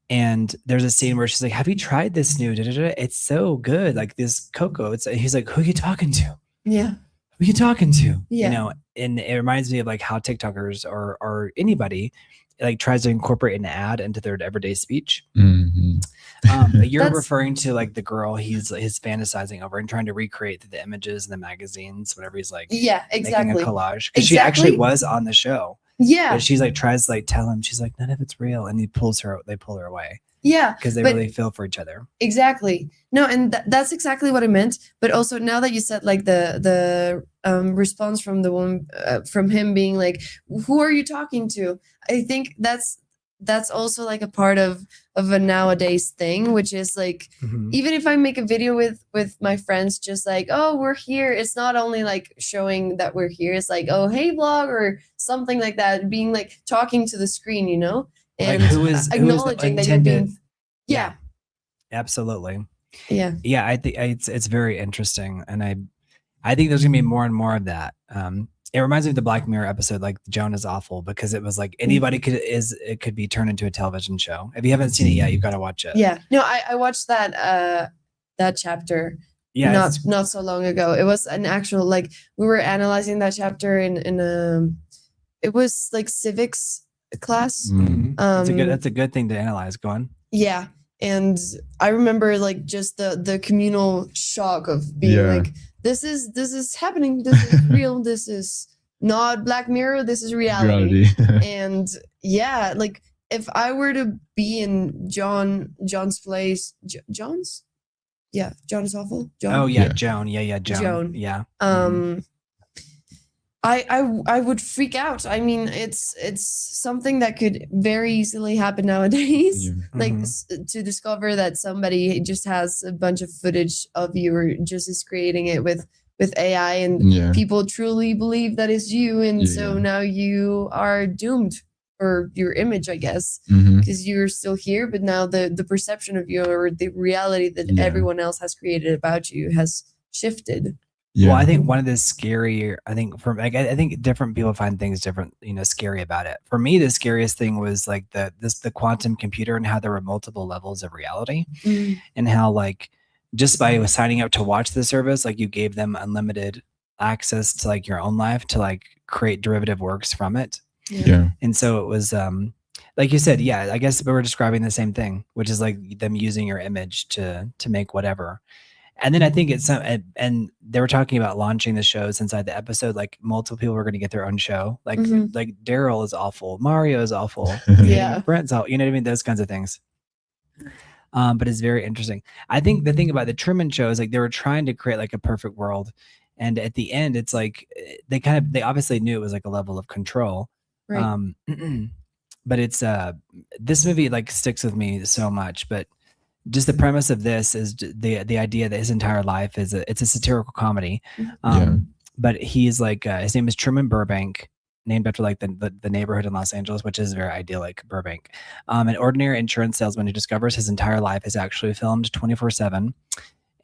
And there's a scene where she's like, "Have you tried this new? It's so good, like this cocoa." He's like, "Who are you talking to?" Yeah. Who are you talking to? Yeah. You know, and it reminds me of like how TikTokers or anybody like tries to incorporate an ad into their everyday speech. But you're referring to like the girl he's fantasizing over and trying to recreate the images in the magazines whenever he's like making a collage, because she actually was on the show. Yeah, but she's like tries to like tell him, she's like, none of it's real, and they pull her away. Yeah, because they really feel for each other. Exactly. No, and that's exactly what I meant. But also now that you said like the response from the woman, from him being like, "Who are you talking to?" I think that's that's also like a part of a nowadays thing, which is like, even if I make a video with my friends, just like, oh, we're here, it's not only like showing that we're here, it's like, oh, hey vlog, or something like that, being like talking to the screen, you know, and like who is acknowledging that you're being yeah, absolutely. Yeah. I think it's very interesting, and I think there's gonna be more and more of that. It reminds me of the Black Mirror episode, like Joan is awful, because it was like anybody it could be turned into a television show. If you haven't seen it yet, you've got to watch it. Yeah, no, I watched that chapter. Yeah, not so long ago. It was an actual, like, we were analyzing that chapter in it was like civics class. That's a good thing to analyze. Go on. Yeah, and I remember like just the communal shock of being like, this is happening, this is real, this is not Black Mirror, this is reality. And yeah, like if I were to be in John's place, John's? Yeah, John is awful. John? Oh yeah, Joan. Yeah, Joan. Yeah. I would freak out. I mean, it's something that could very easily happen nowadays. Like to discover that somebody just has a bunch of footage of you, or just is creating it with AI, and people truly believe that is you, and so now you are doomed, or your image, I guess, because you're still here, but now the perception of you, or the reality that everyone else has created about you, has shifted. Well, I think one of the scary, I think different people find things different, scary about it. For me, the scariest thing was like the quantum computer, and how there were multiple levels of reality, and how like just by signing up to watch the service, like you gave them unlimited access to like your own life, to like create derivative works from it. And so it was like you said, I guess we were describing the same thing, which is like them using your image to make whatever. And then I think and they were talking about launching the shows inside the episode. Like multiple people were going to get their own show. Like like Daryl is awful, Mario is awful, Brent's awful. You know what I mean? Those kinds of things. But it's very interesting. I think the thing about the Truman Show is like they were trying to create like a perfect world, and at the end, it's like they obviously knew it was like a level of control. Right. But it's this movie like sticks with me so much. But just the premise of this is the idea that his entire life is it's a satirical comedy. But he's like his name is Truman Burbank, named after like the neighborhood in Los Angeles, which is very idyllic, Burbank. An ordinary insurance salesman who discovers his entire life is actually filmed 24/7,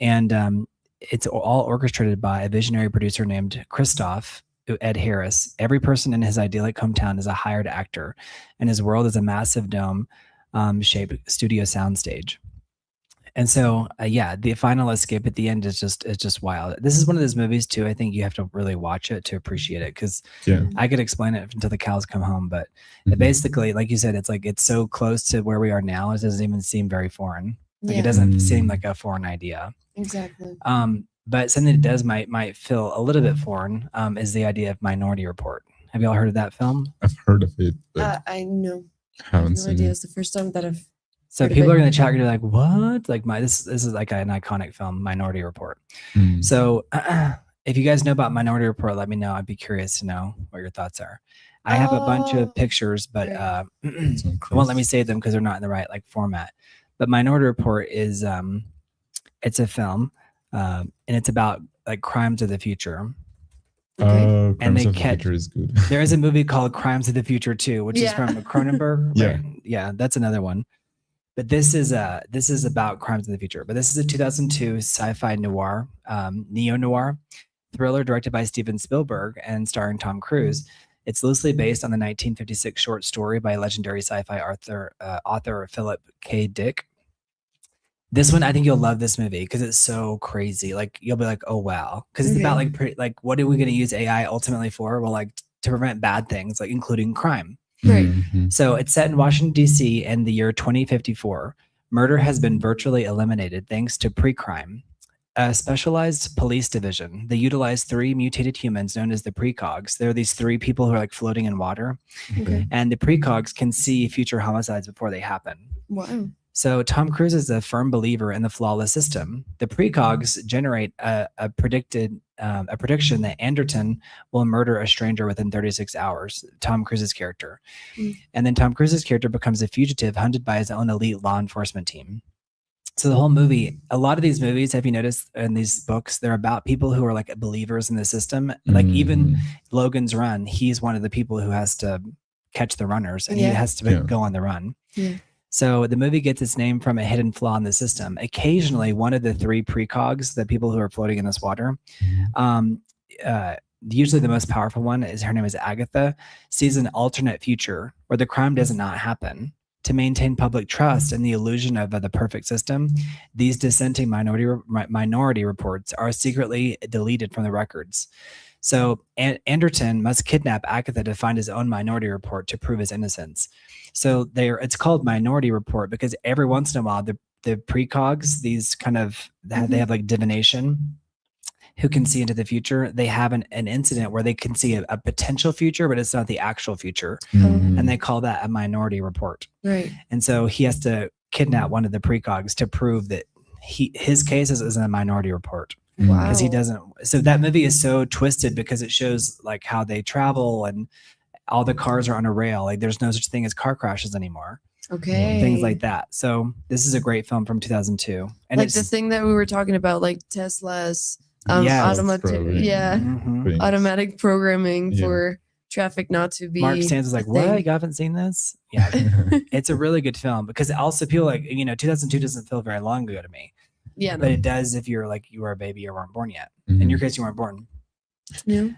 and it's all orchestrated by a visionary producer named Christoph Ed Harris. Every person in his idyllic hometown is a hired actor, and his world is a massive dome shaped studio soundstage. And so, the final escape at the end is just wild. This is one of those movies too. I think you have to really watch it to appreciate it, because I could explain it until the cows come home. But it basically, like you said, it's like it's so close to where we are now. It doesn't even seem very foreign. Like it doesn't seem like a foreign idea. Exactly. But something that does might feel a little bit foreign is the idea of Minority Report. Have you all heard of that film? I've heard of it. But I know. Haven't seen it. It's the first time that I've. So people are in the chat going to be like, what? Like this is like an iconic film, Minority Report. So if you guys know about Minority Report, let me know. I'd be curious to know what your thoughts are. I have a bunch of pictures, but it won't let me save them because they're not in the right like format. But Minority Report is it's a film, and it's about like crimes of the future. Crimes of the Future is good. There is a movie called Crimes of the Future too, which is from Cronenberg. Right? Yeah, that's another one. But this is about crimes in the future. But this is a 2002 sci-fi noir, neo-noir thriller directed by Steven Spielberg and starring Tom Cruise. It's loosely based on the 1956 short story by legendary sci-fi author Philip K. Dick. This one, I think you'll love this movie because it's so crazy. Like you'll be like, oh wow, because it's about like what are we going to use AI ultimately for? Well, like to prevent bad things, like including crime. Right. So it's set in Washington, D.C. in the year 2054. Murder has been virtually eliminated thanks to pre-crime. A specialized police division. They utilize 3 mutated humans known as the precogs. There are these 3 people who are like floating in water. And the precogs can see future homicides before they happen. Wow. So Tom Cruise is a firm believer in the flawless system. The precogs generate a predicted a prediction that Anderton will murder a stranger within 36 hours, Tom Cruise's character. And then Tom Cruise's character becomes a fugitive hunted by his own elite law enforcement team. So the whole movie, a lot of these movies, have you noticed in these books, they're about people who are like believers in the system. Like even Logan's Run, he's one of the people who has to catch the runners, and he has to go on the run. So the movie gets its name from a hidden flaw in the system. Occasionally, one of the three precogs, the people who are floating in this water, usually the most powerful one, her name is Agatha, sees an alternate future where the crime does not happen. To maintain public trust and the illusion of the perfect system, these dissenting minority reports are secretly deleted from the records. So Anderton must kidnap Agatha to find his own minority report to prove his innocence. So it's called Minority Report because every once in a while, the precogs, these kind of, they have like divination, who can see into the future. They have an incident where they can see a potential future, but it's not the actual future. And they call that a minority report. Right. And so he has to kidnap one of the precogs to prove that his case is a minority report. Wow. Because he doesn't. So that movie is so twisted because it shows like how they travel and all the cars are on a rail. Like there's no such thing as car crashes anymore. Okay. Things like that. So this is a great film from 2002. And like the thing that we were talking about, like Tesla's automatic programming for traffic not to be. Mark Sands was like, "What? You haven't seen this?" Yeah, it's a really good film because also people like 2002 doesn't feel very long ago to me. Yeah, but it does if you're like you were a baby or weren't born yet. In your case, you weren't born. Yeah.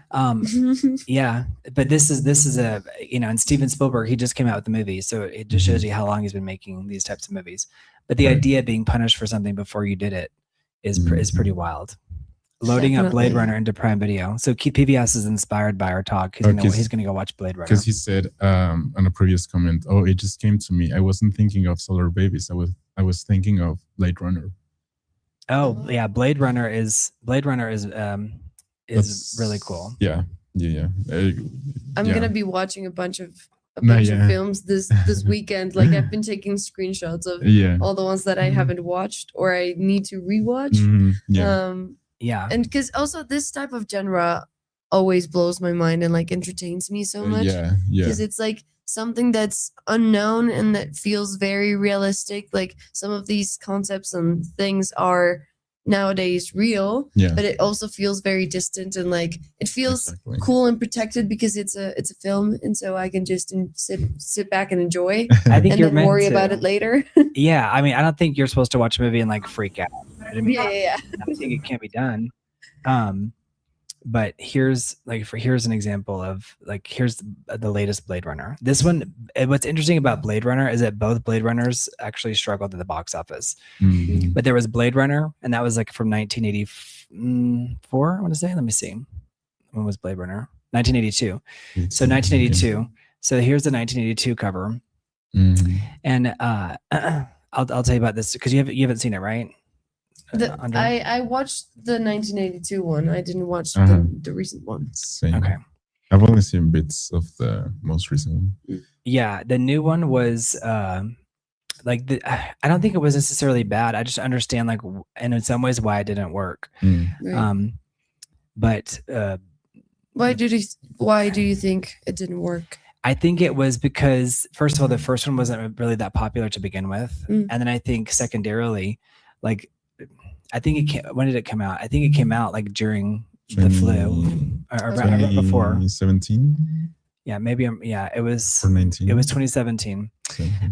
Yeah, but this is a and Steven Spielberg, he just came out with the movie, so it just shows you how long he's been making these types of movies. But the idea of being punished for something before you did it is pretty wild. Loading up Blade Runner into Prime Video. So PBS is inspired by our talk. He's gonna go watch Blade Runner. Because he said on a previous comment, "Oh, it just came to me. I wasn't thinking of Solar Babies. I was thinking of Blade Runner." Oh yeah, Blade Runner is really cool. Yeah. I'm gonna be watching a bunch of films this weekend. Like I've been taking screenshots of all the ones that I haven't watched or I need to rewatch. And because also this type of genre always blows my mind and like entertains me so much. Because it's like something that's unknown and that feels very realistic. Like some of these concepts and things are nowadays real, but it also feels very distant and like it feels cool and protected because it's a film, and so I can just sit back and enjoy. I think and then worry about it later. Yeah, I mean, I don't think you're supposed to watch a movie and like freak out. I don't think it can't be done. But here's an example of here's the latest Blade Runner. This one, what's interesting about Blade Runner is that both Blade Runners actually struggled at the box office. But there was Blade Runner, and that was like from 1984, I want to say. Let me see. When was Blade Runner? 1982. So 1982. So here's the 1982 cover. And I'll tell you about this because you haven't seen it, right? I watched the 1982 one. I didn't watch the recent one. Same. Okay. I've only seen bits of the most recent one. Yeah, the new one was I don't think it was necessarily bad. I just understand and in some ways why it didn't work. Right. But why do you think it didn't work? I think it was because first of all, the first one wasn't really that popular to begin with, and then I think secondarily, when did it come out? I think it came out during the flu or before 2017. Yeah, maybe it was 19. It was 2017.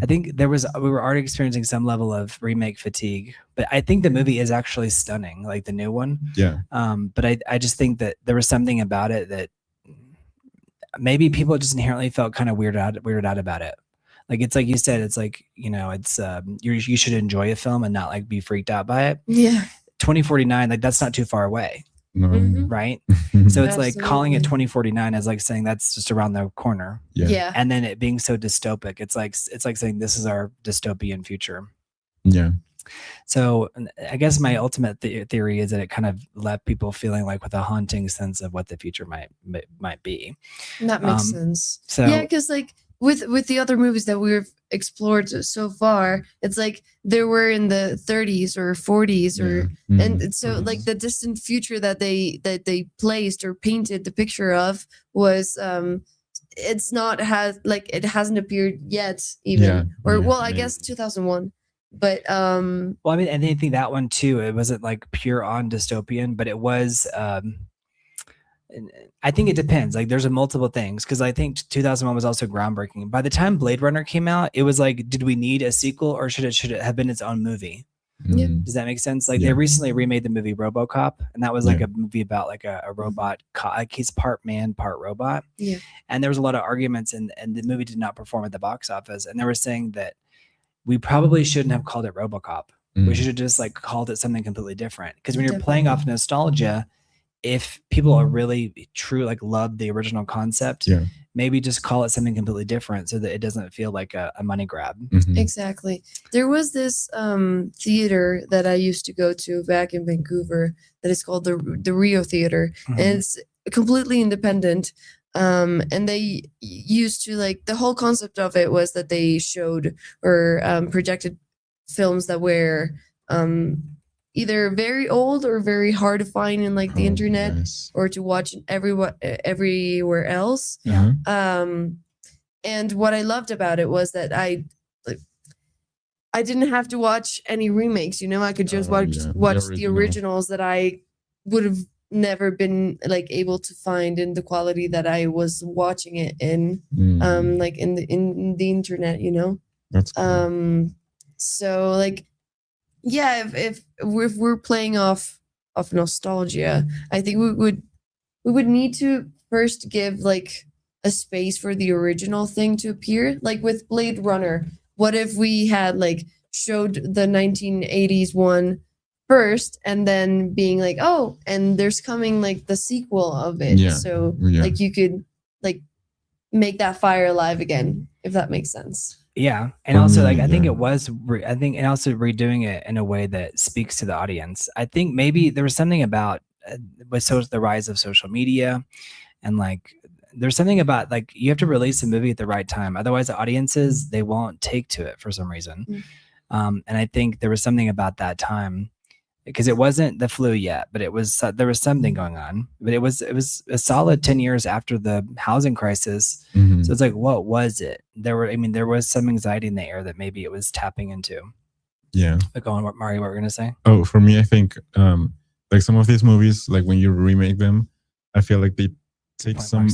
I think we were already experiencing some level of remake fatigue, but I think the movie is actually stunning, like the new one. Yeah. But I just think that there was something about it that maybe people just inherently felt kind of weirded out about it. Like it's like you said, it's like, it's you should enjoy a film and not be freaked out by it. Yeah. 2049, that's not too far away. No. Right? So it's like calling it 2049 is like saying that's just around the corner. Yeah. And then it being so dystopic, it's like saying this is our dystopian future. Yeah. So I guess my ultimate theory is that it kind of left people feeling with a haunting sense of what the future might be. That makes sense. So yeah, because with the other movies that we've explored so far, it's like they were in the 30s or 40s or and so like the distant future that they placed or painted the picture of was it's not it hasn't appeared yet even I guess 2001. But well, I mean, and I think that one too, it wasn't like pure on dystopian, but it was I think it depends. Like there's multiple things, because I think 2001 was also groundbreaking. By the time Blade Runner came out, it was like, did we need a sequel, or should it have been its own movie? Yeah. Does that make sense? Like they recently remade the movie RoboCop, and that was like a movie about like a robot, like he's part man, part robot. Yeah. And there was a lot of arguments, and the movie did not perform at the box office. And they were saying that we probably shouldn't have called it RoboCop. We should have just like called it something completely different. Because when you're playing off nostalgia, if people are really true, like love the original concept, maybe just call it something completely different so that it doesn't feel like a money grab. Exactly. There was this theater that I used to go to back in Vancouver that is called the Rio Theater, and it's completely independent. And they used to, like, the whole concept of it was that they showed or projected films that were either very old or very hard to find in like the internet or to watch everywhere else. And what I loved about it was that I didn't have to watch any remakes, you know. I could just watch the originals that I would have never been like able to find in the quality that I was watching it in like in the internet, you know. That's cool. So like, yeah, if we're playing off nostalgia, I think we would need to first give like a space for the original thing to appear. Like with Blade Runner, what if we had like showed the 1980s one first and then being like, oh, and there's coming like the sequel of it, like you could like make that fire alive again, if that makes sense. Yeah. And also like I think it was and also redoing it in a way that speaks to the audience. I think maybe there was something about with the rise of social media, and like there's something about like you have to release a movie at the right time, otherwise the audiences, they won't take to it for some reason. And I think there was something about that time, because it wasn't the flu yet, but there was something going on. But it was a solid 10 years after the housing crisis. So it's like, what was it? There was some anxiety in the air that maybe it was tapping into. Yeah. Like on what Mario, what we're gonna say? Oh, for me, I think like some of these movies, like when you remake them, I feel like they take out some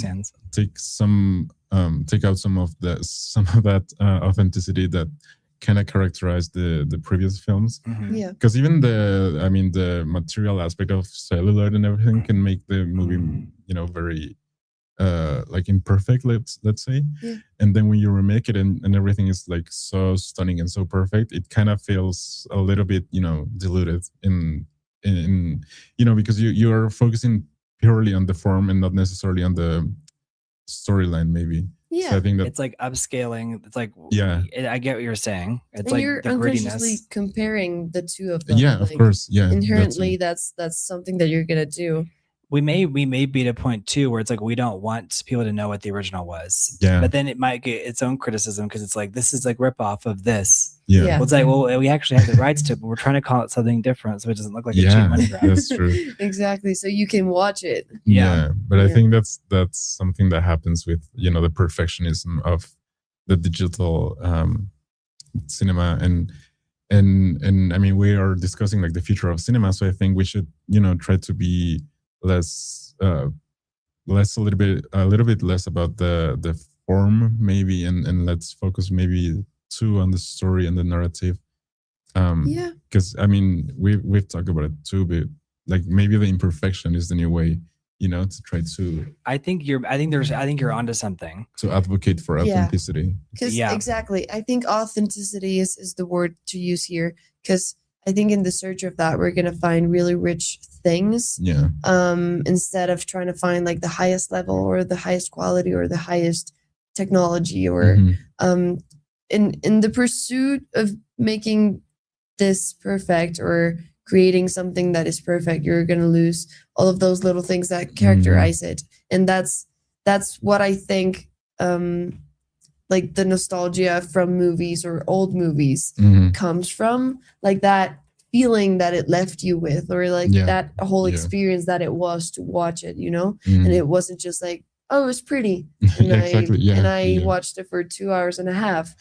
of that authenticity that kind of characterize the previous films. Yeah, because even the material aspect of celluloid and everything can make the movie very like imperfect, let's say. And then when you remake it and everything is like so stunning and so perfect, it kind of feels a little bit diluted in because you are focusing purely on the form and not necessarily on the storyline, maybe. Yeah, so I think that it's like upscaling. It's like, I get what you're saying. It's and like you're the unconsciously grittiness. comparing the two of them. Yeah, of course. Yeah, inherently, that's something that you're gonna do. We may be at a point too where it's like we don't want people to know what the original was. Yeah. But then it might get its own criticism because it's like, this is like rip off of this. Yeah. Yeah. Well, it's like, well, we actually have the rights to it, but we're trying to call it something different so it doesn't look like a cheap money grab. That's true. Exactly. So you can watch it. Yeah. But I think that's something that happens with the perfectionism of the digital cinema and I mean, we are discussing like the future of cinema, so I think we should try to be less a little bit less about the form maybe, and let's focus maybe too on the story and the narrative. Because I mean we've talked about it too, but like maybe the imperfection is the new way, to try to. I think you're onto something. To advocate for authenticity. Because exactly, I think authenticity is the word to use here. Because I think in the search of that, we're gonna find really rich things. Yeah. Instead of trying to find like the highest level or the highest quality or the highest technology or in the pursuit of making this perfect or creating something that is perfect, you're going to lose all of those little things that characterize it. And that's what I think like the nostalgia from movies or old movies Mhm. comes from, like that feeling that it left you with, or like Yeah. that whole Yeah. experience that it was to watch it, Mhm. and it wasn't just like, oh, it was pretty, and Exactly. Yeah. and I Yeah. watched it for 2 hours and a half.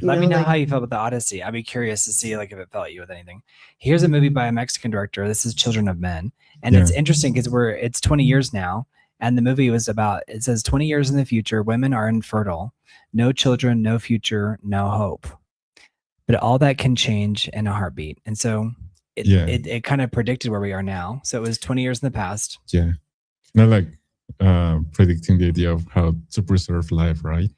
Let me know like, how you felt with the Odyssey. I'd be curious to see like if it felt you with anything. Here's a movie by a Mexican director. This is Children of Men, and it's Yeah. interesting because it's 20 years now, and the movie was about. It says 20 years in the future, women are infertile, no children, no future, no hope. But all that can change in a heartbeat, and so Yeah. it kind of predicted where we are now. So it was 20 years in the past. Yeah. Not like predicting the idea of how to preserve life, right?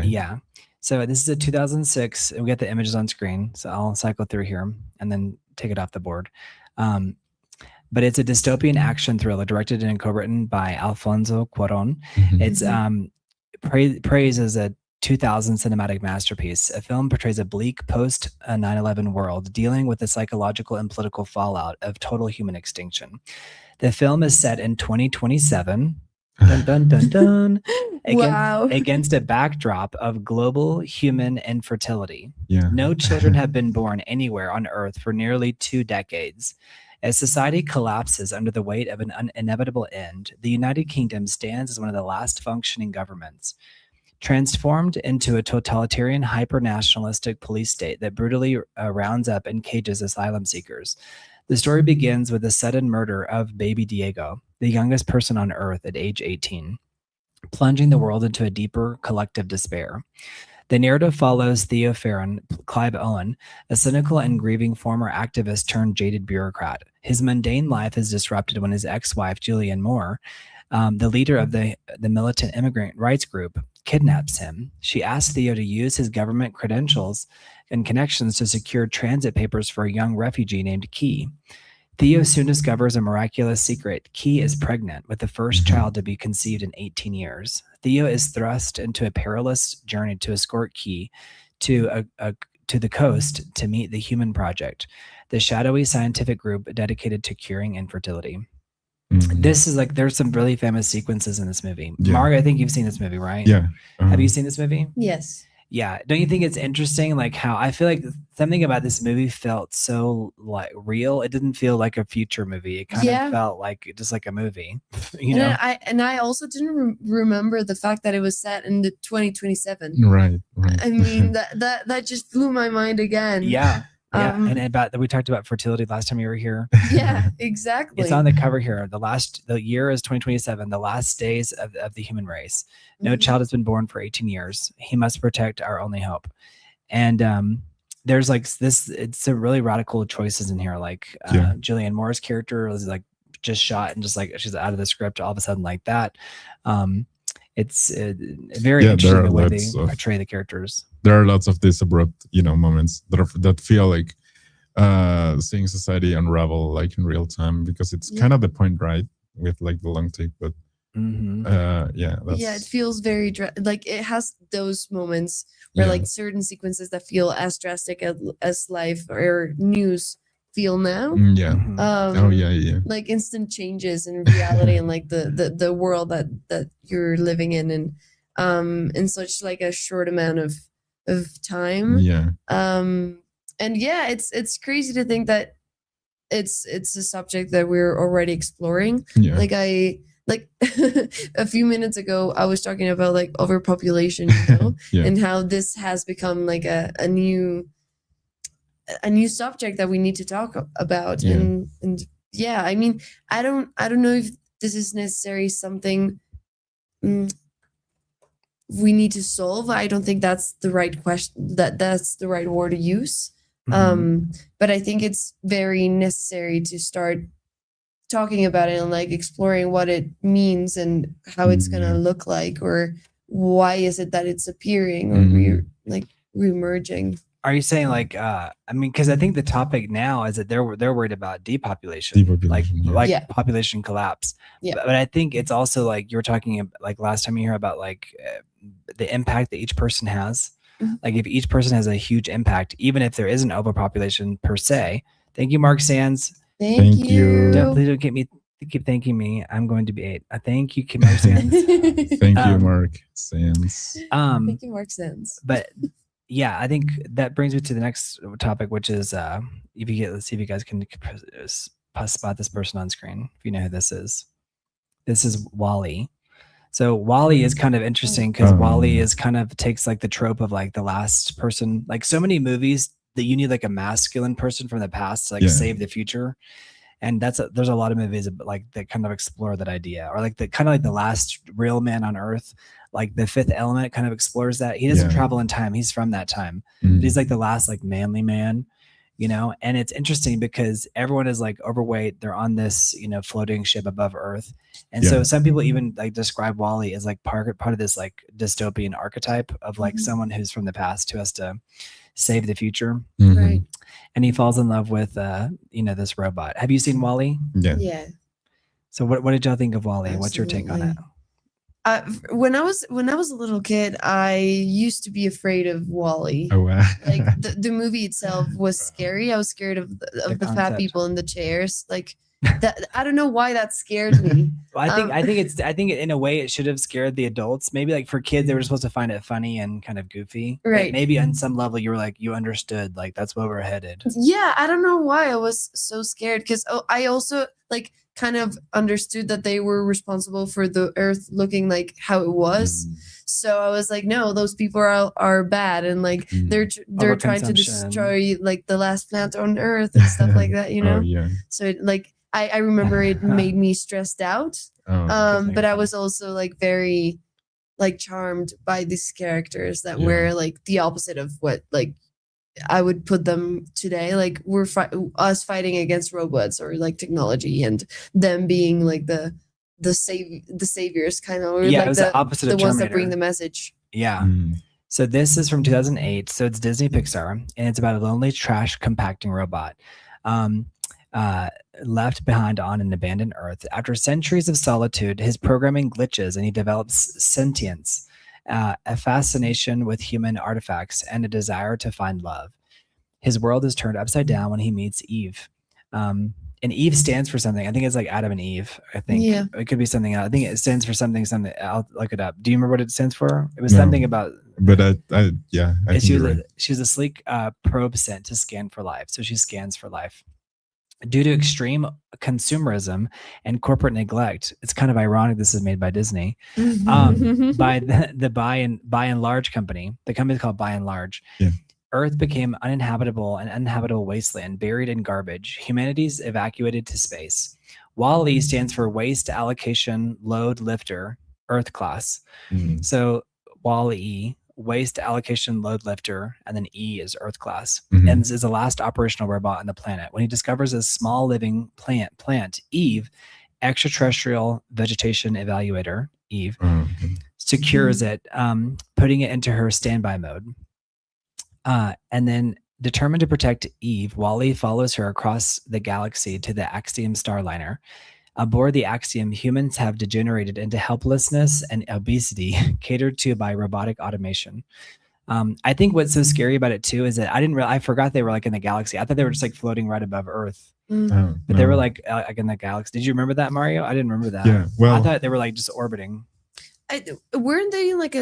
Yeah. So this is a 2006. We got the images on screen, so I'll cycle through here and then take it off the board. But it's a dystopian action thriller directed and co-written by Alfonso Cuarón. Mhm. It's praised as a 2000 cinematic masterpiece. A film portrays a bleak post 9/11 world dealing with the psychological and political fallout of total human extinction. The film is set in 2027. Dun, dun, dun, dun, wow. against a backdrop of global human infertility. Yeah. No children have been born anywhere on Earth for nearly 2 decades. As society collapses under the weight of an inevitable end, the United Kingdom stands as one of the last functioning governments, transformed into a totalitarian, hyper-nationalistic police state that brutally rounds up and cages asylum seekers. The story begins with the sudden murder of baby Diego, the youngest person on Earth at age 18, plunging the world into a deeper collective despair. The narrative follows Theo Farron, Clive Owen, a cynical and grieving former activist turned jaded bureaucrat. His mundane life is disrupted when his ex-wife, Julianne Moore, the leader of the militant immigrant rights group, kidnaps him. She asks Theo to use his government credentials and connections to secure transit papers for a young refugee named Key. Theo soon discovers a miraculous secret. Key is pregnant with the first child to be conceived in 18 years. Theo is thrust into a perilous journey to escort Key to the coast to meet the Human Project, the shadowy scientific group dedicated to curing infertility. Mhm. This is like, there's some really famous sequences in this movie. Yeah. Marg, I think you've seen this movie, right? Yeah. Have you seen this movie? Yes. Yeah. Don't you think it's interesting, like how I feel like something about this movie felt so like real? It didn't feel like a future movie. It kind of felt like just like a movie. You know? And I also didn't remember the fact that it was set in the 2027. Right. I mean that just blew my mind again. Yeah. Yeah, and about we talked about fertility last time you were here. Yeah, exactly. It's on the cover here. The year is 2027, the last days of the human race. No child has been born for 18 years. He must protect our only hope. And there's like this, it's a really radical choices in here. Like Julianne Moore's character is like just shot and just like she's out of the script all of a sudden like that. It's very interesting the way they portray the characters. There are lots of these abrupt, moments that feel like seeing society unravel like in real time, because it's kind of the point, right? With like the long take, but it feels very like it has those moments where like certain sequences that feel as drastic as life or news feel now. Like instant changes in reality and like the world that you're living in such like a short amount of time. It's crazy to think that it's a subject that we're already exploring. Like a few minutes ago I was talking about like overpopulation, and how this has become like a new subject that we need to talk about. And I mean, I don't know if this is necessarily something we need to solve. I don't think that's the right question, that's the right word to use. But I think it's very necessary to start talking about it and like exploring what it means and how it's gonna look like, or why is it that it's appearing or reemerging. Are you saying like because I think the topic now is that they're worried about depopulation like population collapse. But I think it's also like you were talking about, like last time you heard about like the impact that each person has. Like if each person has a huge impact, even if there isn't overpopulation per se. Thank you, Mark Sands. Thank you. Please don't keep thanking me. I'm going to be 8. Thank you, Mark Sands. Thank Thank you, Mark Sands. Thank you, Mark Sands. But yeah, I think that brings me to the next topic, which is let's see if you guys can spot this person on screen. If you know who this is. This is Wall-E. So Wall-E is kind of interesting because Wall-E is kind of takes like the trope of like the last person, like so many movies that you need like a masculine person from the past to like save the future. And there's a lot of movies like that kind of explore that idea, or like the kind of like the last real man on earth, like The Fifth Element kind of explores that. He doesn't travel in time. He's from that time. But he's like the last like manly man, you know? And it's interesting because everyone is like overweight. They're on this, you know, floating ship above Earth. And so some people even like describe Wall-E as like part of this like dystopian archetype of like someone who's from the past who has to save the future. Right. And he falls in love with you know, this robot. Have you seen Wall-E? Yeah. So what did y'all think of Wall-E? Absolutely. What's your take on it? When I was a little kid, I used to be afraid of Wall-E. Oh wow! Like the movie itself was scary. I was scared of the fat people in the chairs. Like that, I don't know why that scared me. Well, I think in a way it should have scared the adults. Maybe like for kids, they were supposed to find it funny and kind of goofy. Right. But maybe on some level you were like, you understood, like that's where we're headed. Yeah, I don't know why I was so scared because I also like kind of understood that they were responsible for the Earth looking like how it was. So I was like, no, those people are bad, and like they're trying to destroy like the last plant on Earth and stuff like that, you know. So it, like I remember it made me stressed out. But I was also like very like charmed by these characters that were like the opposite of what like I would put them today. Like we're us fighting against robots or like technology, and them being like the saviors kind of, or yeah, like it was the opposite of the ones Terminator. that bring the message. Yeah. So this is from 2008. So it's Disney Pixar, and it's about a lonely trash compacting robot left behind on an abandoned Earth. After centuries of solitude, his programming glitches and he develops sentience, a fascination with human artifacts, and a desire to find love. His world is turned upside down when he meets Eve. And Eve stands for something. I think it's like Adam and Eve. I think it could be something else. I think it stands for something. I'll look it up. Do you remember what it stands for? It was something about. But I think she was a sleek probe sent to scan for life. So she scans for life. Due to extreme consumerism and corporate neglect, it's kind of ironic this is made by Disney, by the By and Large company. The company is called By and Large. Yeah. Earth became an uninhabitable wasteland, buried in garbage. Humanity's evacuated to space. Wall-E stands for Waste Allocation Load Lifter, Earth Class. So Wall-E, Waste Allocation Load Lifter, and then E is Earth Class. And this is the last operational robot on the planet. When he discovers a small living plant, Eve, extraterrestrial vegetation evaluator, Eve, secures it, putting it into her standby mode. And then, determined to protect Eve, Wall-E follows her across the galaxy to the Axiom Starliner. Aboard the Axiom, humans have degenerated into helplessness and obesity, catered to by robotic automation. I think what's so scary about it too is that I forgot they were like in the galaxy. I thought they were just like floating right above Earth. But they were like in the galaxy. Did you remember that, Mario? I didn't remember that. Yeah, well, I thought they were like just orbiting. Weren't they in like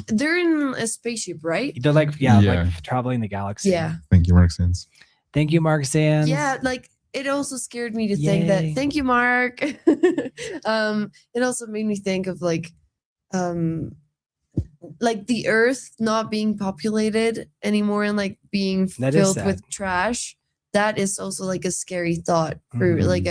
they're in a spaceship, right? They're like like traveling the galaxy. Yeah. Thank you, Mark Sands. Thank you, Mark Sands. Yeah, like it also scared me to think that. Thank you, Mark. It also made me think of like the Earth not being populated anymore and like being filled with trash. That is also like a scary thought for like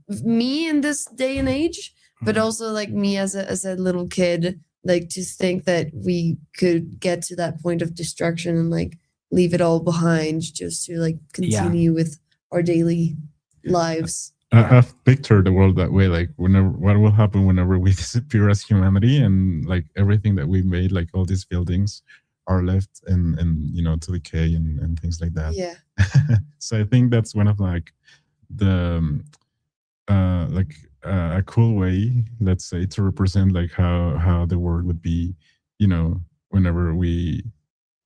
me in this day and age. But also like me as a little kid, like to think that we could get to that point of destruction and like leave it all behind just to like continue with our daily lives. I've pictured the world that way. Like what will happen whenever we disappear as humanity, and like everything that we made, like all these buildings are left and to decay and things like that. Yeah. So I think that's one of like the a cool way, let's say, to represent like how the world would be, whenever we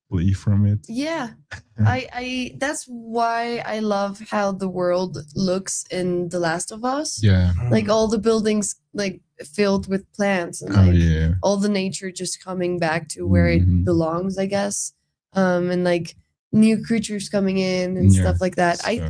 flee from it. Yeah. I that's why I love how the world looks in The Last of Us. Yeah. Like all the buildings like filled with plants and Oh like yeah. all the nature just coming back to where it belongs, I guess. And like new creatures coming in and stuff like that. So-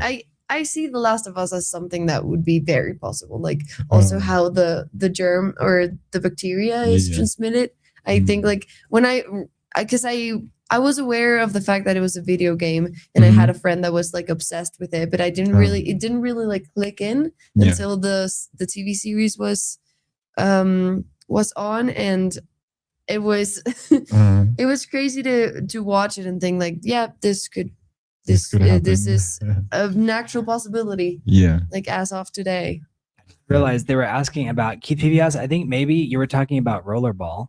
I see The Last of Us as something that would be very possible. Like also how the germ or the bacteria is transmitted. I think like when because I was aware of the fact that it was a video game, and I had a friend that was like obsessed with it, but it didn't really like click in until the TV series was on, and it was it was crazy to watch it and think like, yeah, this is a natural possibility. Yeah. Like as of today. Realized they were asking about Keith PBS. I think maybe you were talking about Rollerball.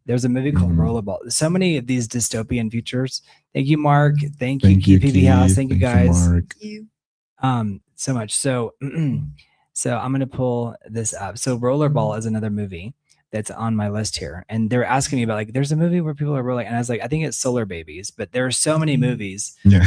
There's a movie called Rollerball. So many of these dystopian futures. Thank you, Mark. Thank you, Keith PB House. Thank you guys. Mark. Thank you. So much. So so I'm gonna pull this up. So Rollerball is another movie that's on my list here. And they're asking me about like, there's a movie where people are rolling, and I was like, I think it's Solar Babies, but there are so many movies. Yeah.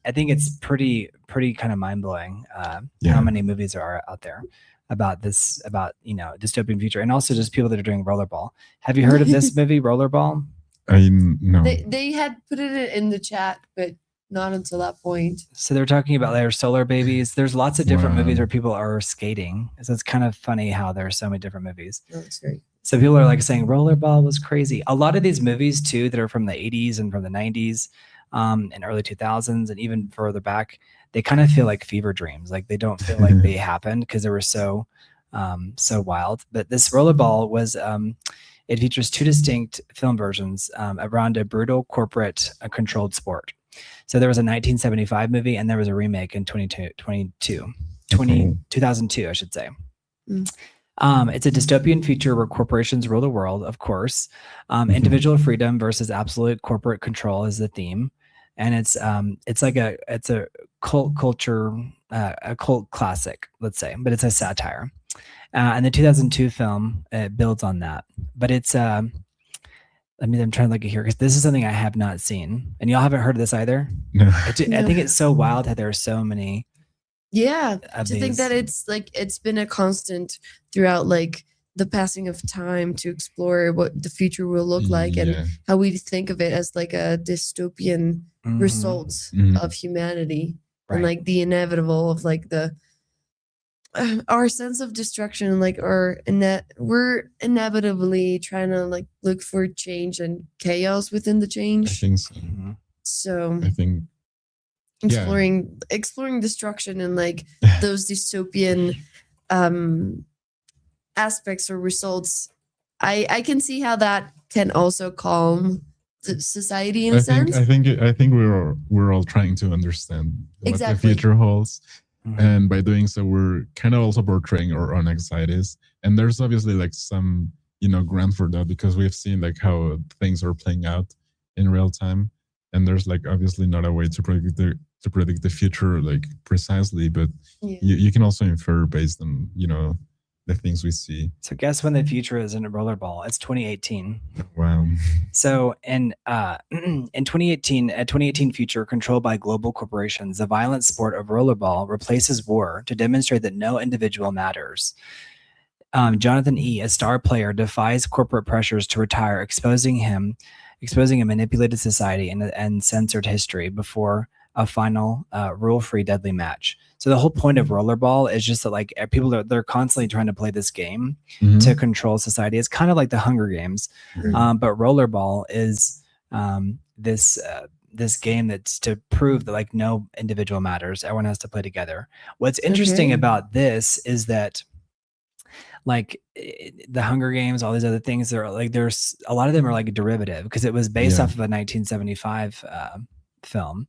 I think it's pretty kind of mind blowing how many movies are out there about this, about dystopian future, and also just people that are doing Rollerball. Have you heard of this movie, Rollerball? I know. They had put it in the chat, but not until that point. So they're talking about their Solar Babies. There's lots of different movies where people are skating. So it's kind of funny how there are so many different movies. Oh, that's great. So people are like saying Rollerball was crazy. A lot of these movies too that are from the 80s and from the 90s and early 2000s and even further back, they kind of feel like fever dreams. Like they don't feel like they happened because they were so wild. But this Rollerball was it features two distinct film versions around a brutal corporate controlled sport. So there was a 1975 movie and there was a remake in 2002, I should say. It's a dystopian future where corporations rule the world, of course. Individual freedom versus absolute corporate control is the theme. And it's a cult culture, a cult classic, let's say, but it's a satire. And the 2002 film, it builds on that. But it's I'm trying to look at here because this is something I have not seen, and y'all haven't heard of this either. No. I think it's so wild how there are so many. Yeah, to think that it's been a constant throughout like the passing of time to explore what the future will look like and how we think of it as like a dystopian result of humanity and like the inevitable of like our sense of destruction and like we're inevitably trying to like look for change and chaos within the change. I think so. So I think exploring destruction and like those dystopian aspects or results, I can see how that can also calm the society in a sense. I think we're all trying to understand what the future holds. And by doing so, we're kind of also portraying our own anxieties. And there's obviously like some, ground for that because we've seen like how things are playing out in real time. And there's like obviously not a way to predict the future like precisely, but you can also infer based on, the things we see. So guess when the future is in a Rollerball? It's 2018. Wow. So in 2018, a 2018 future controlled by global corporations, the violent sport of rollerball replaces war to demonstrate that no individual matters. Jonathan E., a star player, defies corporate pressures to retire, exposing a manipulated society and censored history before a final rule-free deadly match. So the whole point of Rollerball is just that like they're constantly trying to play this game to control society. It's kind of like the Hunger Games, but Rollerball is this game that's to prove that like no individual matters. Everyone has to play together. What's interesting about this is that like the Hunger Games, all these other things, there's a lot of them are like derivative because it was based off of a 1975 film.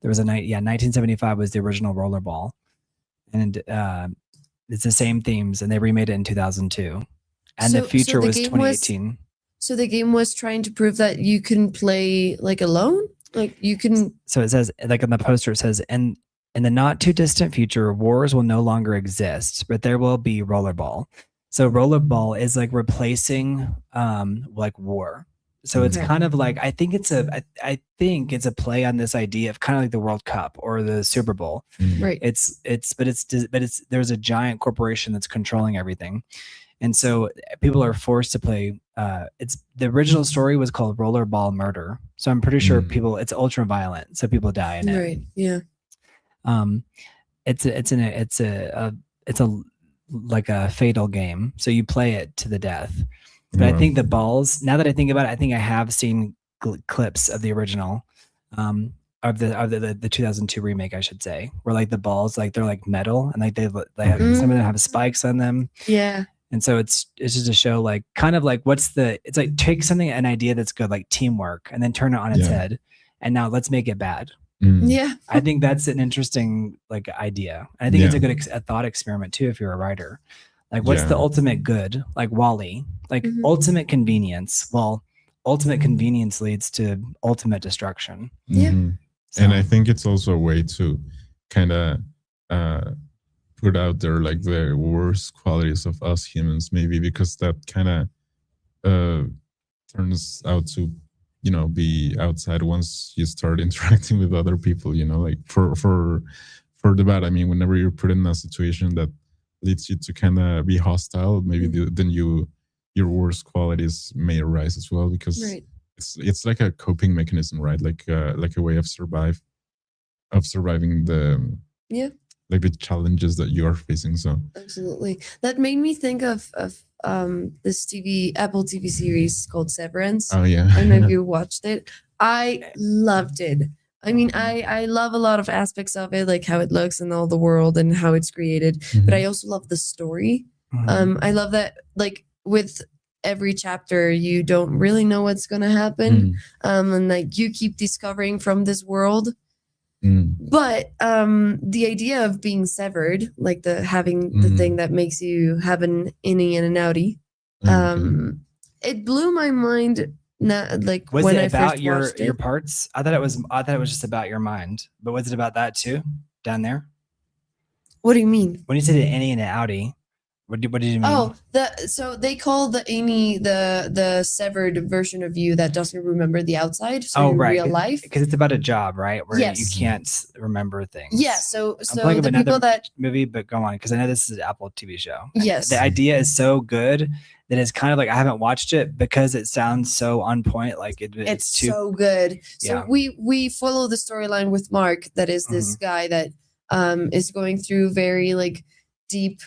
There was 1975 was the original Rollerball, and it's the same themes, and they remade it in 2002, and the future was 2018. So the game was trying to prove that you can play like alone, like you can. So it says, like on the poster, it says, in the not too distant future, wars will no longer exist, but there will be Rollerball. So Rollerball is like replacing like war. So So it's Okay. kind of like I think it's a play on this idea of kind of like the World Cup or the Super Bowl. Right. It's there's a giant corporation that's controlling everything. And so people are forced to play. It's the original story was called Rollerball Murder. So I'm pretty sure it's ultra violent. So people die in it. Right. Yeah. It's a like a fatal game. So you play it to the death. But I think the balls, now that I think about it, I think I have seen clips of the original, of the 2002 remake, I should say, where like the balls, like they're like metal and like they have, some of them have spikes on them. Yeah. And so it's just a show like kind of like it's like take something, an idea that's good, like teamwork, and then turn it on its head. And now let's make it bad. Yeah. I think that's an interesting like idea. And I think it's a good a thought experiment too, if you're a writer. Like what's the ultimate good? Like Wall-E, like ultimate convenience. Well, ultimate convenience leads to ultimate destruction. Yeah. So, And I think it's also a way to kind of put out there like the worst qualities of us humans, maybe, because that kind of turns out to, you know, be outside once you start interacting with other people, you know, like for the bad. I mean, whenever you're put in a situation that leads you to kind of be hostile, maybe then your worst qualities may arise as well, because it's like a coping mechanism, right? Like a way of surviving the like the challenges that you are facing. So absolutely, that made me think of this Apple TV series called Severance. Oh yeah, I don't know if you watched it. I loved it. I mean, I love a lot of aspects of it, like how it looks and all the world and how it's created. But I also love the story. I love that, like with every chapter, you don't really know what's gonna happen, and like you keep discovering from this world. But the idea of being severed, like having the thing that makes you have an innie and an outie, it blew my mind. Like was when it I about first your watched it. parts? I thought it was just about your mind, but was it about that too down there? What do you mean? When you said an innie and an outie, what did you mean? Oh, so they call the innie the severed version of you that doesn't remember the outside. So in real life, because it's about a job, right? Where you can't remember things. Yeah. So I'm the people that movie, but go on, because I know this is an Apple TV show. Yes. The idea is so good that it's kind of like I haven't watched it because it sounds so on point. Like it's too so good. Yeah. So we follow the storyline with Mark. That is this guy that is going through very like deep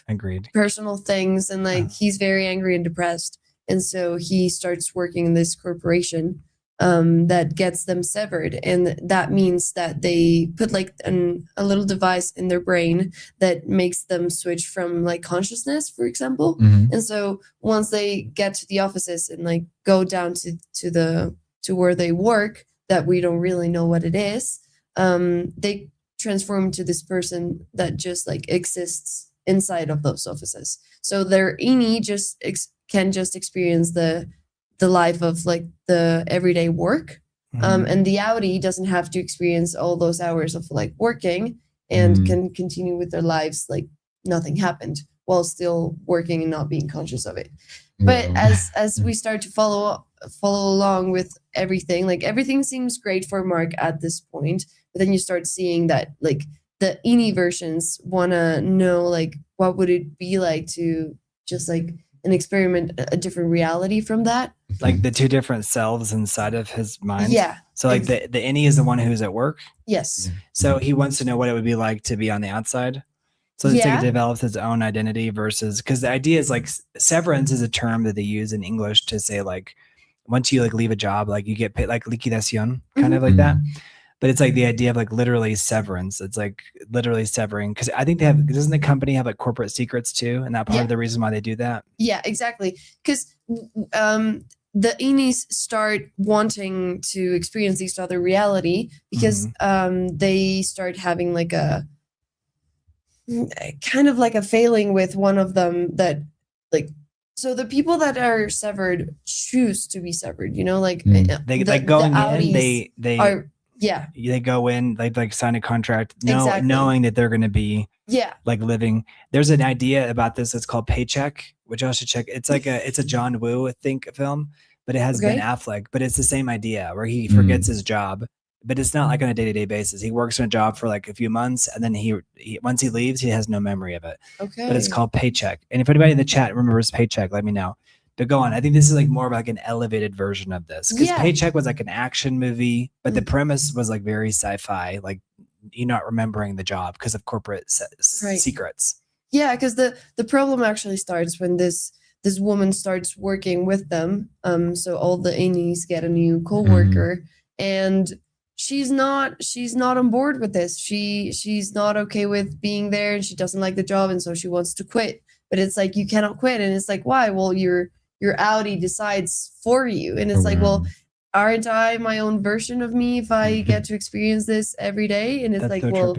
personal things, and like he's very angry and depressed, and so he starts working in this corporation that gets them severed, and that means that they put like a little device in their brain that makes them switch from like consciousness, for example. And so once they get to the offices and like go down to where they work, that we don't really know what it is, they transform into this person that just like exists inside of those offices. So their innie can just experience the life of like the everyday work, and the outie doesn't have to experience all those hours of like working, and can continue with their lives like nothing happened, while still working and not being conscious of it. But as we start to follow along with everything, like everything seems great for Mark at this point, but then you start seeing that like the innie versions want to know like what would it be like to just like an experiment, a different reality from that, like the two different selves inside of his mind. Yeah. So like the innie is the one who's at work. Yes. So he wants to know what it would be like to be on the outside. So it's like it develops his own identity versus, because the idea is like severance is a term that they use in English to say like once you like leave a job, like you get paid, like liquidación, kind of like that. But it's like the idea of like literally severance. It's like literally severing, because I think doesn't the company have like corporate secrets too? And that part of the reason why they do that? Yeah, exactly. Because the innies start wanting to experience this other reality because they start having like a kind of like a failing with one of them that like, so the people that are severed choose to be severed, you know, like they going in, they are. Yeah, they go in, they like sign a contract, knowing that they're going to be like living. There's an idea about this. It's called Paycheck, which I should check. It's like it's a John Woo, I think, film, but it has Ben Affleck, but it's the same idea where he forgets his job, but it's not like on a day-to-day basis. He works on a job for like a few months, and then he once he leaves, he has no memory of it. Okay. But it's called Paycheck. And if anybody in the chat remembers Paycheck, let me know. But go on. I think this is like more of like an elevated version of this, because Paycheck was like an action movie, but the premise was like very sci-fi, like you not remembering the job because of corporate secrets. Yeah, because the problem actually starts when this woman starts working with them. So all the Anis get a new co-worker, and she's not on board with this. She's not okay with being there, and she doesn't like the job, and so she wants to quit. But it's like, you cannot quit, and it's like, why? Well, your Audi decides for you, and it's like, well, aren't I my own version of me if I get to experience this every day? And it's like, well,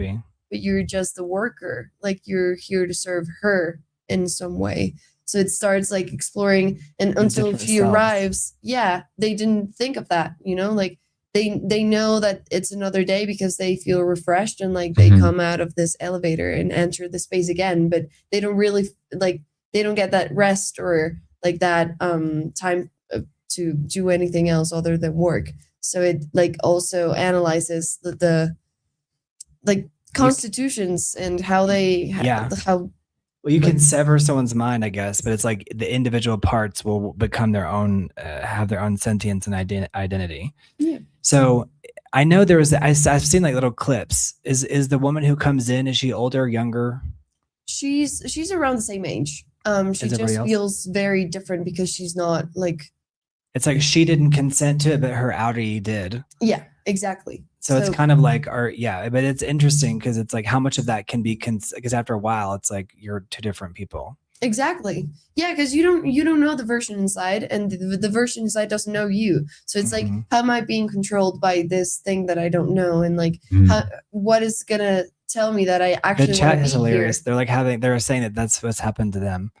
but you're just the worker. Like, you're here to serve her in some way. So it starts like exploring, and until she arrives, they didn't think of that, like they know that it's another day because they feel refreshed, and like they come out of this elevator and enter the space again, but they don't really they don't get that rest or like that time to do anything else other than work. So it like also analyzes the constitutions and how they how. Well, you can sever someone's mind, I guess, but it's like the individual parts will become their own, have their own sentience and identity. Yeah. So I know I've seen like little clips. Is the woman who comes in, is she older or younger? She's around the same age. She just feels very different because she's not like. It's like she didn't consent to it, but her Audi did. Yeah, exactly. So it's kind of like, but it's interesting because it's like how much of that can be, because after a while, it's like you're two different people. Exactly. Yeah, because you don't know the version inside, and the version inside doesn't know you. So it's like, how am I being controlled by this thing that I don't know? And like, what is gonna tell me that I actually? The chat is hilarious. Here? They're saying that that's what's happened to them.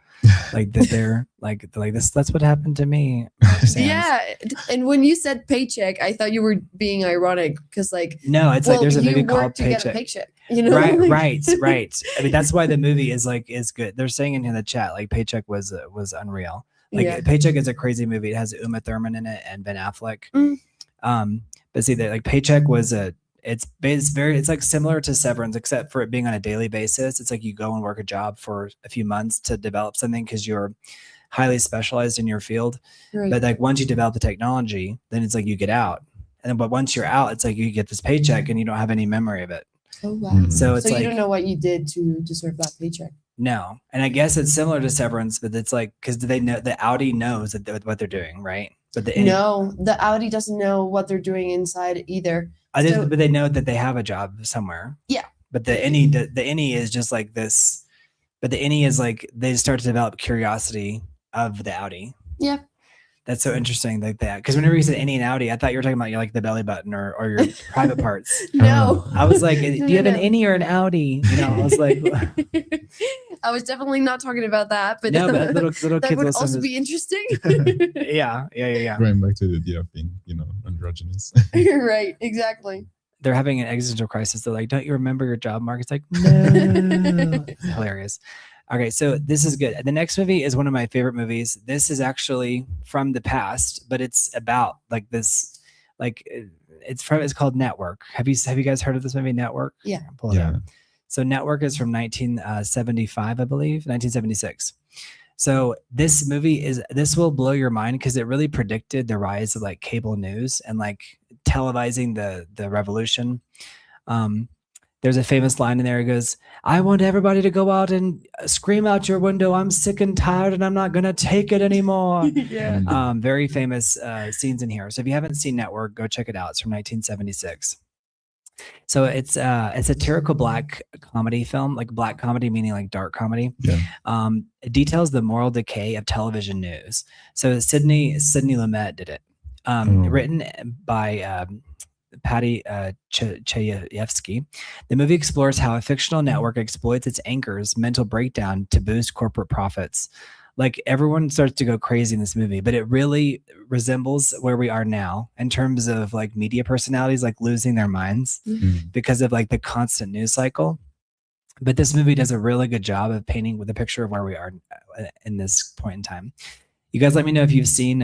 Like that they're like this. That's what happened to me. Yeah, and when you said paycheck, I thought you were being ironic because like no, it's like there's a movie called Paycheck. Right. I mean, that's why the movie is good. They're saying in the chat like Paycheck was unreal. Like Paycheck is a crazy movie. It has Uma Thurman in it and Ben Affleck. But see that like Paycheck was it's like similar to Severance, except for it being on a daily basis. It's like you go and work a job for a few months to develop something because you're highly specialized in your field. Right. But like once you develop the technology, then it's like you get out. But once you're out, it's like you get this paycheck and you don't have any memory of it. Oh wow! So it's like, you don't know what you did to deserve that paycheck. No, and I guess it's similar to Severance, but it's like because they know the Audi knows what they're doing, right? But the Audi doesn't know what they're doing inside either. But they know that they have a job somewhere. Yeah. But the innie is just like this. But the innie is like they start to develop curiosity of the Audi. Yeah. That's so interesting, like that. Because whenever you said innie and Audi, I thought you were talking about like the belly button or your private parts. No. I was like, do you have an innie or an Audi? I was like, I was definitely not talking about that, but no, but little that kids would also be interesting. Yeah. Going back to the idea of being, androgynous. Right, exactly. They're having an existential crisis. They're like, don't you remember your job, Mark? It's like, no. It's hilarious. Okay, so this is good. The next movie is one of my favorite movies. This is actually from the past, but it's about like this, like it's called Network. Have you guys heard of this movie, Network? Yeah. Pull it up. So Network is from 1975, I believe, 1976. So this movie this will blow your mind because it really predicted the rise of like cable news and like televising the revolution. There's a famous line in there. It goes, "I want everybody to go out and scream out your window. I'm sick and tired, and I'm not gonna take it anymore." Yeah. Very famous scenes in here. So if you haven't seen Network, go check it out. It's from 1976. So it's a satirical black comedy film, like black comedy meaning like dark comedy. Yeah. It details the moral decay of television news. So Sidney Lumet did it. Written by Patty Chayefsky. The movie explores how a fictional network exploits its anchor's mental breakdown to boost corporate profits. Like everyone starts to go crazy in this movie, but it really resembles where we are now in terms of like media personalities like losing their minds because of like the constant news cycle. But this movie does a really good job of painting with a picture of where we are in this point in time. You guys let me know if you've seen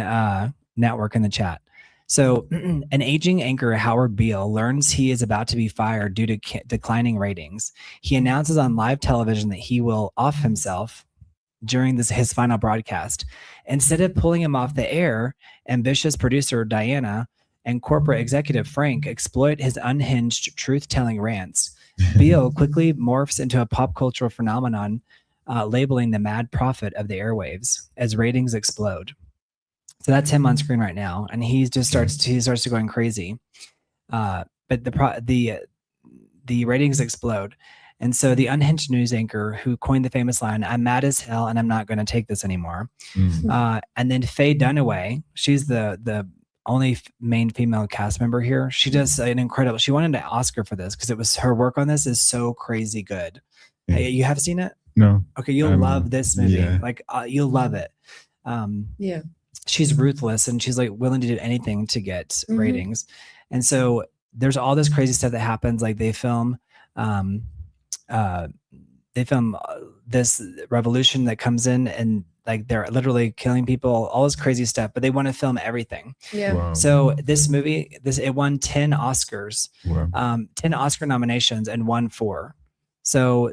network in the chat. So an aging anchor, Howard Beale, learns he is about to be fired due to declining ratings. He announces on live television that he will off himself during his final broadcast. Instead of pulling him off the air, ambitious producer Diana and corporate executive Frank exploit his unhinged truth-telling rants. Beale quickly morphs into a pop cultural phenomenon, labeling the mad prophet of the airwaves as ratings explode. So that's him on screen right now, and he starts to going crazy. But the ratings explode. And so the unhinged news anchor who coined the famous line, "I'm mad as hell and I'm not going to take this anymore." And then Faye Dunaway, she's the only main female cast member here. She does an incredible, she won an Oscar for this because it was her work on this is so crazy good. Yeah. You have seen it? No. Okay, you'll love this movie. Yeah. Like you'll love it. Yeah. She's ruthless and she's like willing to do anything to get ratings. And so there's all this crazy stuff that happens. Like they film this revolution that comes in and like they're literally killing people, all this crazy stuff, but they want to film everything. Yeah. Wow. So this movie, it won 10 Oscars, Wow. 10 Oscar nominations and won 4. So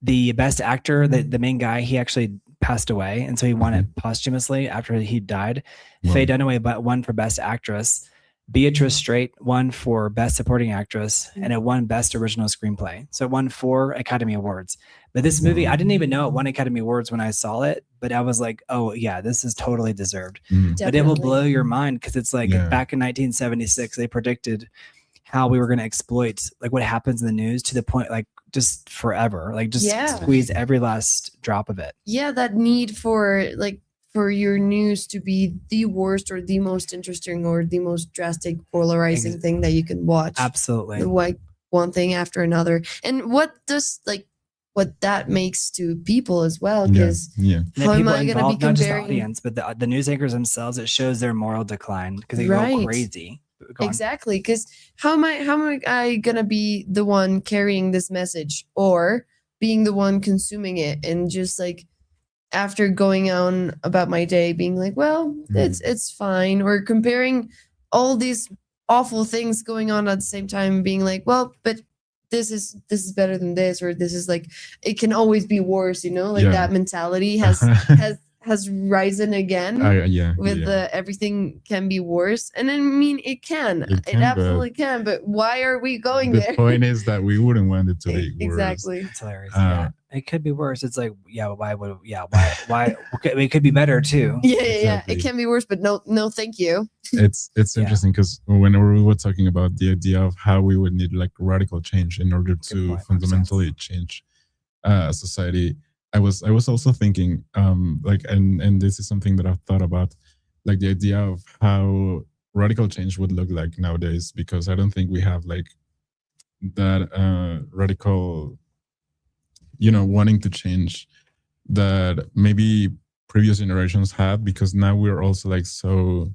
the best actor, the main guy, he actually passed away, and so he won it posthumously after he died. Wow. Faye Dunaway won for Best Actress. Beatrice Straight won for Best Supporting Actress, and it won Best Original Screenplay. So it won 4 Academy Awards. But this movie, I didn't even know it won Academy Awards when I saw it, but I was like, oh yeah, this is totally deserved. But it will blow your mind because it's like back in 1976, they predicted how we were going to exploit like what happens in the news to the point like just forever, like just squeeze every last drop of it. Yeah, that need for your news to be the worst or the most interesting or the most drastic polarizing thing that you can watch. Absolutely. Like one thing after another. And what that makes to people as well, because how am I going to be comparing? Not just the audience, but the news anchors themselves, it shows their moral decline because they go crazy. Exactly, because how am I going to be the one carrying this message or being the one consuming it and just like after going on about my day being like, well, it's fine, or comparing all these awful things going on at the same time being like, well, but this is better than this, or this is like it can always be worse, like that mentality has risen again with everything can be worse. And I mean it absolutely can, but why are we going there? The point is that we wouldn't want it to be worse. Exactly. It's hilarious. It could be worse. It's like, why it could be better too. It can be worse, but no thank you. It's interesting because whenever we were talking about the idea of how we would need like radical change in order to fundamentally change society, I was also thinking and this is something that I've thought about, like the idea of how radical change would look like nowadays, because I don't think we have like that radical wanting to change that maybe previous generations had, because now we're also like so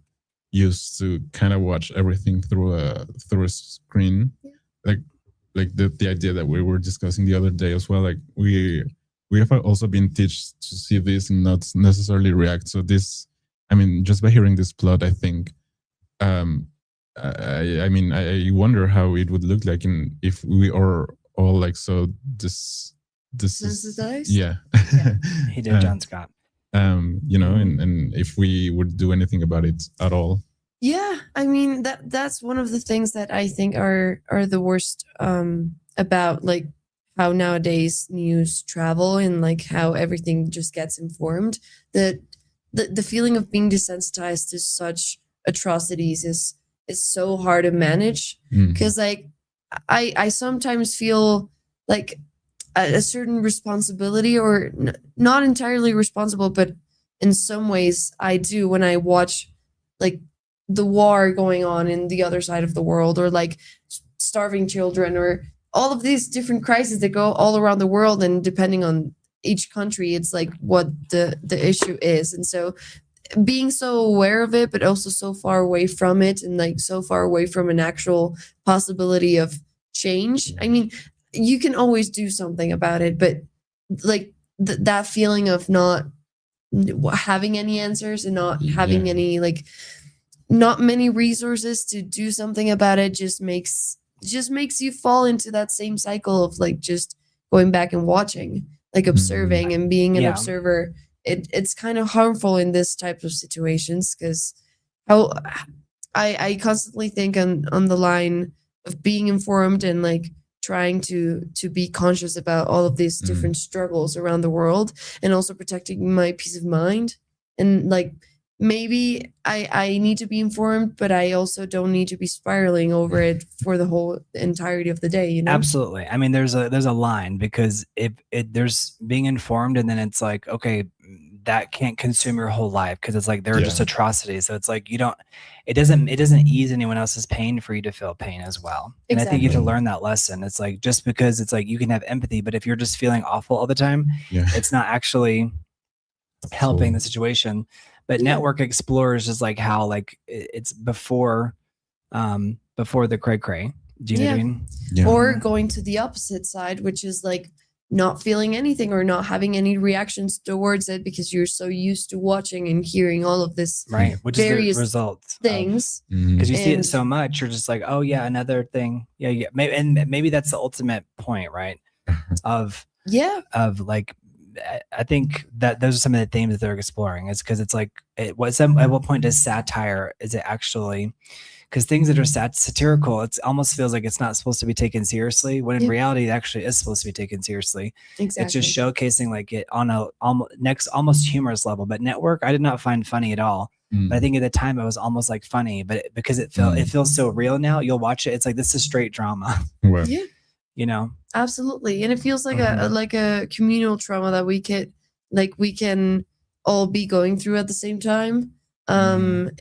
used to kind of watch everything through a screen, like the idea that we were discussing the other day as well, like we have also been taught to see this and not necessarily react. So this, I mean, just by hearing this plot, I think, I wonder how it would look like if we are all like so this sensitized. He did, John Scott. And if we would do anything about it at all. Yeah, I mean that's one of the things that I think are the worst about like how nowadays news travel and like how everything just gets informed. That the feeling of being desensitized to such atrocities is so hard to manage, because like I sometimes feel like a certain responsibility, or not entirely responsible, but in some ways I do, when I watch like the war going on in the other side of the world, or like starving children, or all of these different crises that go all around the world, and depending on each country it's like what the issue is. And so being so aware of it, but also so far away from it, and like so far away from an actual possibility of change. I mean, you can always do something about it, but like that feeling of not having any answers and not having any like not many resources to do something about it just makes you fall into that same cycle of like just going back and watching, like observing and being an observer. It's kind of harmful in this type of situations because how I constantly think on the line of being informed and like trying to be conscious about all of these different struggles around the world and also protecting my peace of mind. And like maybe I need to be informed, but I also don't need to be spiraling over it for the whole entirety of the day, you know? Absolutely. I mean, there's a line because there's being informed and then it's like, okay, that can't consume your whole life because it's like they're just atrocities. So it's like it doesn't ease anyone else's pain for you to feel pain as well. And I think you have to learn that lesson. It's like just because it's like you can have empathy, but if you're just feeling awful all the time, it's not actually helping the situation. But Network Explorers is like how like it's before the cray. Do you know what I mean? Yeah. Or going to the opposite side, which is like not feeling anything or not having any reactions towards it because you're so used to watching and hearing all of this which is the results things. Because you see it so much, you're just like, oh yeah, another thing. Yeah. Maybe that's the ultimate point, right? Of like, I think that those are some of the themes that they're exploring is because it's like, at what point does satire, is it actually, because things that are satirical, it almost feels like it's not supposed to be taken seriously, when in reality, it actually is supposed to be taken seriously. Exactly. It's just showcasing like it on a almost humorous level. But Network, I did not find funny at all. But I think at the time it was almost like funny, but because it feels so real now, you'll watch it. It's like, this is straight drama. Well. Yeah. You know? Absolutely. And it feels like a communal trauma that we can all be going through at the same time. And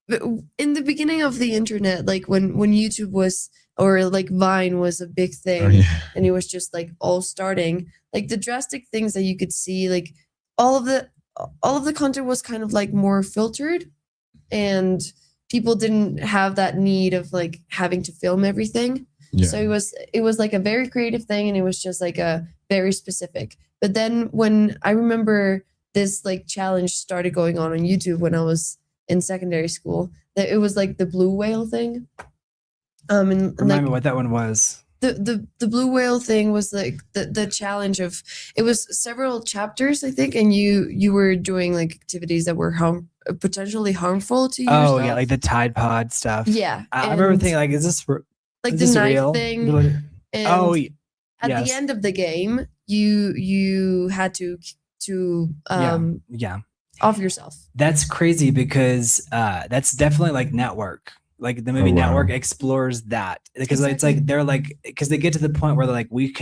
in the beginning of the internet, like when YouTube was, or like Vine was a big thing, and it was just like all starting, like the drastic things that you could see, like all of the content was kind of like more filtered, and people didn't have that need of like having to film everything. So it was like a very creative thing, and it was just like a very specific. But then when I remember this like challenge started going on YouTube when I was in secondary school, that it was like the blue whale thing. And remind me what that one was. The blue whale thing was like the challenge of, it was several chapters, I think, and you were doing like activities that were potentially harmful to you. Oh yeah, like the Tide Pod stuff. Yeah, I remember thinking like, is this like the knife real? Thing? And at the end of the game, you had to off yourself. That's crazy because that's definitely like Network. Like the movie Network explores that because it's like they're like, because they get to the point where they're like, we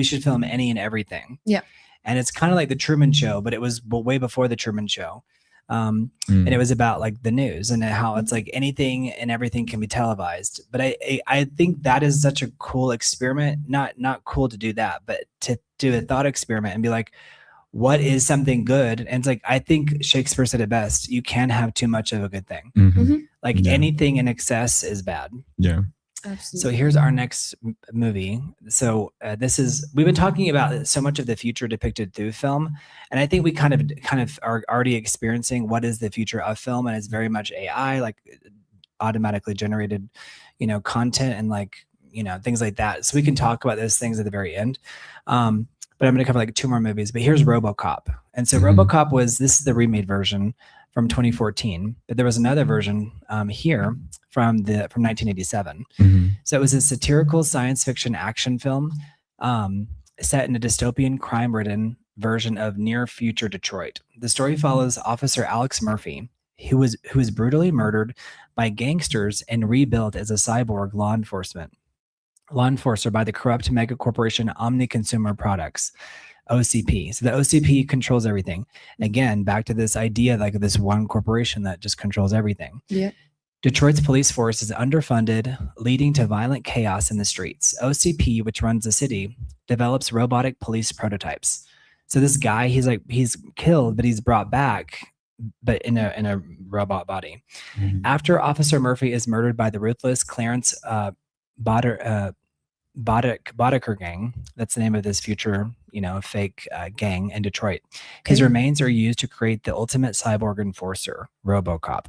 should film any and everything. Yeah, and it's kind of like the Truman Show, but it was way before the Truman Show. And it was about like the news and how it's like anything and everything can be televised. But I think that is such a cool experiment. Not cool to do that, but to do a thought experiment and be like, what is something good? And it's like, I think Shakespeare said it best. You can have too much of a good thing. Like anything in excess is bad. Yeah. Absolutely. So here's our next movie. So we've been talking about so much of the future depicted through film. And I think we kind of are already experiencing what is the future of film. And it's very much AI, like automatically generated, content and like, things like that. So we can talk about those things at the very end. But I'm going to cover like 2 more movies, but here's RoboCop. And so RoboCop this is the remade version from 2014, but there was another version here from 1987. So it was a satirical science fiction action film set in a dystopian crime-ridden version of near future Detroit. The story follows Officer Alex Murphy, who was brutally murdered by gangsters and rebuilt as a cyborg law enforcer by the corrupt mega corporation Omni Consumer Products, OCP. So the OCP controls everything. Again, back to this idea like this one corporation that just controls everything. Yeah. Detroit's police force is underfunded, leading to violent chaos in the streets. OCP, which runs the city, develops robotic police prototypes. So this guy, he's killed, but he's brought back, but in a robot body. After Officer Murphy is murdered by the ruthless Clarence Boddicker gang, that's the name of this future fake gang in Detroit. His remains are used to create the ultimate cyborg enforcer, RoboCop.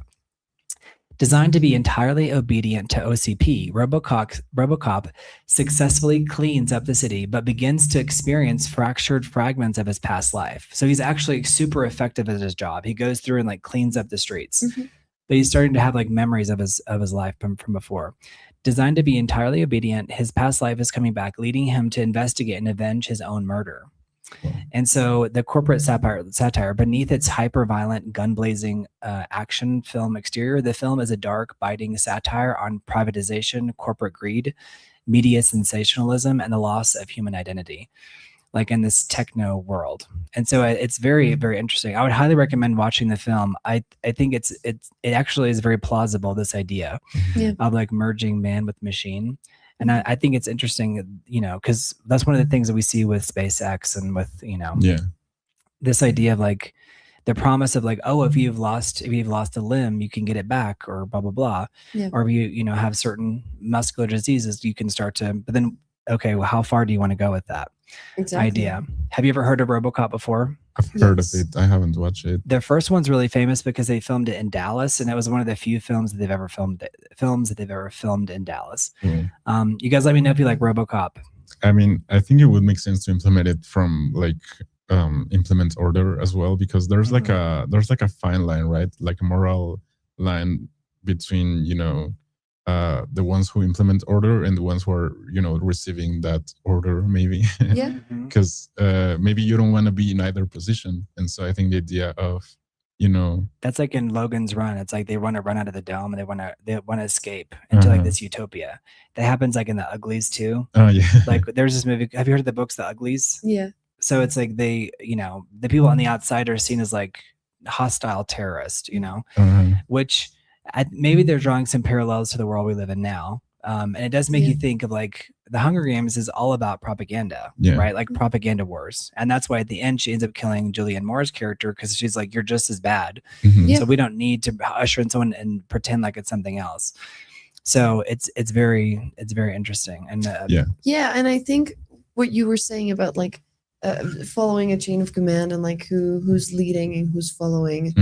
Designed to be entirely obedient to OCP, RoboCop successfully cleans up the city, but begins to experience fractured fragments of his past life. So he's actually super effective at his job. He goes through and like cleans up the streets, but he's starting to have like memories of his life from before. Designed to be entirely obedient, his past life is coming back, leading him to investigate and avenge his own murder. And so the corporate satire beneath its hyper-violent, gun-blazing action film exterior, the film is a dark, biting satire on privatization, corporate greed, media sensationalism, and the loss of human identity, like in this techno world. And so it's very, very interesting. I would highly recommend watching the film. I think it actually is very plausible, this idea of like merging man with machine. And I think it's interesting, because that's one of the things that we see with SpaceX and with, this idea of like the promise of like, oh, if you've lost a limb, you can get it back, or blah, blah, blah. Yeah. Or if you have certain muscular diseases, you can start to, but then, okay, well, how far do you want to go with that idea? Have you ever heard of RoboCop before? I've heard of it. I haven't watched it. The first one's really famous because they filmed it in Dallas, and it was one of the few films that they've ever filmed in Dallas. You guys let me know if you like RoboCop. I mean, I think it would make sense to implement it from like implement order as well, because there's like a fine line, right? Like a moral line between the ones who implement order and the ones who are receiving that order, maybe. Because maybe you don't want to be in either position. And so I think the idea of that's like in Logan's Run. It's like they want to run out of the dome and they want to escape into like this utopia. That happens like in The Uglies too. Oh yeah. Like there's this movie. Have you heard of the books The Uglies? Yeah. So it's like they the people on the outside are seen as like hostile terrorists, which maybe they're drawing some parallels to the world we live in now. And it does make you think of like the Hunger Games is all about propaganda, right? Like propaganda wars. And that's why at the end, she ends up killing Julianne Moore's character, because she's like, you're just as bad. So we don't need to usher in someone and pretend like it's something else. So it's very interesting. And and I think what you were saying about like following a chain of command and like who's leading and who's following,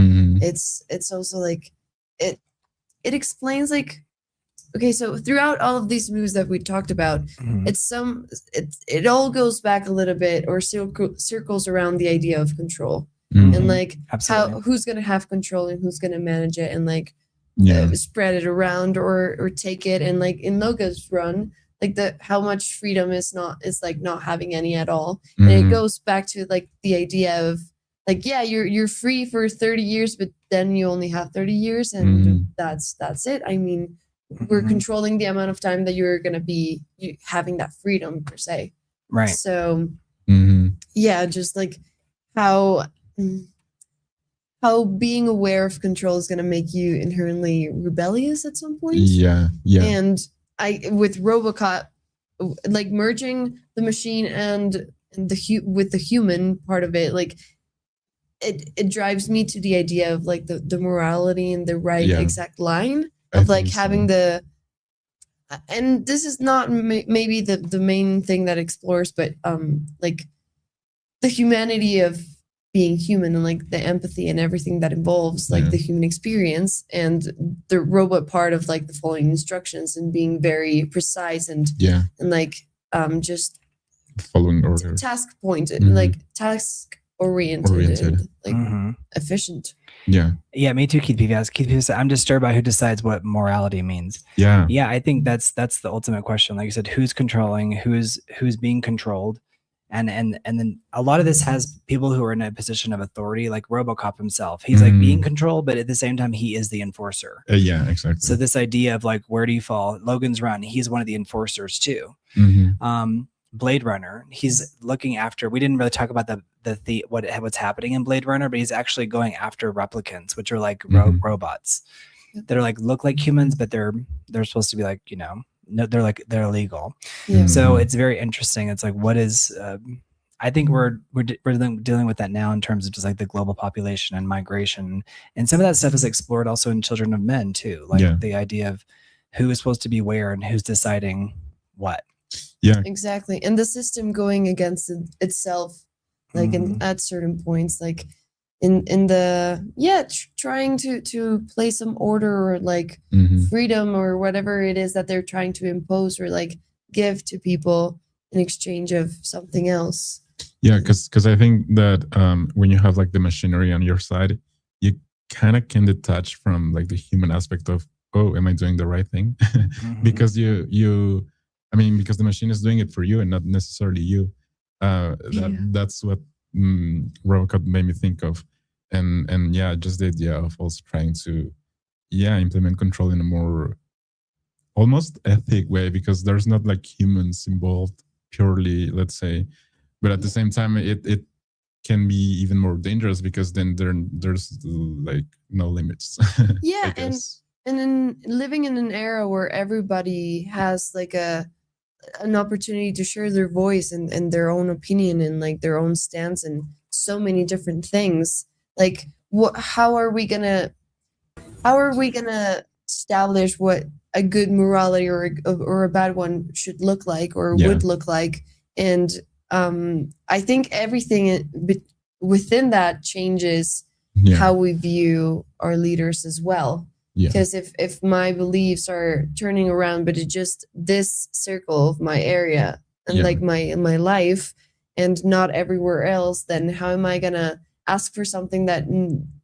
it's also like it explains like, okay, so throughout all of these movies that we talked about, it all goes back a little bit, or circles around the idea of control and like who's gonna have control and who's gonna manage it and like spread it around or take it. And like in Logan's Run, like how much freedom is like not having any at all. And it goes back to like the idea of like, you're free for 30 years, but then you only have 30 years and that's it. I mean, we're controlling the amount of time that you're going to be having that freedom per se. Right. So just like how being aware of control is going to make you inherently rebellious at some point. Yeah. And with RoboCop, like merging the machine and with the human part of it, like it drives me to the idea of like the morality and the right exact line of like having and this is not maybe the main thing that explores, but like the humanity of being human and like the empathy and everything that involves like the human experience, and the robot part of like the following instructions and being very precise and like just following order, task pointed, like task oriented. And, like efficient. Yeah, me too, Keith Peavy. I'm disturbed by who decides what morality means. Yeah, I think that's the ultimate question. Like you said, who's controlling, who's being controlled, and then a lot of this has people who are in a position of authority, like RoboCop himself. He's like being controlled, but at the same time, he is the enforcer. Yeah, exactly. So this idea of like, where do you fall? Logan's Run, he's one of the enforcers too. Blade Runner, he's looking after. We didn't really talk about what's happening in Blade Runner, but he's actually going after replicants, which are like robots that are like look like humans, but they're supposed to be like no, they're illegal. So it's very interesting. It's like what is I think we're dealing with that now in terms of just like the global population and migration, and some of that stuff is explored also in Children of Men too, like the idea of who is supposed to be where and who's deciding what. Yeah. Exactly. And the system going against itself, like at certain points, like in the trying to place some order or like freedom or whatever it is that they're trying to impose or like give to people in exchange of something else. Yeah, because I think that when you have like the machinery on your side, you kind of can detach from like the human aspect of, oh, am I doing the right thing? Because because the machine is doing it for you and not necessarily you. That's what Robocop made me think of. And yeah, just the idea of also trying to implement control in a more almost ethic way, because there's not like humans involved purely, let's say, but at the same time it can be even more dangerous because then there's like no limits. Yeah, and in living in an era where everybody has like an opportunity to share their voice and their own opinion and like their own stance and so many different things, like how are we gonna establish what a good morality or a bad one should look like or would look like? And I think everything within that changes how we view our leaders as well. Because if my beliefs are turning around, but it's just this circle of my area and like my life and not everywhere else, then how am I gonna ask for something that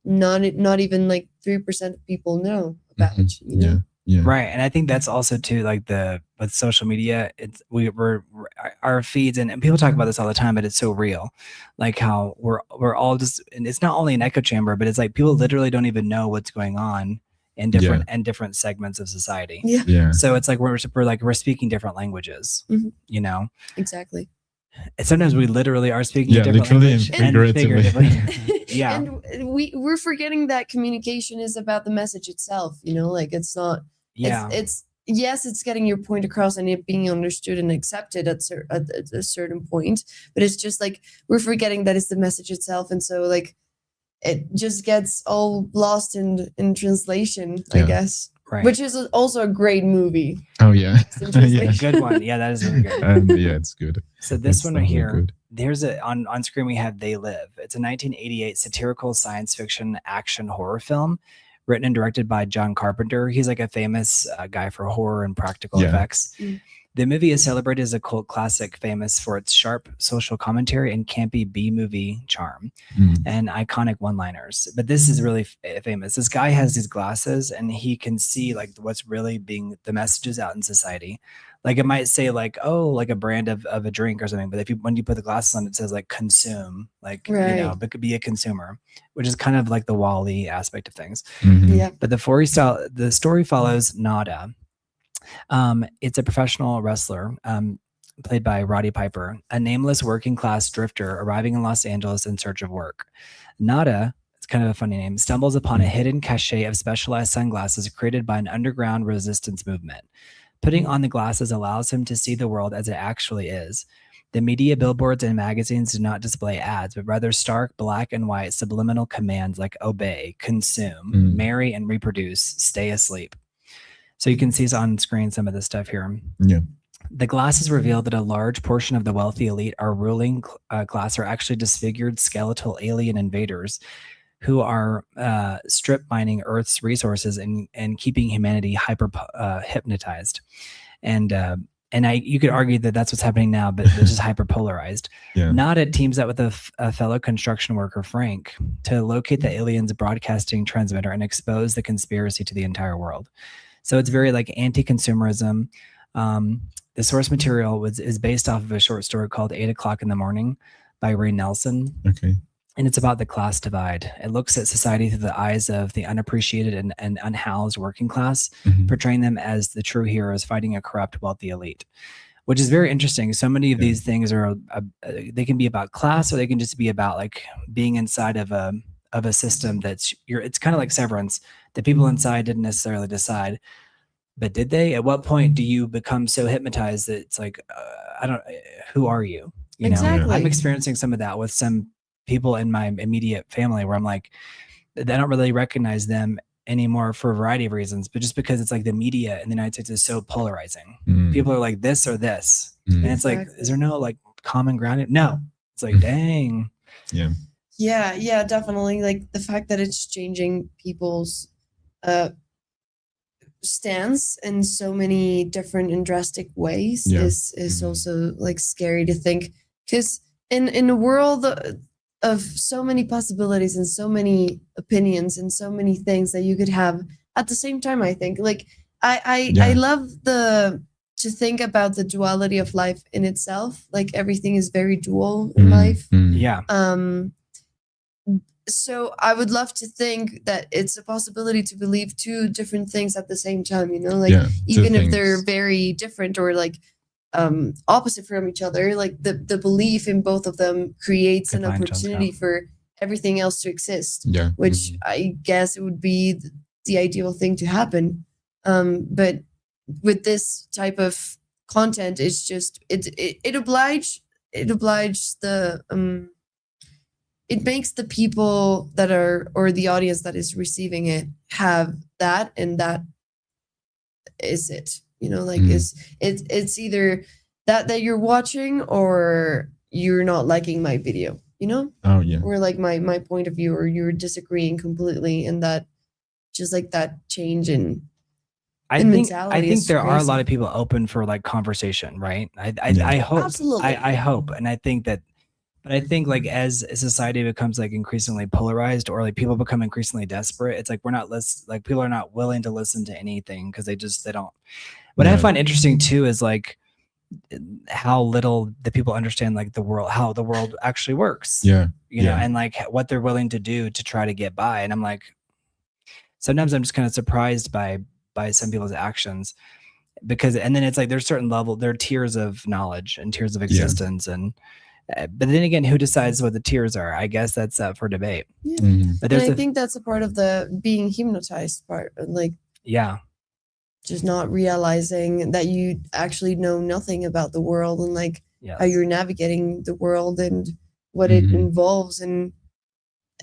not even like 3% of people know about? You know? Yeah. Right. And I think that's also too, like with social media, it's we're our feeds and people talk about this all the time, but it's so real. Like how we're all just, and it's not only an echo chamber, but it's like people literally don't even know what's going on in different segments of society. Yeah. So it's like we're speaking different languages, you know? Exactly. And sometimes we literally are speaking a different language and figuratively. Yeah. And we're forgetting that communication is about the message itself, you know, like it's not. Yeah. It's yes, it's getting your point across and it being understood and accepted at a certain point, but it's just like we're forgetting that it's the message itself, and so like it just gets all lost in translation, I guess. Right. Which is also a great movie. Oh yeah. Good one. Yeah, that is really good. It's good. So this one right here, there's on screen we have They Live. It's a 1988 satirical science fiction action horror film written and directed by John Carpenter. He's like a famous guy for horror and practical effects. The movie is celebrated as a cult classic, famous for its sharp social commentary and campy B-movie charm and iconic one-liners. But this is really famous. This guy has these glasses and he can see like what's really being the messages out in society. Like it might say like, oh, like a brand of a drink or something. But when you put the glasses on, it says like consume, like, you know, but could be a consumer, which is kind of like the Wall-E aspect of things. Yeah. But the story follows Nada. It's a professional wrestler, played by Roddy Piper, a nameless working class drifter arriving in Los Angeles in search of work. Nada, it's kind of a funny name, stumbles upon a hidden cachet of specialized sunglasses created by an underground resistance movement. Putting on the glasses allows him to see the world as it actually is. The media, billboards, and magazines do not display ads, but rather stark black and white subliminal commands like obey, consume, marry and reproduce, stay asleep. So you can see on screen some of this stuff here. Yeah. The glasses reveal that a large portion of the wealthy elite, our ruling class, are actually disfigured skeletal alien invaders who are strip mining Earth's resources and keeping humanity hypnotized. And you could argue that that's what's happening now, but this is hyperpolarized. Nada teams up with a fellow construction worker, Frank, to locate the aliens' broadcasting transmitter and expose the conspiracy to the entire world. So it's very like anti-consumerism. The source material is based off of a short story called 8 o'clock in the Morning by Ray Nelson. Okay. And it's about the class divide. It looks at society through the eyes of the unappreciated and unhoused working class, portraying them as the true heroes fighting a corrupt, wealthy elite, which is very interesting. So many of these things are, they can be about class, or they can just be about like being inside of a system it's kind of like Severance. The people inside didn't necessarily decide, but did they? At what point do you become so hypnotized that it's like, who are you? You know, exactly. I'm experiencing some of that with some people in my immediate family where I'm like, I don't really recognize them anymore for a variety of reasons, but just because it's like the media in the United States is so polarizing. Mm. People are like this or this. Mm. And it's like, is there no like common ground? No. It's like, dang. Yeah. Yeah, definitely. Like the fact that it's changing people's stance in so many different and drastic ways is also like scary to think, because in a world of so many possibilities and so many opinions and so many things that you could have at the same time, I think like I love to think about the duality of life in itself. Like everything is very dual in life. Yeah. So I would love to think that it's a possibility to believe two different things at the same time, you know, like even if they're very different or like opposite from each other, like the belief in both of them creates an opportunity for everything else to exist, which I guess it would be the ideal thing to happen. But with this type of content, it's just it obliges the it makes the people that are, or the audience that is receiving it, have that, and that is it, you know, like it's either that you're watching or you're not liking my video, you know, or like my point of view, or you're disagreeing completely, and that just like that change in mentality. I think there are a lot of people open for like conversation, right? I hope. Absolutely. I hope, and I think that. But I think like as society becomes like increasingly polarized, or like people become increasingly desperate, it's like like people are not willing to listen to anything because they don't. What I find interesting too is like how little the people understand like how the world actually works. You know, and like what they're willing to do to try to get by. And I'm like, sometimes I'm just kind of surprised by some people's actions, because and then it's like there's certain level, there are tiers of knowledge and tiers of existence, and but then again, who decides what the tiers are? I guess that's up for debate. But I think that's a part of the being hypnotized part, like just not realizing that you actually know nothing about the world, and like how you're navigating the world and what it involves and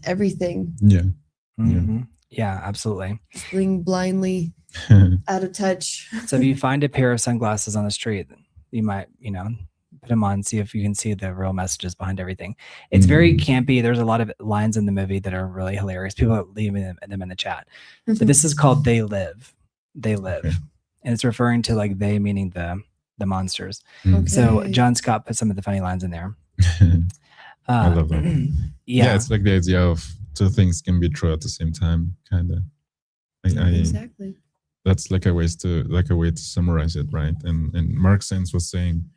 everything. Yeah, absolutely. Just being blindly out of touch. So if you find a pair of sunglasses on the street, you might, put them on, see if you can see the real messages behind everything. It's very campy. There's a lot of lines in the movie that are really hilarious. People are leaving them in the chat. But this is called They Live. They Live. And it's referring to like they meaning the monsters. So John Scott put some of the funny lines in there. I love that. It's like the idea of two things can be true at the same time, kind of. Exactly. That's like a way to summarize it, right? And Mark Sands was saying,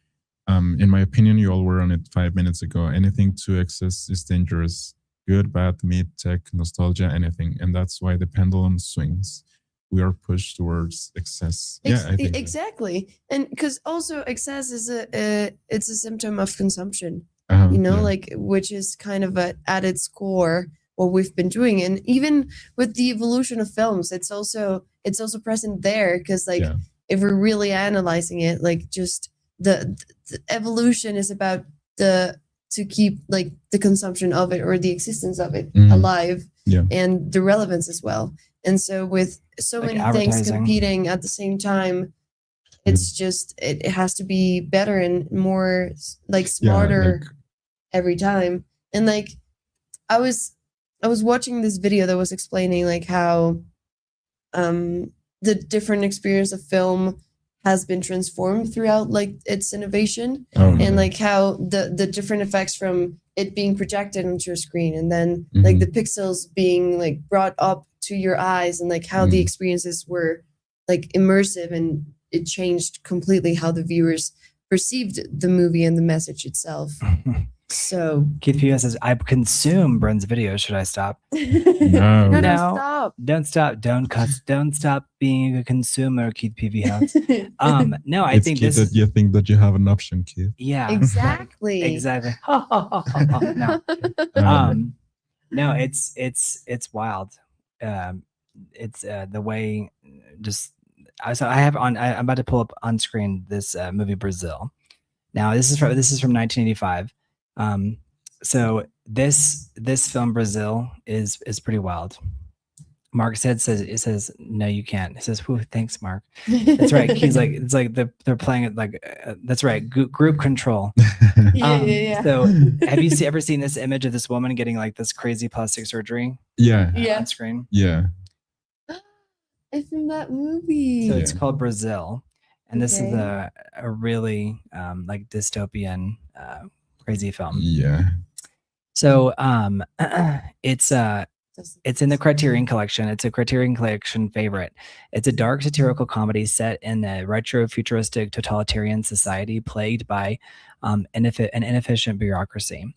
in my opinion, you all were on it 5 minutes ago. Anything to excess is dangerous. Good, bad, mid, tech, nostalgia, anything. And that's why the pendulum swings. We are pushed towards excess. I think exactly. And because also excess is it's a symptom of consumption, like, which is kind of at its core what we've been doing. And even with the evolution of films, it's also present there, because like if we're really analyzing it, like just the evolution is about to keep like the consumption of it, or the existence of it alive, and the relevance as well. And so with so like many things competing at the same time, it's just it has to be better and more like smarter every time. And like I was watching this video that was explaining like how the different experience of film has been transformed throughout like its innovation, and like how the different effects from it being projected onto your screen, and then like the pixels being like brought up to your eyes, and like how the experiences were like immersive, and it changed completely how the viewers perceived the movie and the message itself. So Keith P.S. says, I consume Brent's videos. Should I stop? No. No, stop. Don't stop. Don't stop being a consumer, Keith PV House. No, I think this that you think that you have an option, Keith. Yeah. Exactly. Exactly. No. No, it's wild. It's the way I'm about to pull up on screen this movie Brazil. Now this is from 1985. So this film Brazil is pretty wild. Mark's head says, it says, no, you can't. It says, whew, thanks, Mark. That's right. He's like, it's like they're playing it like, that's right. Group control. Yeah. So have you ever seen this image of this woman getting like this crazy plastic surgery? Yeah. On screen? Yeah. It's in that movie. So it's called Brazil. And this is a really like dystopian crazy film. Yeah. So it's in the Criterion Collection. It's a Criterion Collection favorite. It's a dark satirical comedy set in a retro-futuristic totalitarian society plagued by an inefficient bureaucracy.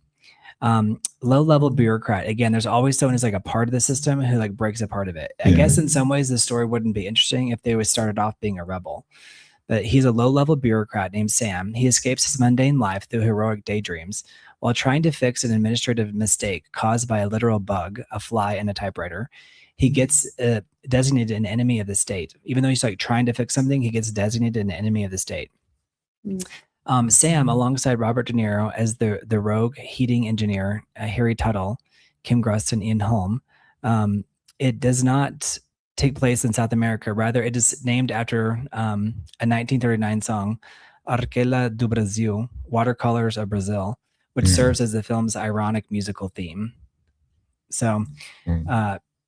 Low-level bureaucrat. Again, there's always someone who's like a part of the system who like breaks a part of it. I guess in some ways the story wouldn't be interesting if they started off being a rebel. But he's a low-level bureaucrat named Sam. He escapes his mundane life through heroic daydreams while trying to fix an administrative mistake caused by a literal bug, a fly in a typewriter. He gets designated an enemy of the state. Even though he's like trying to fix something, he gets designated an enemy of the state. Sam, alongside Robert De Niro as the rogue heating engineer, Harry Tuttle, Kim Grustin, Ian Holm. It does not take place in South America. Rather, it is named after a 1939 song, Aquarela do Brasil, Watercolors of Brazil, which serves as the film's ironic musical theme. So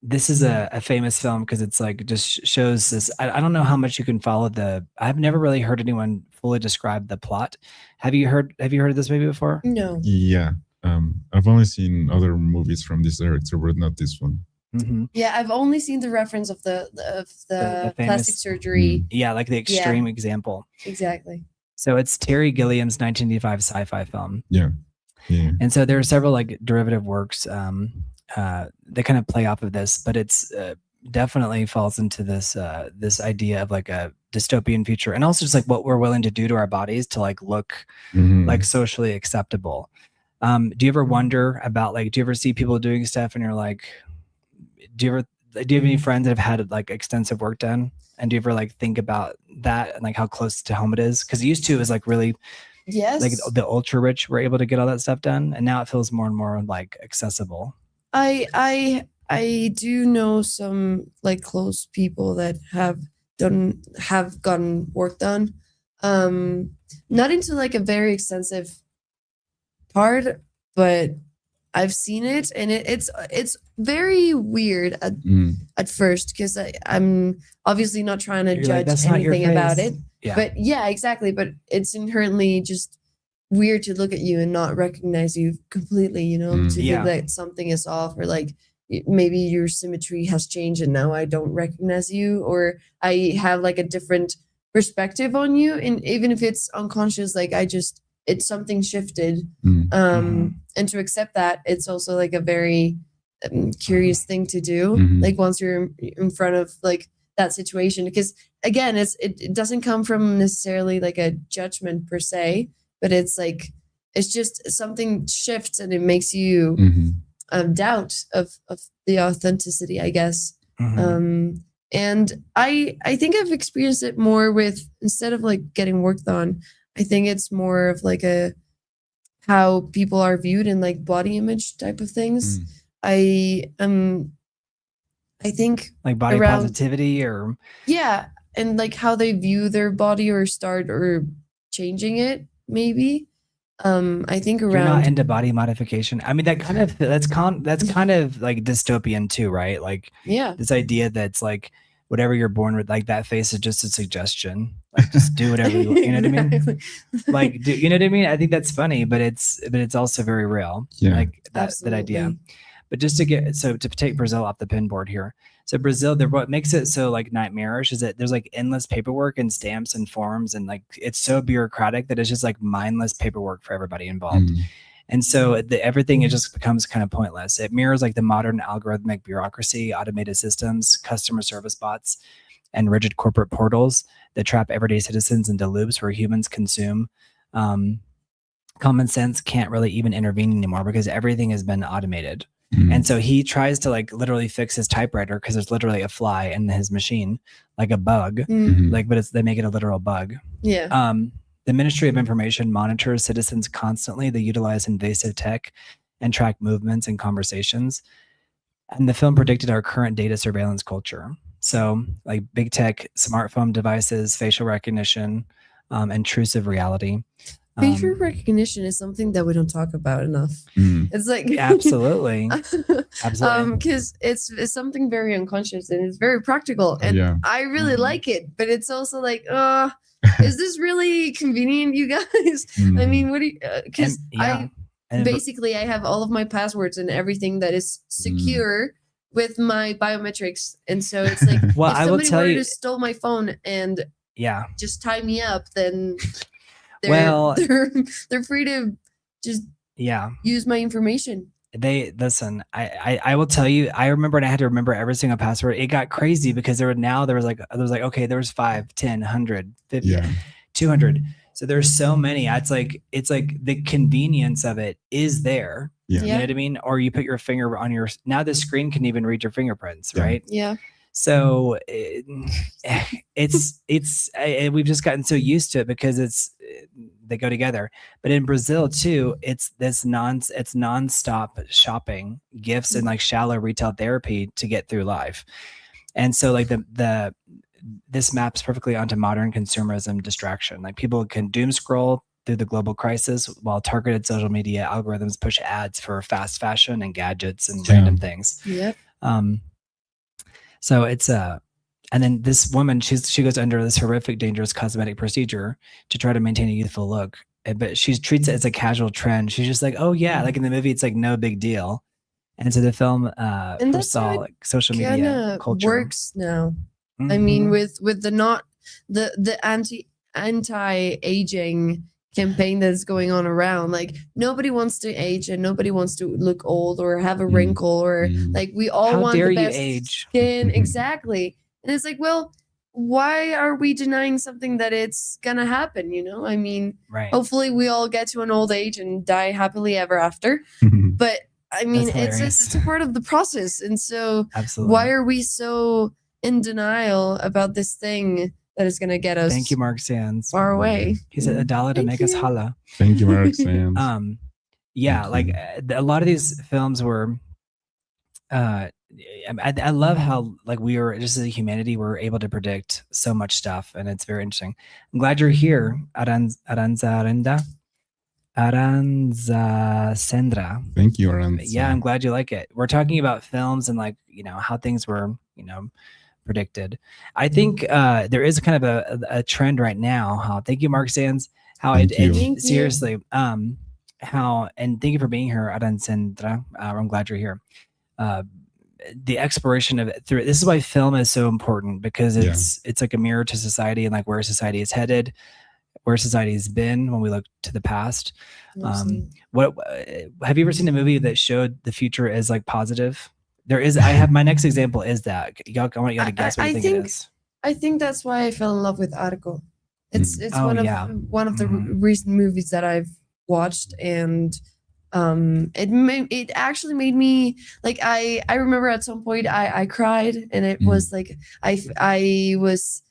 this is a famous film because it's like just shows this. I don't know how much you can follow I've never really heard anyone fully describe the plot. Have you heard of this movie before? No. Yeah. I've only seen other movies from this director, but not this one. Mm-hmm. Yeah, I've only seen the reference of the famous, plastic surgery. Yeah, like the extreme example. Exactly. So it's Terry Gilliam's 1985 sci-fi film. Yeah. And so there are several like derivative works that kind of play off of this, but it's definitely falls into this this idea of like a dystopian future, and also just like what we're willing to do to our bodies to like look like socially acceptable. Do you ever wonder about like, do you ever see people doing stuff and you're like, do you have any friends that have had like extensive work done? And do you ever like think about that and like how close to home it is? Because used to it was like really like the ultra rich were able to get all that stuff done, and now it feels more and more like accessible. I do know some like close people that have gotten work done. Not into like a very extensive part, but I've seen it, and it's very weird at first, because I'm obviously not trying to judge anything about it. Yeah. But yeah, exactly. But it's inherently just weird to look at you and not recognize you completely, you know, to think that something is off, or like maybe your symmetry has changed and now I don't recognize you, or I have like a different perspective on you. And even if it's unconscious, like it's something shifted. And to accept that, it's also like a very curious thing to do. Like once you're in front of like that situation, because again, it doesn't come from necessarily like a judgment per se, but it's like, it's just something shifts and it makes you doubt of the authenticity, I guess. And I think I've experienced it more with, instead of like getting work done, I think it's more of like how people are viewed in like body image type of things. I think like body positivity, or and like how they view their body or changing it, maybe. I think around, you're not into body modification. I mean, that's kind of like dystopian too, right? Like this idea that's like whatever you're born with, like that face is just a suggestion. Like just do whatever you want. You know what I mean? Like, you know what I mean? I think that's funny, but it's also very real. Yeah. Like that idea. But just to take Brazil off the pinboard here. So Brazil, what makes it so like nightmarish is that there's like endless paperwork and stamps and forms, and like it's so bureaucratic that it's just like mindless paperwork for everybody involved. And so everything, it just becomes kind of pointless. It mirrors like the modern algorithmic bureaucracy, automated systems, customer service bots, and rigid corporate portals that trap everyday citizens into loops where humans consume. Common sense can't really even intervene anymore because everything has been automated. And so he tries to like literally fix his typewriter because there's literally a fly in his machine, like a bug, like, but they make it a literal bug. Yeah. The Ministry of Information monitors citizens constantly. They utilize invasive tech and track movements and conversations. And the film predicted our current data surveillance culture. So like big tech, smartphone devices, facial recognition, intrusive reality. Facial recognition is something that we don't talk about enough. It's like absolutely, absolutely, because it's something very unconscious and it's very practical, and I really like it. But it's also like, is this really convenient, you guys? I mean, what do you? Because basically I have all of my passwords and everything that is secure with my biometrics, and so it's like, well, if somebody were to stole my phone and just tie me up, then they're free to just use my information. They listen. I will tell you. I remember, and I had to remember every single password. It got crazy because there was like okay, there was 5, 10, 100, 50, 200. So there's so many. It's like the convenience of it is there. You know what I mean? Or you put your finger on your. Now the screen can even read your fingerprints, right? Yeah. So we've just gotten so used to it because they go together. But in Brazil too, it's nonstop shopping, gifts, and like shallow retail therapy to get through life. And so like this maps perfectly onto modern consumerism distraction. Like people can doom scroll through the global crisis while targeted social media algorithms push ads for fast fashion and gadgets and random things. Yep. So it's and then this woman, she goes under this horrific, dangerous cosmetic procedure to try to maintain a youthful look, but she treats it as a casual trend. She's just like, oh yeah, like in the movie, it's like no big deal. And so the film foresaw like social media culture works now. I mean, with the anti-aging campaign that's going on around, like nobody wants to age and nobody wants to look old or have a wrinkle or like we all want the best skin. Exactly. And it's like, well, why are we denying something that it's gonna happen? You know, I mean, hopefully we all get to an old age and die happily ever after. But I mean, it's a part of the process. And so why are we so in denial about this thing that is going to get us. Thank you, Mark Sands. Far away. He said a dollar to make us holla. Thank you, Mark Sands. Like a lot of these films were. I love how like we were just as a humanity we're able to predict so much stuff, and it's very interesting. I'm glad you're here, Aranza Sendra. Thank you, Aranza. Yeah, I'm glad you like it. We're talking about films and like how things were predicted. I think there is kind of a trend right now. Thank you, Mark Sands. Seriously, how and thank you for being here, Aran Sendra. I'm glad you're here. The exploration of it through this is why film is so important, because it's like a mirror to society and like where society is headed, where society has been when we look to the past. What have you ever seen a movie that showed the future as like positive? There is. I have my next example is that I want y'all to guess what you think it is. I think that's why I fell in love with Arco. It's one of the recent movies that I've watched, and it actually made me like I remember at some point I cried, and it was like I was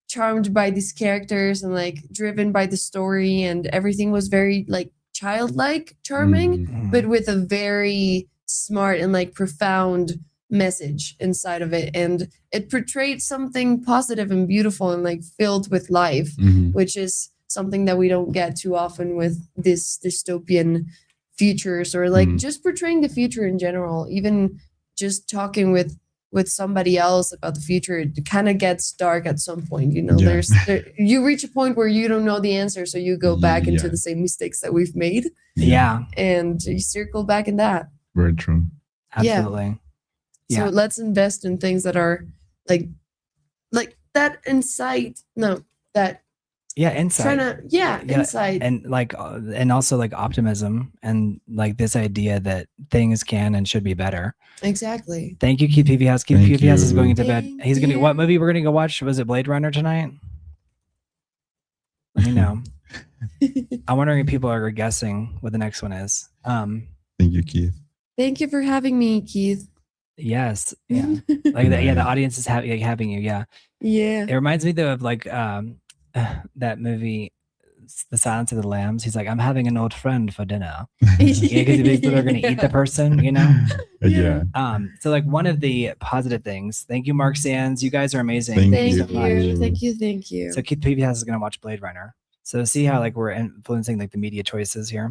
charmed by these characters and like driven by the story, and everything was very like childlike charming, but with a very smart and like profound message inside of it, and it portrayed something positive and beautiful and like filled with life, which is something that we don't get too often with this dystopian futures, or like just portraying the future in general. Even just talking with somebody else about the future, it kind of gets dark at some point, you reach a point where you don't know the answer, so you go back into the same mistakes that we've made, and you circle back in that. Very true. Absolutely. So let's invest in things that are like that insight. No, that insight. Insight. And like and also like optimism, and like this idea that things can and should be better. Exactly. Thank you, Keith Peavy House. Keith Peavy House is going into bed. He's gonna. What movie we're gonna go watch? Was it Blade Runner tonight? Let me know. I'm wondering if people are guessing what the next one is. Thank you, Keith. Thank you for having me, Keith. Yes. Yeah. Like that. Yeah. The audience is having you. Yeah. Yeah. It reminds me though of like that movie, the Silence of the Lambs. He's like, I'm having an old friend for dinner. Because they're going to eat the person, you know? Yeah. So like one of the positive things. Thank you, Mark Sands. You guys are amazing. Thank Thank you. so much. Thank you. So Keith PBS is going to watch Blade Runner. So see how like we're influencing like the media choices here.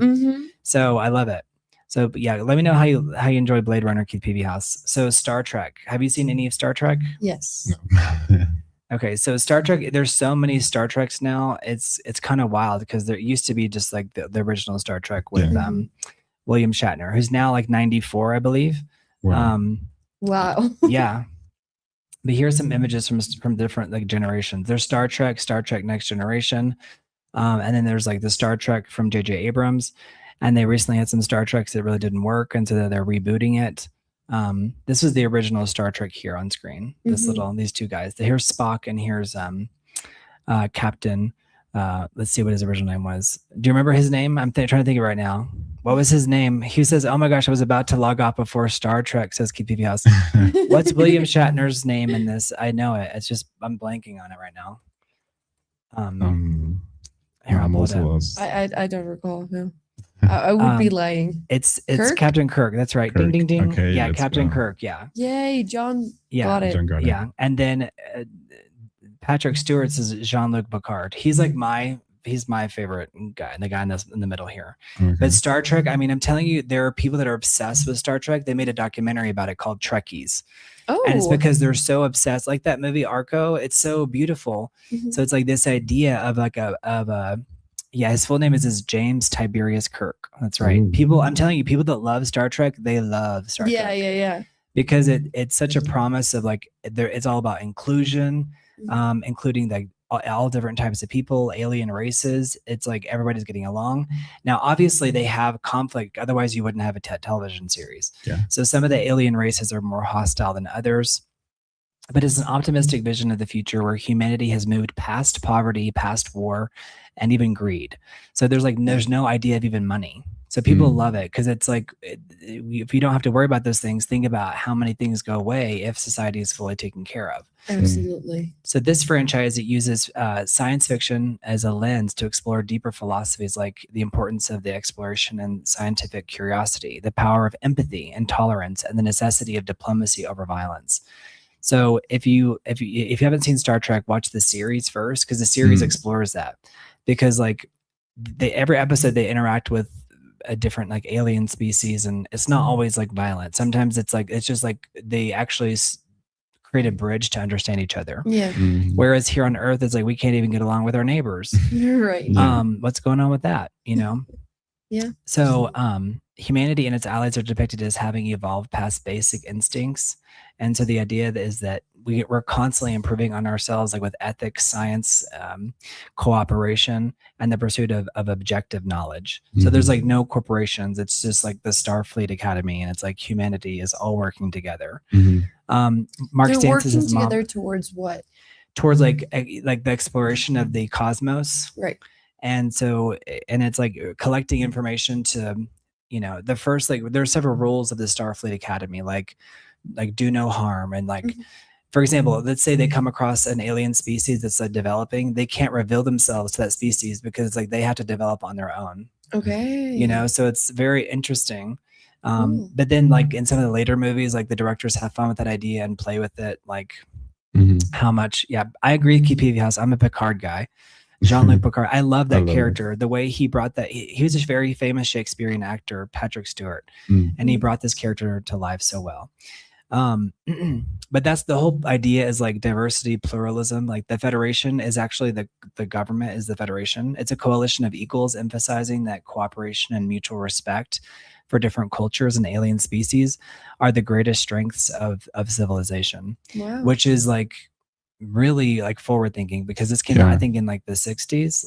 So I love it. So yeah, let me know how you enjoy Blade Runner, Keith PB House. So Star Trek. Have you seen any of Star Trek? Yes. No. Okay, so Star Trek. There's so many Star Treks now. It's kind of wild because there used to be just like the original Star Trek with William Shatner, who's now like 94, I believe. Wow. Wow. Yeah. But here's some images from different like generations. There's Star Trek Next Generation, and then there's like the Star Trek from J.J. Abrams, and they recently had some Star Treks that really didn't work, and so they're rebooting it. This was the original Star Trek here on screen. These two guys. Here's Spock, and here's Captain. Let's see what his original name was. Do you remember his name? I'm trying to think of it right now. What was his name? He says, "Oh my gosh, I was about to log off before Star Trek." Says Keith PB House. What's William Shatner's name in this? I know it. It's just I'm blanking on it right now. Here, I'm also lost. I don't recall. No. I would be lying. It's Kirk? Captain Kirk. That's right. Kirk. Ding ding ding. Okay, yeah, let's Captain go. Kirk. Yeah. Yay, John Yeah. got it. John got it. Yeah, and then Patrick Stewart's is Jean-Luc Picard. He's like he's my favorite guy, the guy in the middle here. Okay. But Star Trek, I mean, I'm telling you, there are people that are obsessed with Star Trek. They made a documentary about it called Trekkies. Oh. And it's because they're so obsessed. Like that movie Arco, it's so beautiful. So it's like this idea of like his full name is James Tiberius Kirk. That's right. Ooh. People, I'm telling you, people that love Star Trek, they love Star Trek. Yeah. Because it's such a promise of like it's all about inclusion, including like all different types of people, alien races. It's like everybody's getting along. Now, obviously, they have conflict. Otherwise, you wouldn't have a television series. Yeah. So some of the alien races are more hostile than others. But it's an optimistic vision of the future where humanity has moved past poverty, past war, and even greed. So there's no idea of even money. So people love it because it's like, if you don't have to worry about those things, think about how many things go away if society is fully taken care of. Absolutely. So this franchise, it uses science fiction as a lens to explore deeper philosophies like the importance of the exploration and scientific curiosity, the power of empathy and tolerance, and the necessity of diplomacy over violence. So if you haven't seen Star Trek, watch the series first because the series explores that. Because like every episode they interact with a different like alien species, and it's not always like violent. Sometimes it's just like they actually create a bridge to understand each other. Yeah. Whereas here on Earth, it's like we can't even get along with our neighbors. Right. What's going on with that? You know? Yeah. So humanity and its allies are depicted as having evolved past basic instincts. And so the idea is that we're constantly improving on ourselves, like with ethics, science, cooperation, and the pursuit of objective knowledge. So there's like no corporations. It's just like the Starfleet Academy, and it's like humanity is all working together. Mark They're Stantz is working his mom. together towards what? Towards like the exploration of the cosmos. Right. And so, and it's like collecting information to, the first, like there are several rules of the Starfleet Academy, like do no harm. And like, for example, let's say they come across an alien species that's developing, they can't reveal themselves to that species because like they have to develop on their own. Okay. So it's very interesting. But then like in some of the later movies, like the directors have fun with that idea and play with it. Like how much, I agree with KPV House. I'm a Picard guy. Jean-Luc Picard. I love that character. The way he brought that, he was a very famous Shakespearean actor, Patrick Stewart, and he brought this character to life so well. But that's the whole idea is like diversity, pluralism. Like the Federation is actually the government is the Federation. It's a coalition of equals, emphasizing that cooperation and mutual respect for different cultures and alien species are the greatest strengths of civilization. Wow. Which is like really like forward thinking, because this came out I think in like the 60s,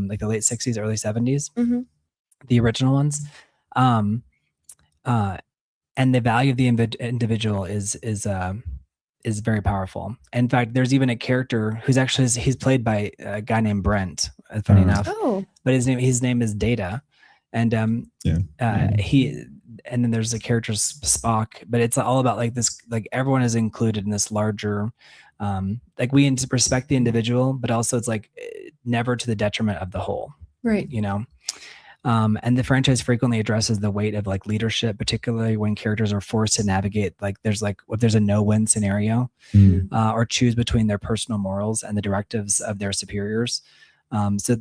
like the late 60s, early 70s, the original ones. And the value of the individual is very powerful. In fact, there's even a character who's actually he's played by a guy named Brent. Funny enough, but his name is Data, and and then there's the character Spock. But it's all about like this, like everyone is included in this larger, like we respect the individual, but also it's like never to the detriment of the whole. Right. you know. And the franchise frequently addresses the weight of like leadership, particularly when characters are forced to navigate if there's a no-win scenario, or choose between their personal morals and the directives of their superiors. So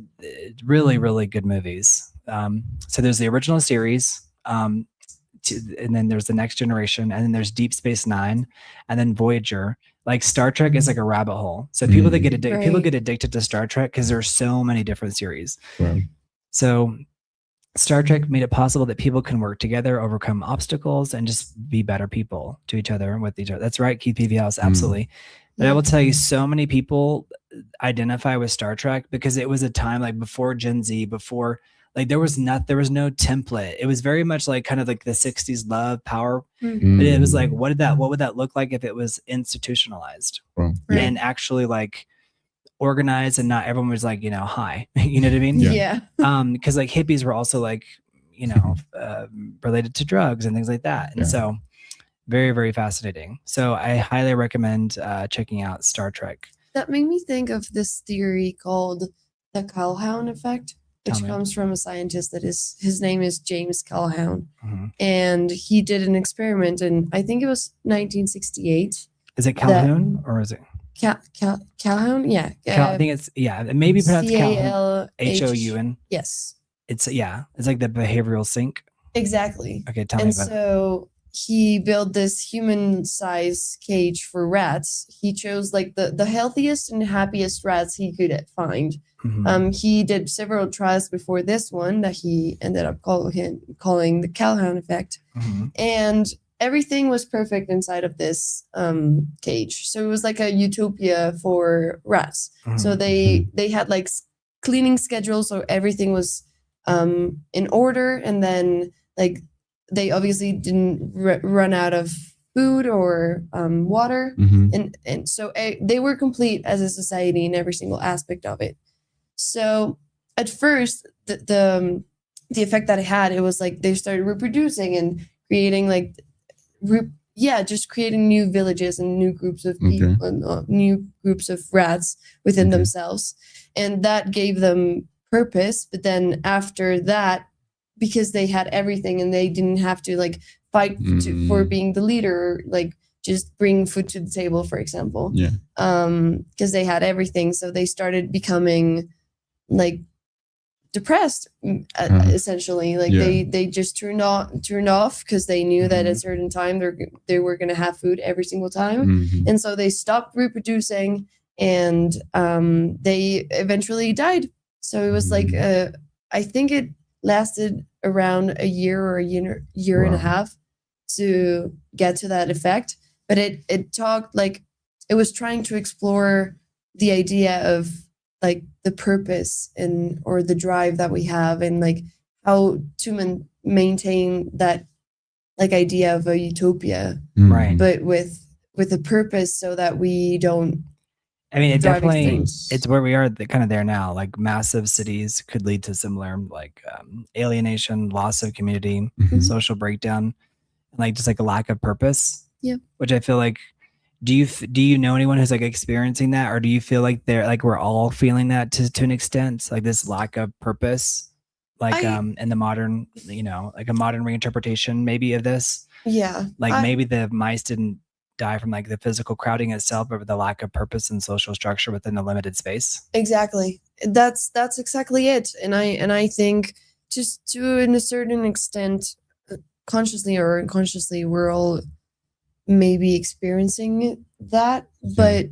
really, really good movies. So there's the original series, and then there's the Next Generation, and then there's Deep Space Nine, and then Voyager. Like Star Trek is like a rabbit hole. So people that people get addicted to Star Trek because there's so many different series. Wow. So Star Trek made it possible that people can work together, overcome obstacles, and just be better people to each other and with each other. That's right, Keith P.V. House, absolutely. But I will tell you, so many people identify with Star Trek because it was a time like before Gen Z, before like there was no template. It was very much like kind of like the 60s love, power. But it was like, what would that look like if it was institutionalized and actually like organized, and not everyone was like, high, you know what I mean? Yeah. Because like hippies were also like, related to drugs and things like that. And so very, very fascinating. So I highly recommend checking out Star Trek. That made me think of this theory called the Calhoun effect, which comes from a scientist his name is James Calhoun. And he did an experiment in, I think it was 1968. Is it Calhoun or is it? Calhoun? Yeah. I think it's, maybe pronounced Calhoun. Houn. Yes. It's like the behavioral sync. Exactly. Okay, tell me about it. So he built this human-sized cage for rats. He chose like the healthiest and happiest rats he could find. He did several trials before this one that he ended up calling the Calhoun effect. And everything was perfect inside of this cage. So it was like a utopia for rats. So they had like cleaning schedules, so everything was in order. And then like they obviously didn't run out of food or water. And so they were complete as a society in every single aspect of it. So at first, the effect that it had, it was like they started reproducing and creating like just creating new villages and new groups of people and new groups of rats within themselves, and that gave them purpose. But then after that, because they had everything and they didn't have to like fight for being the leader, like just bring food to the table, for example, because they had everything, so they started becoming like depressed, essentially. Like they just turned off because they knew that at a certain time they were going to have food every single time. And so they stopped reproducing, and they eventually died. So it was like I think it lasted around a year or a year and a half to get to that effect. But it talked like it was trying to explore the idea of like the purpose or the drive that we have, and like how to maintain that like idea of a utopia, but with a purpose, so that we don't. I mean, it definitely, it's where we are kind of there now. Like massive cities could lead to similar like alienation, loss of community, social breakdown, and like just like a lack of purpose. Yeah. Which I feel like, do you know anyone who's like experiencing that, or do you feel like we're all feeling that to an extent, like this lack of purpose, like in the modern, like a modern reinterpretation maybe of this? Yeah. Like maybe the mice didn't die from like the physical crowding itself, but the lack of purpose and social structure within a limited space. Exactly. That's exactly it. And I think just to a certain extent, consciously or unconsciously, we're all maybe experiencing that, but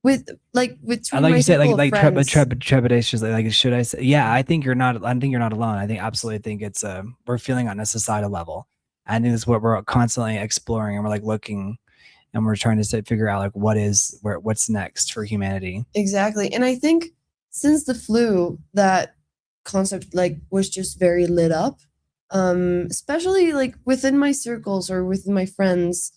with I like you said, like trepidations, like should I say? Yeah, I think you're not alone. I think it's we're feeling on a societal level. I think that's what we're constantly exploring, and we're like looking, and we're trying to figure out like what's next for humanity. Exactly. And I think since the flu, that concept like was just very lit up, especially like within my circles or within my friends,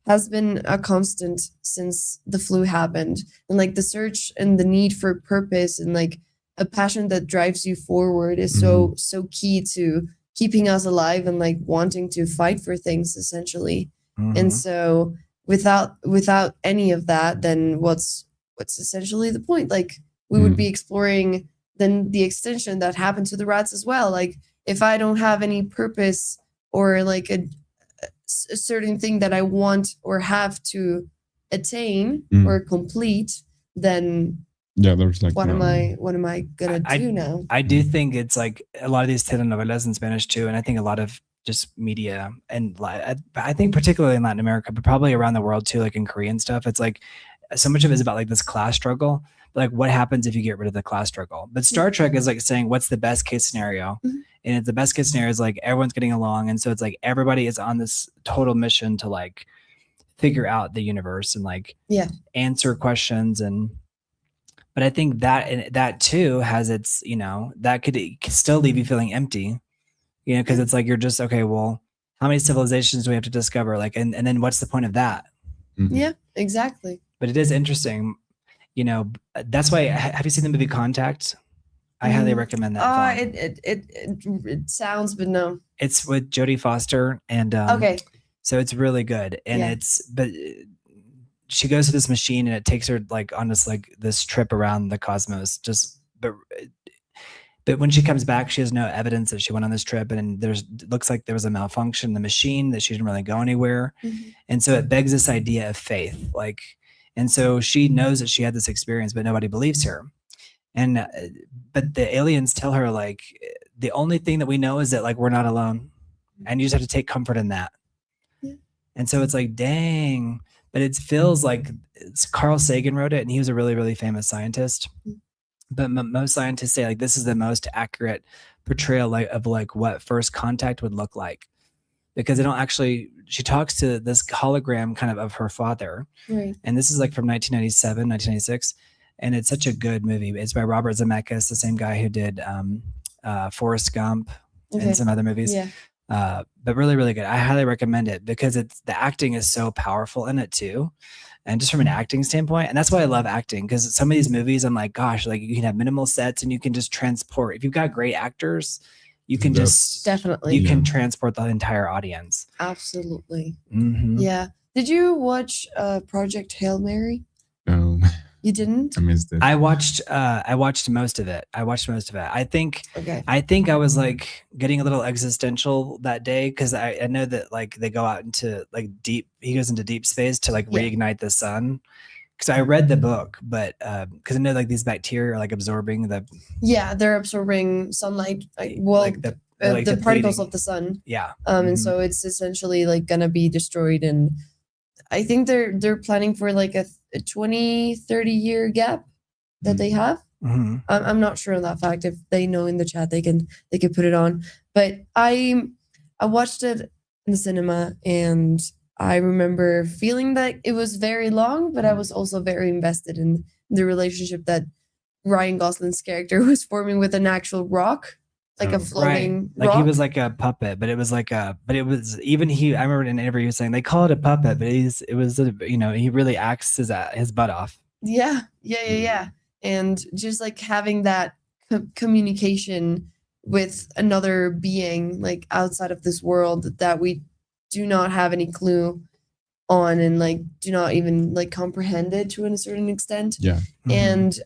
has been a constant since the flu happened. And like the search and the need for purpose and like a passion that drives you forward is so key to keeping us alive and like wanting to fight for things, essentially. And so without any of that, then what's essentially the point? Like we would be exploring then the extension that happened to the rats as well. Like if I don't have any purpose or like a certain thing that I want or have to attain or complete, then there's like what am I gonna do now? I do think it's like a lot of these telenovelas in Spanish too, and I think a lot of just media, and I think particularly in Latin America, but probably around the world too, like in Korean stuff. It's like so much of it is about like this class struggle. Like what happens if you get rid of the class struggle? But Star Trek is like saying what's the best case scenario, and the best case scenario is like everyone's getting along, and so it's like everybody is on this total mission to like figure out the universe and like answer questions. And but I think that too has its, you know, that could still leave you feeling empty, you know, because it's like you're just okay. Well, how many civilizations do we have to discover? Like, and then what's the point of that? Yeah, exactly. But it is interesting, you know. That's why. Have you seen the movie Contact? I highly recommend that. It sounds, but no. It's with Jodie Foster, and okay. So it's really good, and but she goes to this machine, and it takes her like on this trip around the cosmos. But when she comes back, she has no evidence that she went on this trip, and looks like there was a malfunction in the machine, that she didn't really go anywhere, and so it begs this idea of faith, like. And so she knows that she had this experience, but nobody believes her. And but the aliens tell her like the only thing that we know is that like we're not alone, and you just have to take comfort in that. And so it's like, dang. But it feels like Carl Sagan wrote it, and he was a really, really famous scientist. But most scientists say like this is the most accurate portrayal of like what first contact would look like, because they don't actually. She talks to this hologram kind of her father, right? And this is like from 1997, 1996, and it's such a good movie. It's by Robert Zemeckis, the same guy who did Forrest Gump and some other movies. But really, really good. I highly recommend it because the acting is so powerful in it too. And just from an acting standpoint, and that's why I love acting, because some of these movies, I'm like, gosh, like you can have minimal sets and you can just transport. If you've got great actors, you can can transport the entire audience. Absolutely. Yeah. Did you watch Project Hail Mary? No. You didn't? I missed it. I watched most of it. I think I was like getting a little existential that day, because I know that like they go out into like he goes into deep space to like reignite the sun. Because I read the book, but because I know like these bacteria are like absorbing they're absorbing sunlight, the particles of the sun. And so it's essentially like gonna be destroyed, and I think they're planning for like a 20-30 year gap that they have. I'm not sure on that fact. If they know in the chat, they can put it on. But I watched it in the cinema, and I remember feeling that it was very long, but I was also very invested in the relationship that Ryan Gosling's character was forming with an actual rock, like a floating rock. Like he was like a puppet, but it was even I remember in an interview saying they call it a puppet, but he really acts his butt off. Yeah. And just like having that communication with another being like outside of this world that we do not have any clue on, and like do not even like comprehend it to a certain extent. And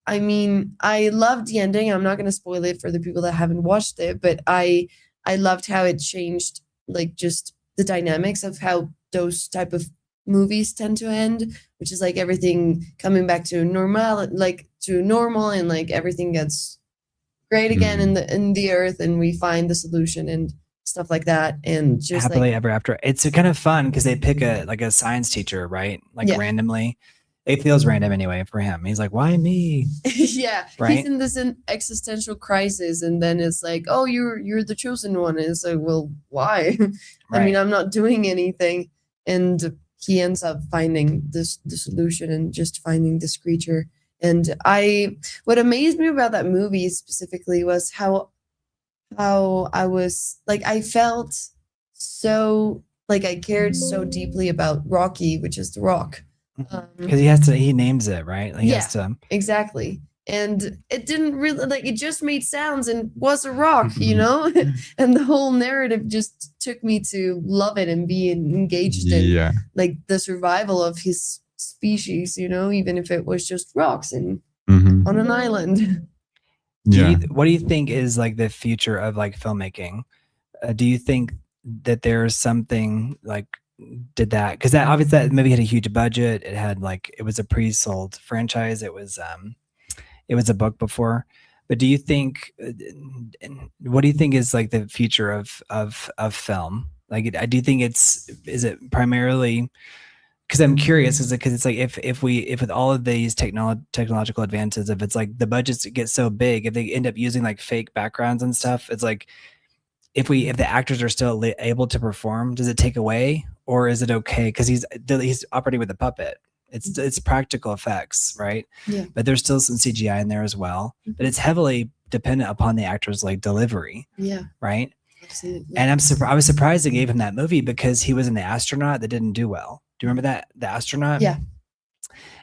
I mean, I loved the ending. I'm not going to spoil it for the people that haven't watched it, but I loved how it changed like just the dynamics of how those type of movies tend to end, which is like everything coming back to normal, and like everything gets great again in the earth, and we find the solution and stuff like that, and just happily ever after. It's kind of fun because they pick a science teacher, right? Like randomly. It feels random anyway for him. He's like, why me? Right? He's in this existential crisis, and then it's like, oh, you're the chosen one. And it's like, well, why? I mean, I'm not doing anything. And he ends up finding the solution and just finding this creature. And what amazed me about that movie specifically was how I was like, I felt so like I cared so deeply about Rocky, which is the rock. Because he names it, right? Exactly. And it didn't really it just made sounds and was a rock, you know. And the whole narrative just took me to love it and be engaged in like the survival of his species, you know, even if it was just rocks and on an island. What do you think is like the future of like filmmaking? Do you think that there's something like did that, because that obviously that movie had a huge budget, it had like, it was a pre-sold franchise, it was a book before, but do you think what do you think is like the future of film? Like do you think is it primarily, because I'm curious, because it's like if with all of these technological advances, if it's like the budgets get so big, if they end up using like fake backgrounds and stuff, it's like if the actors are still able to perform, does it take away, or is it okay because he's operating with a puppet? It's practical effects, right? Yeah. But there's still some CGI in there as well, but it's heavily dependent upon the actor's like delivery. Yeah. Right. Absolutely. And I was surprised they gave him that movie because he was an astronaut that didn't do well. Do you remember that, the astronaut? Yeah.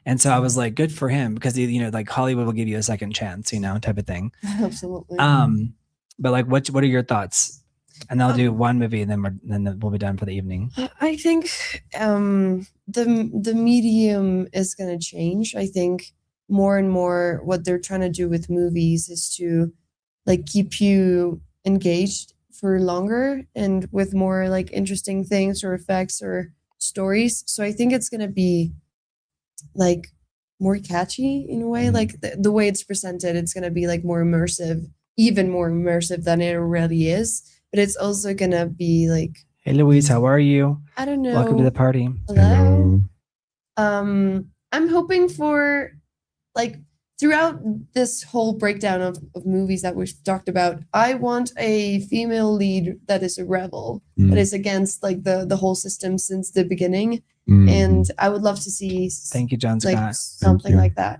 And so I was like, good for him, because like Hollywood will give you a second chance, type of thing. Absolutely. But like, what are your thoughts? And I'll do one movie, and then we'll be done for the evening. I think the medium is going to change. I think more and more what they're trying to do with movies is to like keep you engaged for longer and with more like interesting things or effects or stories. So I think it's going to be like more catchy in a way, like the way it's presented, it's going to be like more immersive, even more immersive than it already is. But it's also going to be like, hey, Louise, how are you? I don't know. Welcome to the party. Hello. I'm hoping for like throughout this whole breakdown of movies that we've talked about, I want a female lead that is a rebel, that is against like the whole system since the beginning. And I would love to see thank you, John like Scott. something like that,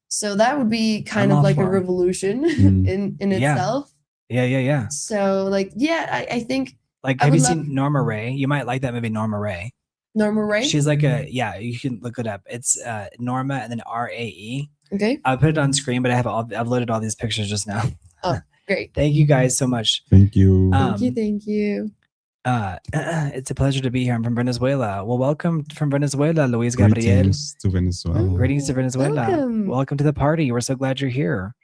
so that would be kind of like a revolution in itself. Yeah. So like, I think like, have you seen Norma Ray? You might like that movie, Norma Ray. Norma Ray? She's like you can look it up. It's Norma and then RAE. Okay. I'll put it on screen, but I've loaded all these pictures just now. Oh, great. Thank you guys so much. Thank you. Thank you. It's a pleasure to be here. I'm from Venezuela. Well, welcome from Venezuela, Luis Gabriel. Greetings to Venezuela. Greetings to Venezuela. Welcome to the party. We're so glad you're here.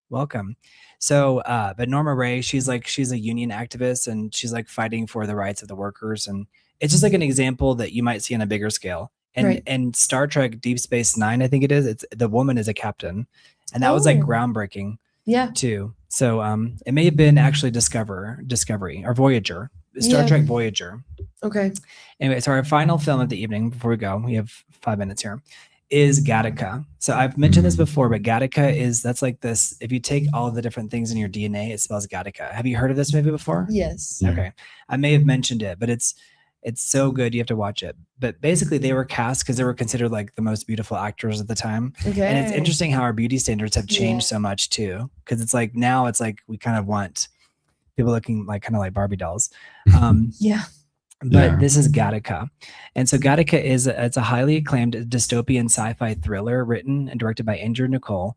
Welcome. So, but Norma Ray, she's a union activist, and she's like fighting for the rights of the workers. And it's just like an example that you might see on a bigger scale. And Star Trek Deep Space Nine, I think it is. It's the woman is a captain, and that was like groundbreaking. Yeah. Too. So, it may have been actually Discovery or Voyager. Star Trek Voyager. Okay. Anyway, so our final film of the evening, before we go, we have 5 minutes here, is Gattaca. So I've mentioned this before, but Gattaca that's like this. If you take all of the different things in your DNA, it spells Gattaca. Have you heard of this movie before? Yes. Yeah. Okay. I may have mentioned it, but it's so good. You have to watch it. But basically they were cast because they were considered like the most beautiful actors at the time. Okay. And it's interesting how our beauty standards have changed so much too. Because it's like now it's like we kind of want people looking like kind of like Barbie dolls. But this is Gattaca. And so Gattaca it's a highly acclaimed dystopian sci-fi thriller written and directed by Andrew Nicole.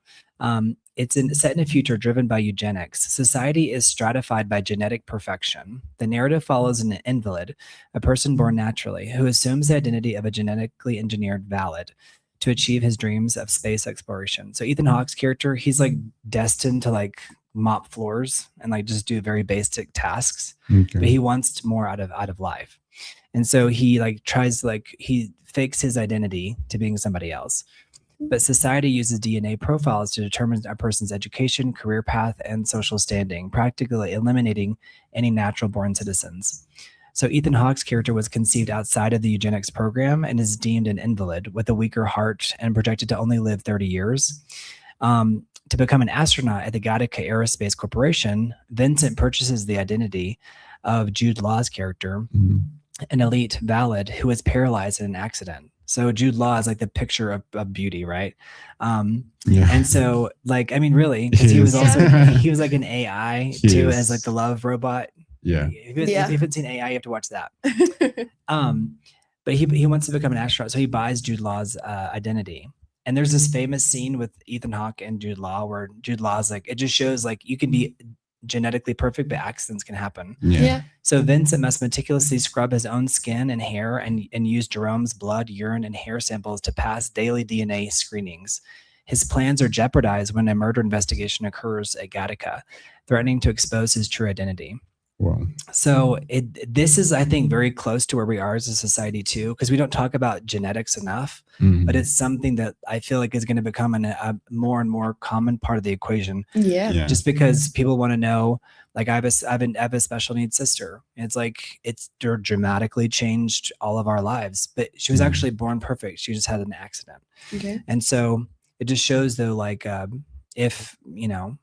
It's set in a future driven by eugenics. Society is stratified by genetic perfection. The narrative follows an invalid, a person born naturally, who assumes the identity of a genetically engineered valid to achieve his dreams of space exploration. So Ethan Hawke's character, he's like destined to like mop floors and like just do very basic tasks, but he wants more out of life. And so he like tries he fakes his identity to being somebody else. But society uses DNA profiles to determine a person's education, career path, and social standing, practically eliminating any natural born citizens. So Ethan Hawke's character was conceived outside of the eugenics program and is deemed an invalid with a weaker heart and projected to only live 30 years. To become an astronaut at the Gattaca Aerospace Corporation, Vincent purchases the identity of Jude Law's character, an elite valid who was paralyzed in an accident. So Jude Law is like the picture of beauty, right? And so like, I mean, really, because he was like an AI too, as like the love robot. Yeah. If you haven't seen AI, you have to watch that. But he wants to become an astronaut, so he buys Jude Law's identity. And there's this famous scene with Ethan Hawke and Jude Law where Jude Law's like, it just shows like you can be genetically perfect, but accidents can happen. So Vincent must meticulously scrub his own skin and hair and use Jerome's blood, urine, and hair samples to pass daily DNA screenings. His plans are jeopardized when a murder investigation occurs at Gattaca, threatening to expose his true identity. Wow. So this is, I think, very close to where we are as a society too, because we don't talk about genetics enough, but it's something that I feel like is going to become a more and more common part of the equation. Yeah. Just because people want to know, like I have a special needs sister. It's like it's dramatically changed all of our lives, but she was actually born perfect. She just had an accident. Okay. And so it just shows though, like if, you know,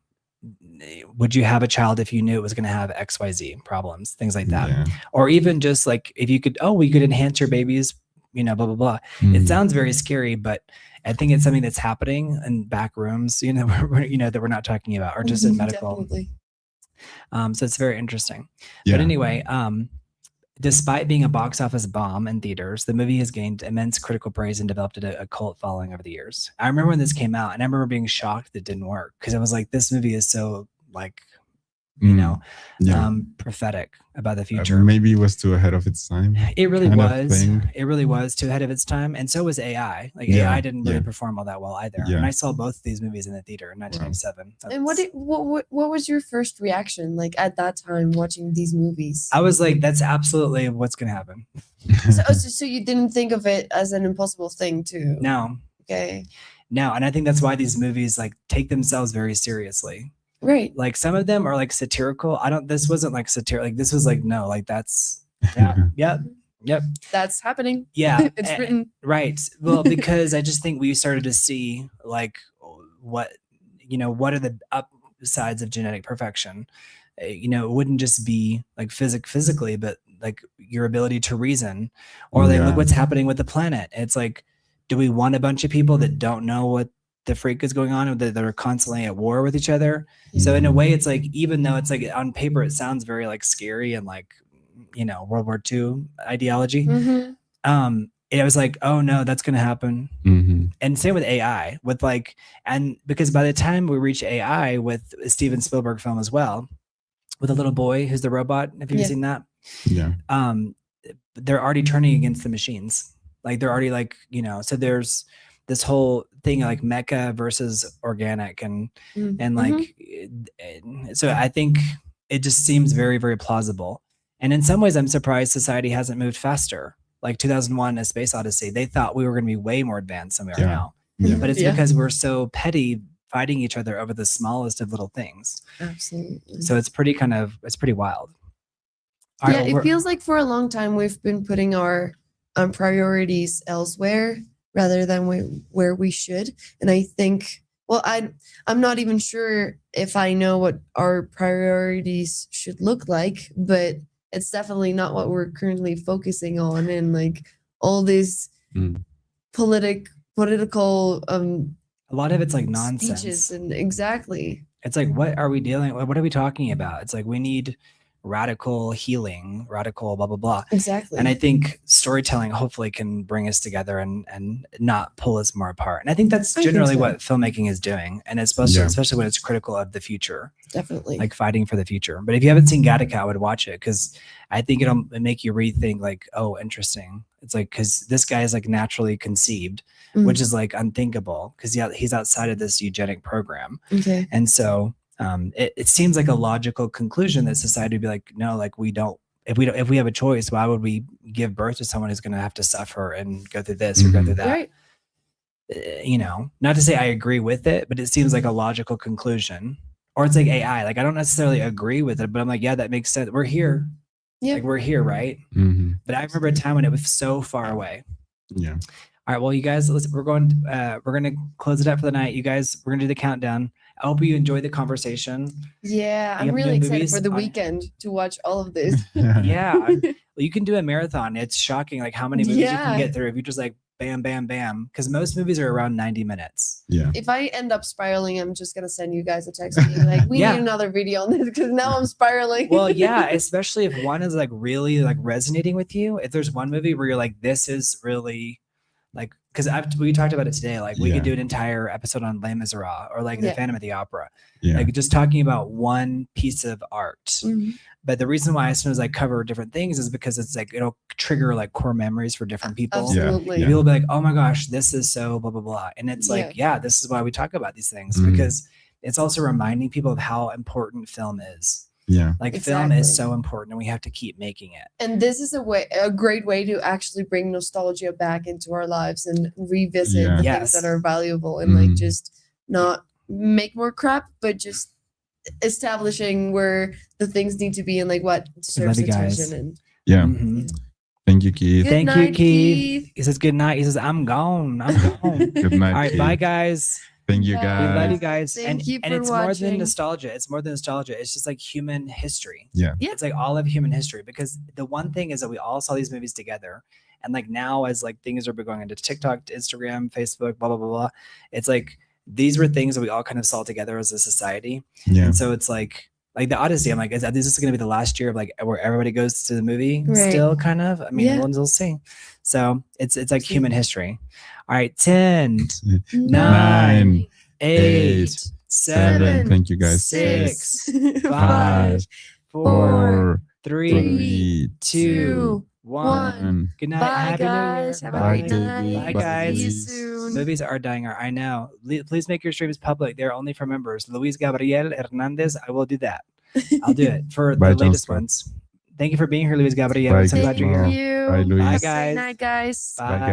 would you have a child if you knew it was going to have XYZ problems, things like that? Yeah. Or even just like if you could, we could enhance your baby's, you know, blah, blah, blah. It sounds very scary, but I think it's something that's happening in back rooms, you know, that we're not talking about, or just in medical. Definitely. So it's very interesting. Yeah. But anyway, despite being a box office bomb in theaters, the movie has gained immense critical praise and developed a cult following over the years. I remember when this came out, and I remember being shocked that it didn't work, because I was like, this movie is so like, you know, prophetic about the future. Maybe it was too ahead of its time. It really was. It really was too ahead of its time, and so was AI. Like AI didn't really perform all that well either. Yeah. And I saw both of these movies in the theater in 1997. And what was your first reaction like at that time watching these movies? I was like, that's absolutely what's going to happen. So you didn't think of it as an impossible thing to? No. Okay. No, and I think that's why these movies like take themselves very seriously. Right. Like some of them are like satirical. this wasn't like satirical. Like this was like, no, like that's, yep. That's happening. Yeah. It's written. Right. Well, because I just think we started to see like what are the upsides of genetic perfection. You know, it wouldn't just be like physically, but like your ability to reason, or like look what's happening with the planet. It's like, do we want a bunch of people that don't know what the freak is going on, that are constantly at war with each other? So in a way, it's like, even though it's like on paper, it sounds very like scary and like, you know, World War II ideology. It was like, oh no, that's going to happen. And same with AI, with like, and because by the time we reach AI with a Steven Spielberg film as well, with a little boy who's the robot, have you seen that? Yeah. They're already turning against the machines. Like they're already like, you know, so there's this whole thing like mecha versus organic and like, so I think it just seems very, very plausible. And in some ways I'm surprised society hasn't moved faster. Like 2001, A Space Odyssey, they thought we were going to be way more advanced than we are now. But it's because we're so petty, fighting each other over the smallest of little things. Absolutely. So it's pretty wild. Yeah, it feels like for a long time we've been putting our priorities elsewhere rather than where we should. And I think, well, I'm not even sure if I know what our priorities should look like, but it's definitely not what we're currently focusing on. And like all these political a lot of it's like nonsense. Speeches and exactly. It's like, what are we dealing with? What are we talking about? It's like, we need radical healing, radical blah, blah, blah. Exactly. And I think storytelling hopefully can bring us together and not pull us more apart. And I think that's generally what filmmaking is doing. And especially when it's critical of the future. Definitely. Like fighting for the future. But if you haven't seen Gattaca, I would watch it, because I think it'll make you rethink like, oh, interesting. It's like, because this guy is like naturally conceived, which is like unthinkable, because he's outside of this eugenic program. Okay. And so it seems like a logical conclusion that society would be like, no, like if we have a choice, why would we give birth to someone who's going to have to suffer and go through this or go through that? Right. You know, not to say I agree with it, but it seems like a logical conclusion. Or it's like AI. Like I don't necessarily agree with it, but I'm like, yeah, that makes sense. We're here. Yeah. Like we're here, right? But I remember a time when it was so far away. Yeah. All right. Well, you guys, we're going to close it up for the night. You guys, we're going to do the countdown. I hope you enjoyed the conversation. Yeah, I'm really excited for the weekend to watch all of this. Yeah. Well, you can do a marathon. It's shocking like how many movies you can get through if you just like bam, bam, bam. Because most movies are around 90 minutes. Yeah. If I end up spiraling, I'm just going to send you guys a text being like, we need another video on this, because now I'm spiraling. Well, yeah, especially if one is like really like resonating with you. If there's one movie where you're like, this is really like because we talked about it today. Like we Yeah. could do an entire episode on Les Miserables or like the Yeah. Phantom of the Opera. Yeah. Like just talking about one piece of art. Mhm. But the reason why as soon as I cover different things is because it's like it'll trigger like core memories for different people. Yeah. Absolutely. Yeah. People will be like, oh my gosh, this is so blah blah blah. And it's like, yeah, this is why we talk about these things, Mhm. because it's also reminding people of how important film is. Yeah. Like film is Exactly. so important and we have to keep making it. And this is a great way to actually bring nostalgia back into our lives and revisit Yeah. the Yes. things that are valuable and like Mhm. just not make more crap, but just establishing where the things need to be and like what deserves you guys. attention. And Yeah. Mhm. Thank you, Keith. Good Thank you, night, Keith. He says good night. He says, I'm gone. I'm gone. Good night, All right, Keith. bye guys. Thank you, Bye. guys. We love you guys. Thank you and for it's more than watching. nostalgia. It's more than nostalgia. It's just like human history. Yeah. Yeah. It's like all of human history, because the one thing is that we all saw these movies together. And like now, as like things are going into TikTok, Instagram, Facebook, blah, blah, blah, blah. It's like these were things that we all kind of saw together as a society. Yeah. And so it's like the Odyssey, I'm like, is this going to be the last year of like where everybody goes to the movie Right. still kind of? I mean, Yeah. we'll see. So it's like human history. All right, 10, 9, 8, 7. 7, Thank you, guys. 6, 5, 5, 4, 4, 3, 3, 2, 1. 1. Good night. Bye, Happy New Year. guys. Have a Bye, great baby. night. Bye, guys. See you Please. soon. Movies are dying. I know. Please make your streams public. They're only for members. Luis Gabriel Hernandez. I will do that. I'll do it for Bye, the latest John Scott. ones. Thank you for being here, Luis Gabriel. Bye, I'm so Keith glad you're Moore. here. you. Bye, Luis. Bye, Have a guys. great night, guys. Bye. guys.